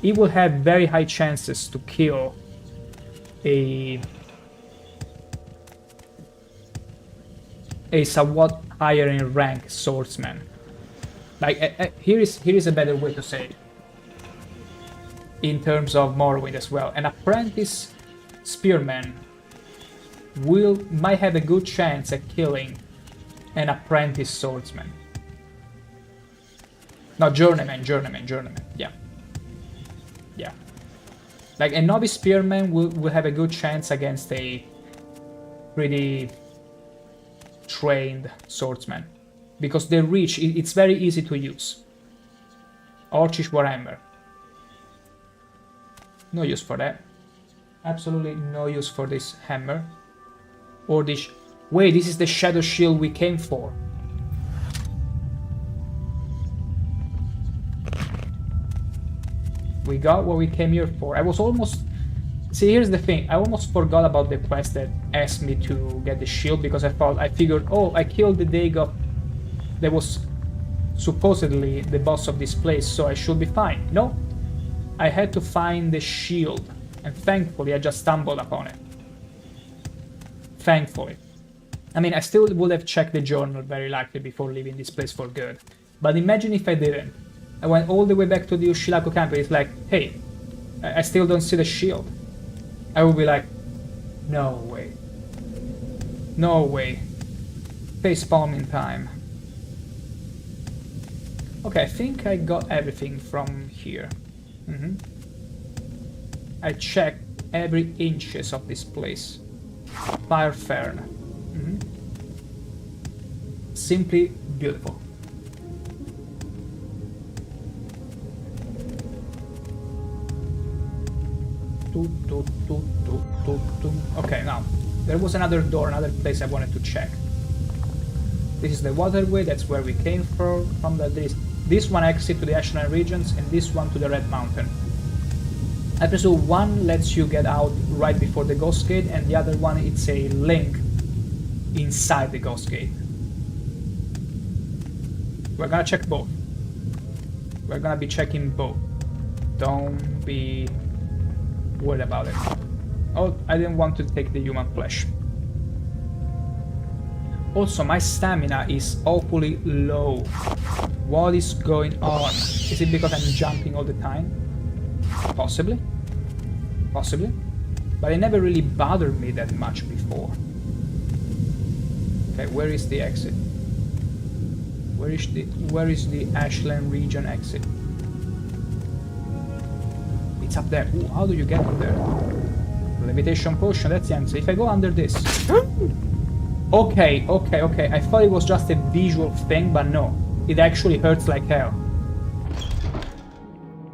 he will have very high chances to kill a somewhat higher in rank swordsman. Like, here is a better way to say it. In terms of Morrowind as well, an apprentice spearman might have a good chance at killing an apprentice swordsman. No, journeyman, yeah. Yeah. Like, a novice spearman will have a good chance against a pretty trained swordsman. Because the reach, it's very easy to use. Orcish Warhammer. No use for that. Absolutely no use for this hammer. Or this... Wait, this is the shadow shield we came for. We got what we came here for. I was almost... See, here's the thing. I almost forgot about the quest that asked me to get the shield because I figured, oh, I killed the Dagon that was supposedly the boss of this place, so I should be fine. No. I had to find the shield, and thankfully I just stumbled upon it. Thankfully. I mean, I still would have checked the journal very likely before leaving this place for good. But imagine if I didn't. I went all the way back to the Ushilako camp, and it's like, hey, I still don't see the shield. I would be like, no way. No way. Facepalming time. Okay, I think I got everything from here. I checked every inches of this place. Fire Fern. Simply beautiful. Okay, now there was another door, another place I wanted to check. This is the waterway, that's where we came from. This one exit to the Ashland regions, and this one to the Red Mountain. I presume one lets you get out right before the Ghost Gate, and the other one, it's a link inside the Ghost Gate. We're gonna check both. We're gonna be checking both. Don't be worried about it. Oh, I didn't want to take the human flesh. Also, my stamina is awfully low. What is going on? Is it because I'm jumping all the time? Possibly. Possibly. But it never really bothered me that much before. Okay, where is the exit? Where is the Ashland region exit? It's up there. Ooh, how do you get up there? Levitation potion, that's the answer. If I go under this... Okay. I thought it was just a visual thing, but no. It actually hurts like hell.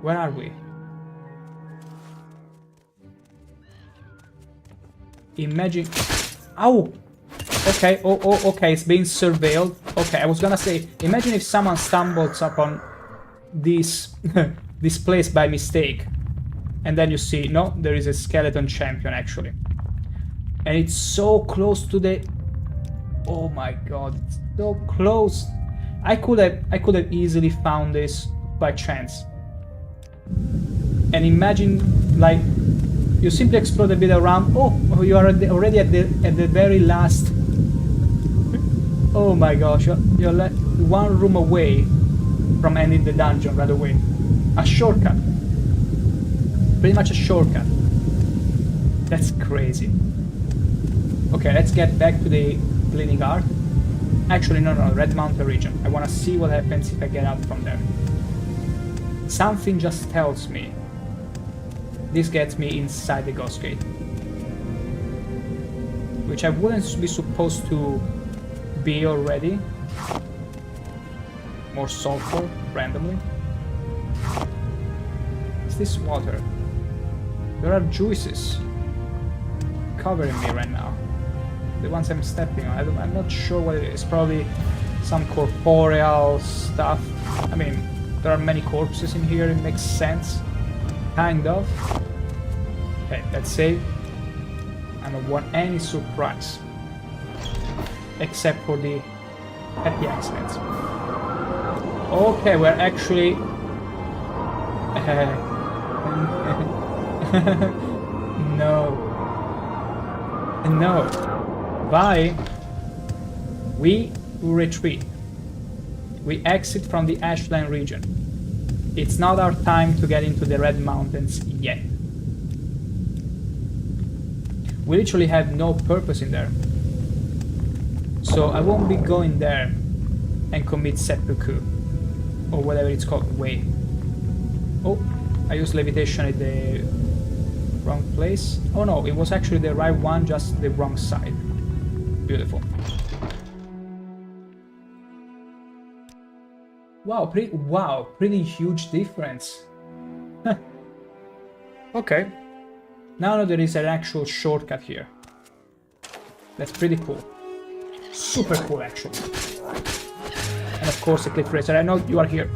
Where are we? Imagine... Ow! Okay, okay, it's being surveilled. Okay, I was gonna say, imagine if someone stumbles upon this, this place by mistake. And then you see, no, there is a skeleton champion, actually. And it's so close to the... Oh my god, it's so close. I could have easily found this by chance. And imagine, like, you simply explore a bit around. Oh, you are already at the very last. Oh my gosh, you're like one room away from ending the dungeon right away. A shortcut. Pretty much a shortcut. That's crazy. Okay, let's get back to the Bleeding Heart. Actually, no, Red Mountain region. I want to see what happens if I get out from there. Something just tells me this gets me inside the Ghost Gate, which I wouldn't be supposed to be already. More sulfur randomly. Is this water? There are juices covering me right now. The ones I'm stepping on. I'm not sure what it is. Probably some corporeal stuff. I mean, there are many corpses in here. It makes sense. Kind of. Okay, let's say I don't want any surprise. Except for the happy accidents. Okay, we're actually... No. No. Bye. We retreat. We exit from the Ashland region. It's not our time to get into the Red Mountains yet. We literally have no purpose in there. So I won't be going there and commit seppuku. Or whatever it's called. Wait. Oh, I used levitation at the wrong place. Oh no, it was actually the right one, just the wrong side. Beautiful. Wow, pretty huge difference. Okay. Now there is an actual shortcut here. That's pretty cool. Super cool, actually. And of course, a cliff racer. I know you are here.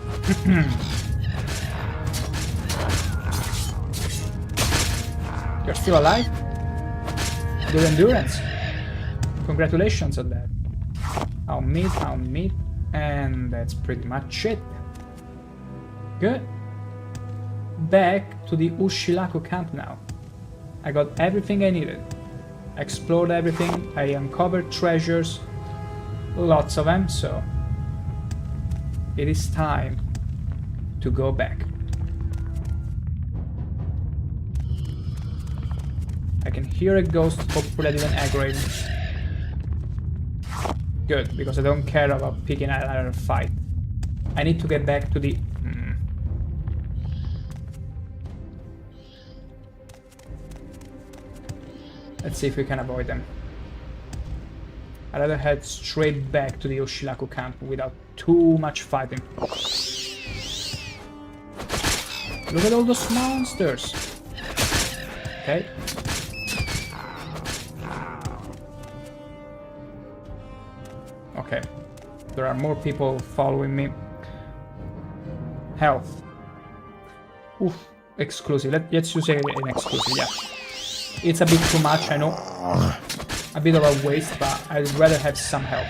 You're still alive? Good endurance. Congratulations on that. I'll meet, and that's pretty much it. Good. Back to the Ushilaku camp now. I got everything I needed. Explored everything, I uncovered treasures, lots of them, so it is time to go back. I can hear a ghost, hopefully I didn't aggravate him. Good, because I don't care about picking another fight. I need to get back to the... Let's see if we can avoid them. I'd rather head straight back to the Oshilaku camp without too much fighting. Look at all those monsters! Okay. Okay. There are more people following me. Health. Oof. Exclusive. Let's use an exclusive, yeah. It's a bit too much, I know. A bit of a waste, but I'd rather have some help.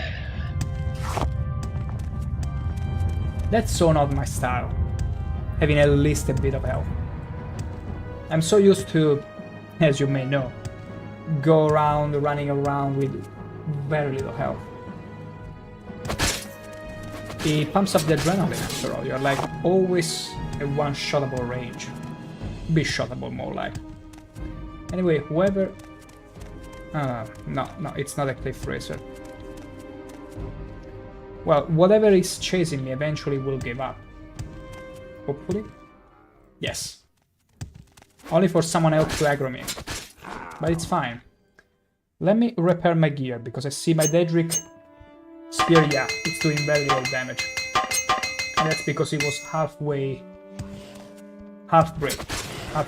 That's so not my style. Having at least a bit of help. I'm so used to, as you may know, go around, running around with very little help. It pumps up the adrenaline after all. You're like always a one-shottable range. Be shottable more like. Anyway, whoever... no, it's not a cliff racer. Well, whatever is chasing me eventually will give up. Hopefully. Yes. Only for someone else to aggro me. But it's fine. Let me repair my gear, because I see my Daedric spear, yeah, it's doing very little damage. And that's because it was half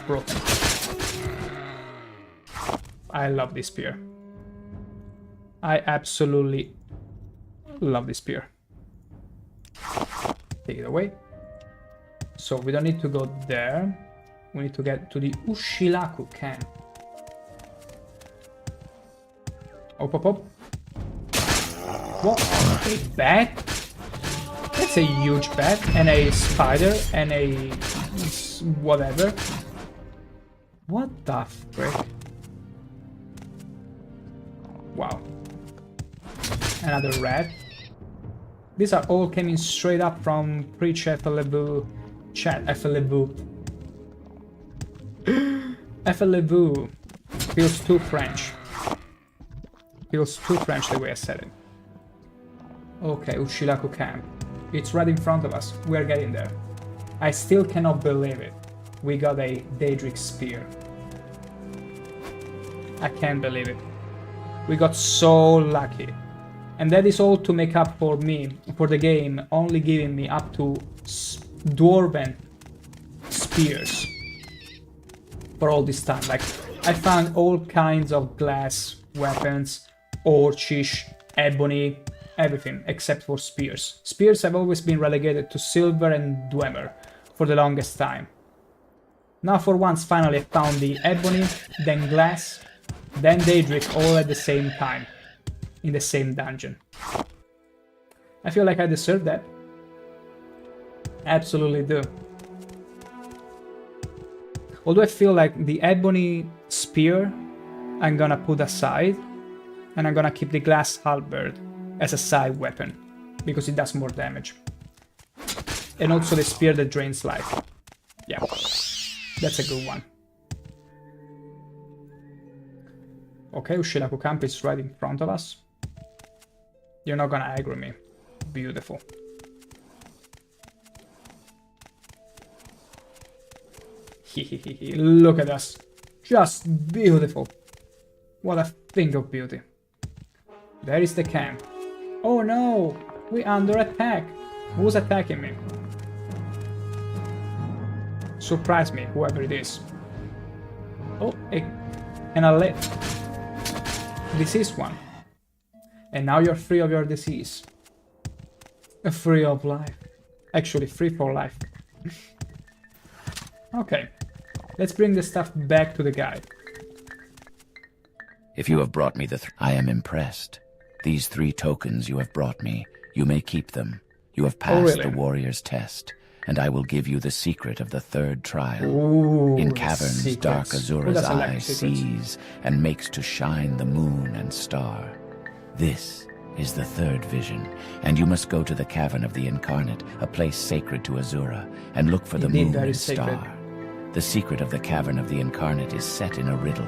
broken. I love this spear. I absolutely love this spear. Take it away. So we don't need to go there. We need to get to the Ushilaku camp. Op. What? A bat? That's a huge bat, and a spider, and a... whatever. What the frick? Wow. Another rat. These are all coming straight up from pre-FLEBOO chat. FLEBOO. FLEBOO. Feels too French. Feels too French the way I said it. Okay, Uchilaku camp. It's right in front of us. We're getting there. I still cannot believe it. We got a Daedric spear. I can't believe it. We got so lucky. And that is all to make up for me, for the game only giving me up to dwarven spears for all this time. Like, I found all kinds of glass weapons, orcish, ebony, everything except for spears. Spears have always been relegated to silver and dwemer for the longest time. Now for once finally I found the ebony, then glass, then Daedric all at the same time, in the same dungeon. I feel like I deserve that. Absolutely do. Although I feel like the ebony spear I'm gonna put aside, and I'm gonna keep the glass halberd as a side weapon, because it does more damage. And also the spear that drains life. Yeah, that's a good one. Okay, Ushilaku camp is right in front of us. You're not gonna aggro me. Beautiful. Look at us. Just beautiful. What a thing of beauty. There is the camp. Oh no! We're under attack. Who's attacking me? Surprise me, whoever it is. Oh, and a disease one. And now you're free of your disease. Free of life. Actually, free for life. Okay. Let's bring the stuff back to the guy. If you have brought me I am impressed. These 3 tokens you have brought me, you may keep them. You have passed the warrior's test, and I will give you the secret of the 3rd trial. Ooh, in caverns, dark Azura's eye sees and makes to shine the moon and star. This is the 3rd vision, and you must go to the cavern of the Incarnate, a place sacred to Azura, and look for the moon and star. The secret of the cavern of the Incarnate is set in a riddle.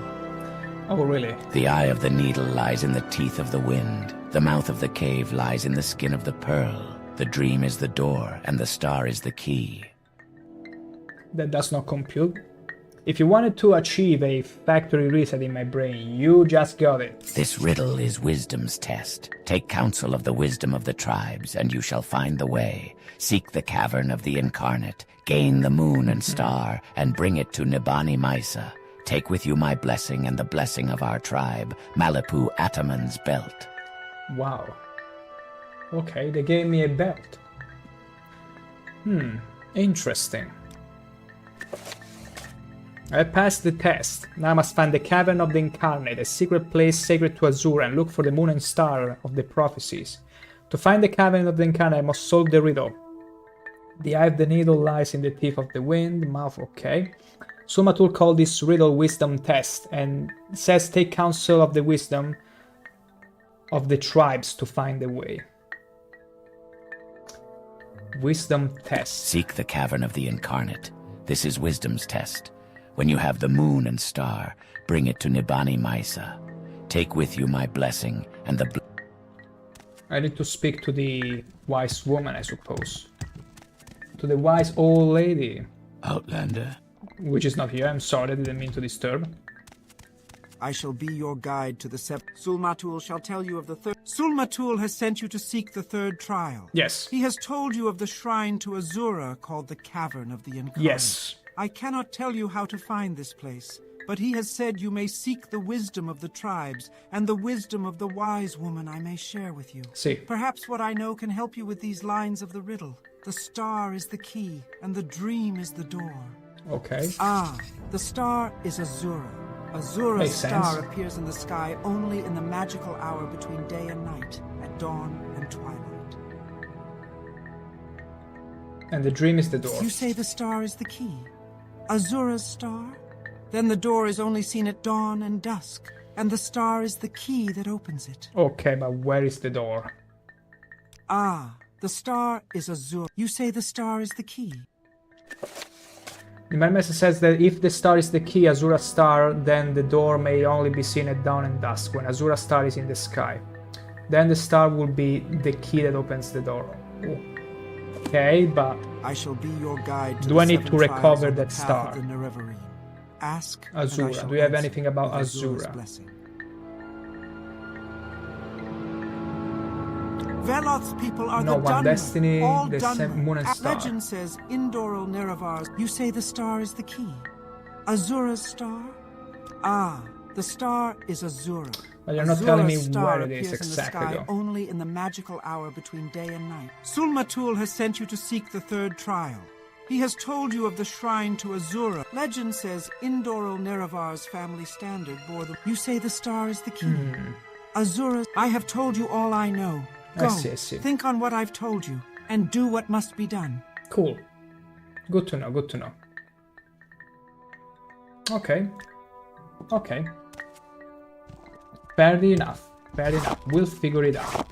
Oh, really? The eye of the needle lies in the teeth of the wind. The mouth of the cave lies in the skin of the pearl. The dream is the door, and the star is the key. That does not compute. If you wanted to achieve a factory reset in my brain, you just got it. This riddle is wisdom's test. Take counsel of the wisdom of the tribes, and you shall find the way. Seek the cavern of the Incarnate, gain the moon and star, and bring it to Nibani Maisa. Take with you my blessing and the blessing of our tribe, Malipu Ataman's belt. Wow. Okay, they gave me a belt. Interesting. I passed the test. Now I must find the Cavern of the Incarnate, a secret place sacred to Azura, and look for the moon and star of the prophecies. To find the Cavern of the Incarnate, I must solve the riddle. The eye of the needle lies in the teeth of the wind, mouth, okay. Sumatul called this riddle wisdom test, and says take counsel of the wisdom of the tribes to find the way. Wisdom test. Seek the Cavern of the Incarnate. This is wisdom's test. When you have the moon and star, bring it to Nibani Maisa. Take with you my blessing and the... I need to speak to the wise woman, I suppose. To the wise old lady. Outlander. Which is not here, I'm sorry, I didn't mean to disturb. I shall be your guide to the Sulmatul shall tell you of the 3rd... Sulmatul has sent you to seek the 3rd trial. Yes. He has told you of the shrine to Azura called the Cavern of the Incarnate. Yes. I cannot tell you how to find this place, but he has said you may seek the wisdom of the tribes and the wisdom of the wise woman I may share with you. See. Perhaps what I know can help you with these lines of the riddle. The star is the key, and the dream is the door. Okay. Ah, the star is Azura. Azura's star appears in the sky only in the magical hour between day and night, at dawn and twilight. And the dream is the door. You say the star is the key. Azura's star? Then the door is only seen at dawn and dusk, and the star is the key that opens it. Okay, but where is the door? Ah, the star is Azura. You say the star is the key. The message says that if the star is the key, Azura's star, then the door may only be seen at dawn and dusk, when Azura's star is in the sky. Then the star will be the key that opens the door. Ooh. Okay, but I shall be your guide to do I need to recover that star? Ask Azura. Do you have anything about Azura? Veloth's people are no the one destiny, all the moon and star. Legend says Indoral Nerevar's. You say the star is the key. Azura's star? Ah, the star is Azura. But you're not telling me where it is exactly, in the sky only in the magical hour between day and night. Sul-Matul has sent you to seek the third trial. He has told you of the shrine to Azura. Legend says Indoral Nerevar's family standard bore the... You say the star is the key. Azura, I have told you all I know. Go, I see. Think on what I've told you, and do what must be done. Cool. Good to know, good to know. Okay. Okay. Fair enough. Fair enough. We'll figure it out.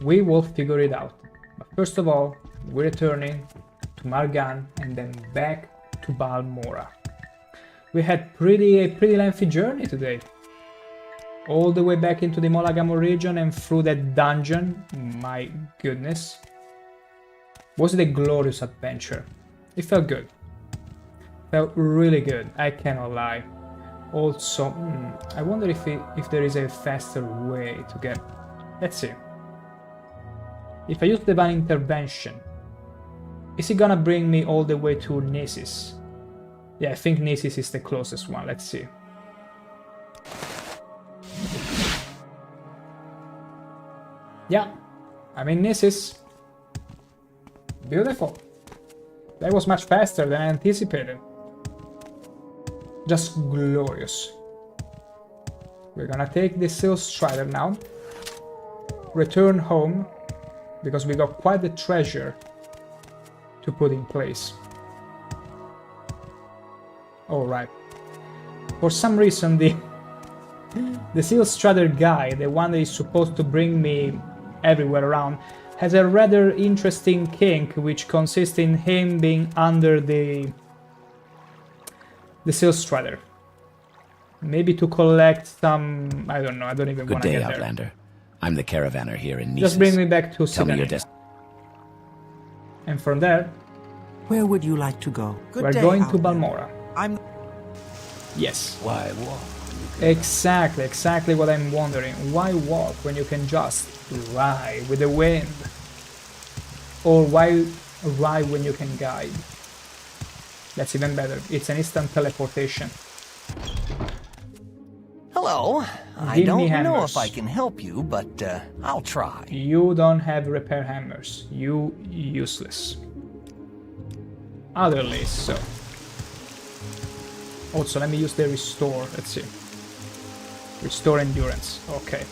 We will figure it out. But first of all, we're returning to Margan and then back to Balmora. We had a pretty lengthy journey today. All the way back into the Molagamo region and through that dungeon. My goodness. Was it a glorious adventure? It felt good. Felt really good, I cannot lie. Also, I wonder if there is a faster way to get... Let's see. If I use Divine Intervention, is it gonna bring me all the way to Nisis? Yeah, I think Nisis is the closest one. Let's see. Yeah, I'm in Nisis. Beautiful. That was much faster than I anticipated. Just glorious. We're gonna take the Seal Strider now. Return home, because we got quite the treasure to put in place. Alright. For some reason the Seal Strider guy, the one that is supposed to bring me everywhere around, has a rather interesting kink, which consists in him being under the Seal Strider. Maybe to collect some... I don't know, I don't even want to get there. Good day, Outlander. I'm the caravaner here in Nisis. Just bring me back to Tell me your and from there... Where would you like to go? We're going to Balmora. Yes. Why walk? Exactly what I'm wondering. Why walk when you can just ride with the wind? Or why ride when you can guide? That's even better. It's an instant teleportation. Hello. I don't know if I can help you, but I'll try. You don't have repair hammers. You useless. Otherly so. Also, let me use the restore. Let's see. Restore endurance. Okay.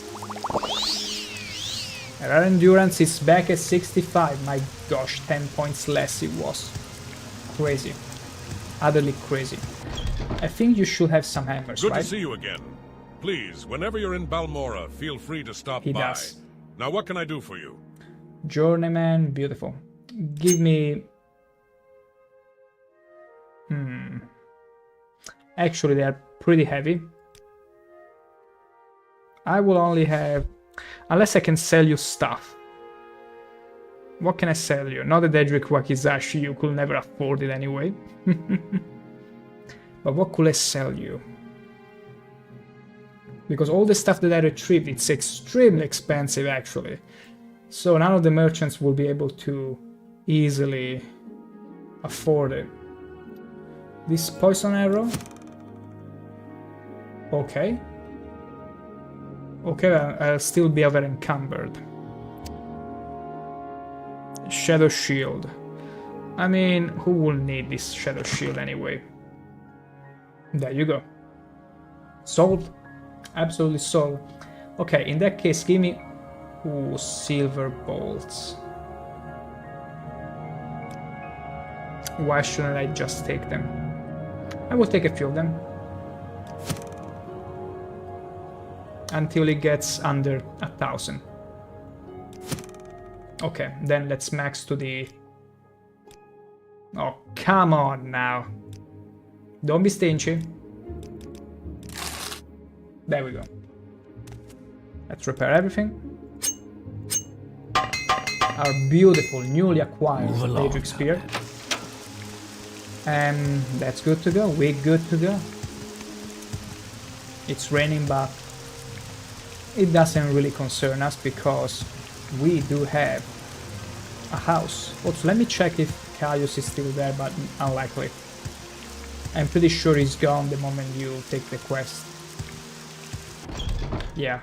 Our endurance is back at 65. My gosh, 10 points less it was. Crazy. Utterly crazy. I think you should have some hammers, right? Good to see you again. Please, whenever you're in Balmora, feel free to stop by. He does. Now, what can I do for you? Journeyman, beautiful. Give me... Actually, they are pretty heavy. I will only have... Unless I can sell you stuff. What can I sell you? Not a Daedric Wakizashi, you could never afford it anyway. But what could I sell you? Because all the stuff that I retrieved, it's extremely expensive actually. So none of the merchants will be able to easily afford it. This poison arrow? Okay. Okay, I'll still be over encumbered. Shadow Shield. I mean, who will need this Shadow Shield anyway? There you go. Sold. Absolutely sold. Okay, in that case, give me... Ooh, silver bolts. Why shouldn't I just take them? I will take a few of them. Until it gets under 1,000. Okay, then let's max to the... Oh, come on now. Don't be stingy. There we go. Let's repair everything. Our beautiful, newly acquired Daedric Spear. And that's good to go. We're good to go. It's raining, but it doesn't really concern us because we do have a house. Also, let me check if Caius is still there, but unlikely. I'm pretty sure he's gone the moment you take the quest. Yeah.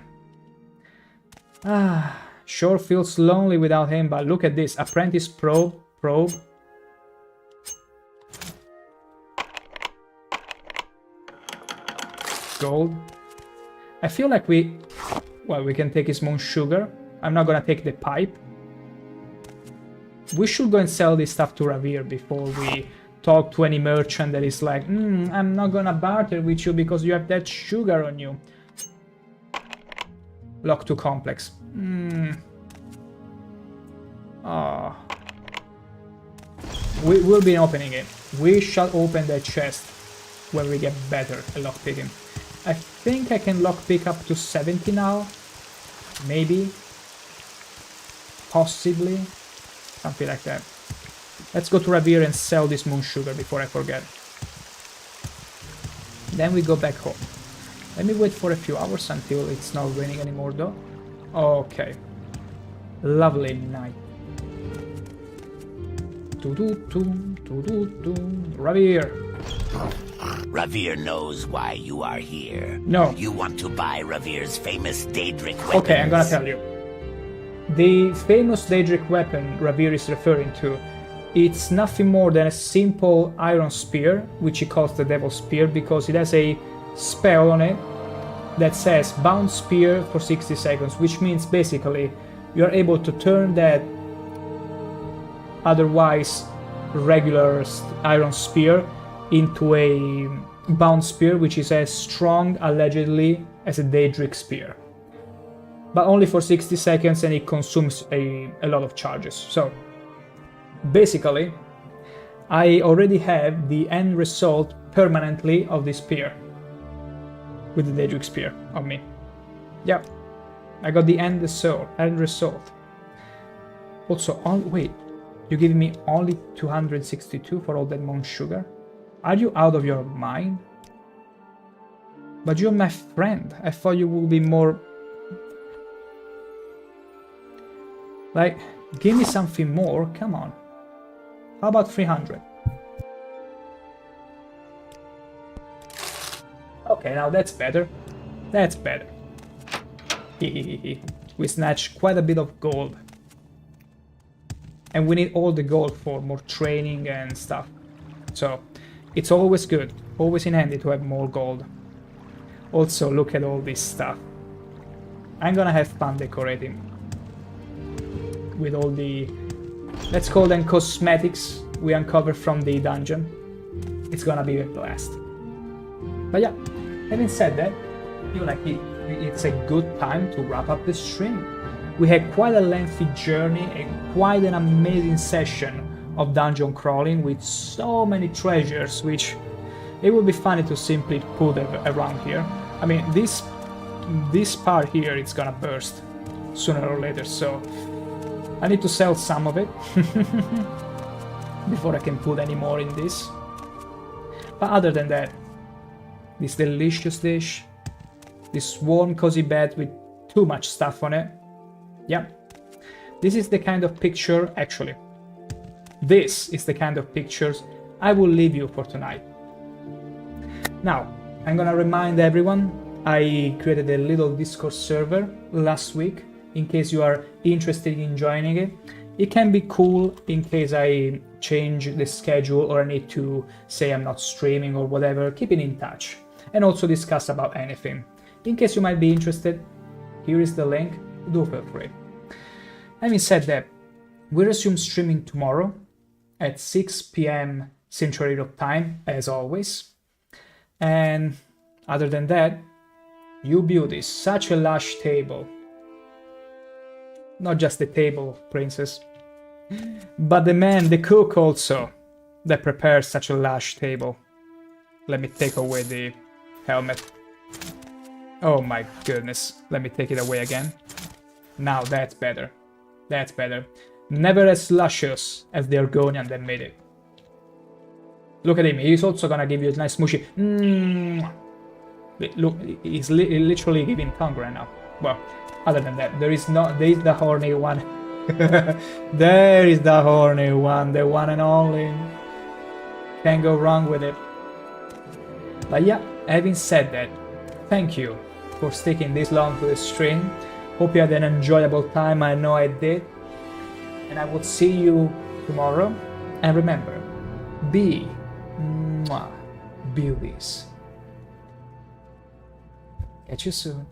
Sure feels lonely without him, but look at this. Apprentice probe. Gold. I feel like we can take his moon sugar. I'm not gonna take the pipe. We should go and sell this stuff to Ravir before we talk to any merchant that is like, I'm not gonna barter with you because you have that sugar on you. Lock too complex. We will be opening it. We shall open that chest when we get better at lockpicking. I think I can lockpick up to 70 now. Maybe. Possibly. Something like that. Let's go to Ravir and sell this moon sugar before I forget. Then we go back home. Let me wait for a few hours until it's not raining anymore though. Okay. Lovely night. Ravir. Ravir knows why you are here. No. You want to buy Ravir's famous Daedric weapons. Okay, I'm gonna tell you. The famous Daedric weapon Ravir is referring to, it's nothing more than a simple iron spear, which he calls the Devil's Spear because it has a spell on it that says bound spear for 60 seconds, which means basically you're able to turn that otherwise regular iron spear into a bound spear, which is as strong, allegedly, as a Daedric spear. But only for 60 seconds, and it consumes a lot of charges. So, basically, I already have the end result permanently of this spear. With the Daedric spear on me. Yeah. I got the end result. Also, wait. You're giving me only 262 for all that moon sugar? Are you out of your mind? But you're my friend. I thought you would be more... Like, give me something more. Come on. How about 300? Okay, now that's better. That's better. We snatched quite a bit of gold. And we need all the gold for more training and stuff. So, it's always good, always in handy to have more gold. Also, look at all this stuff. I'm gonna have fun decorating. With all the, let's call them cosmetics we uncovered from the dungeon. It's gonna be a blast. But yeah, having said that, I feel like it's a good time to wrap up the stream. We had quite a lengthy journey and quite an amazing session of dungeon crawling with so many treasures, which it would be funny to simply put around here. I mean, this part here, it's gonna burst sooner or later, so I need to sell some of it before I can put any more in this. But other than that, this delicious dish, this warm cozy bed with too much stuff on it. Yeah, this is the kind of picture, actually, this is the kind of pictures I will leave you for tonight. Now, I'm gonna remind everyone, I created a little Discord server last week, in case you are interested in joining it. It can be cool in case I change the schedule or I need to say I'm not streaming or whatever, keeping in touch. and also discuss about anything. In case you might be interested, here is the link, do feel free. Having said that, we resume streaming tomorrow at 6 p.m. Central Europe time, as always. And other than that, you beauties, such a lush table. Not just the table, princess, but the man, the cook also, that prepares such a lush table. Let me take away the helmet. Oh my goodness, let me take it away again. Now that's better. That's better. Never as luscious as the Argonian that made it. Look at him, he's also gonna give you a nice smooshy. Look, he's literally giving tongue right now. Well, other than that, there is the horny one. There is the horny one, the one and only. Can't go wrong with it. But yeah, having said that, thank you for sticking this long to the stream. Hope you had an enjoyable time, I know I did. And I will see you tomorrow. And remember, be beauties. Catch you soon.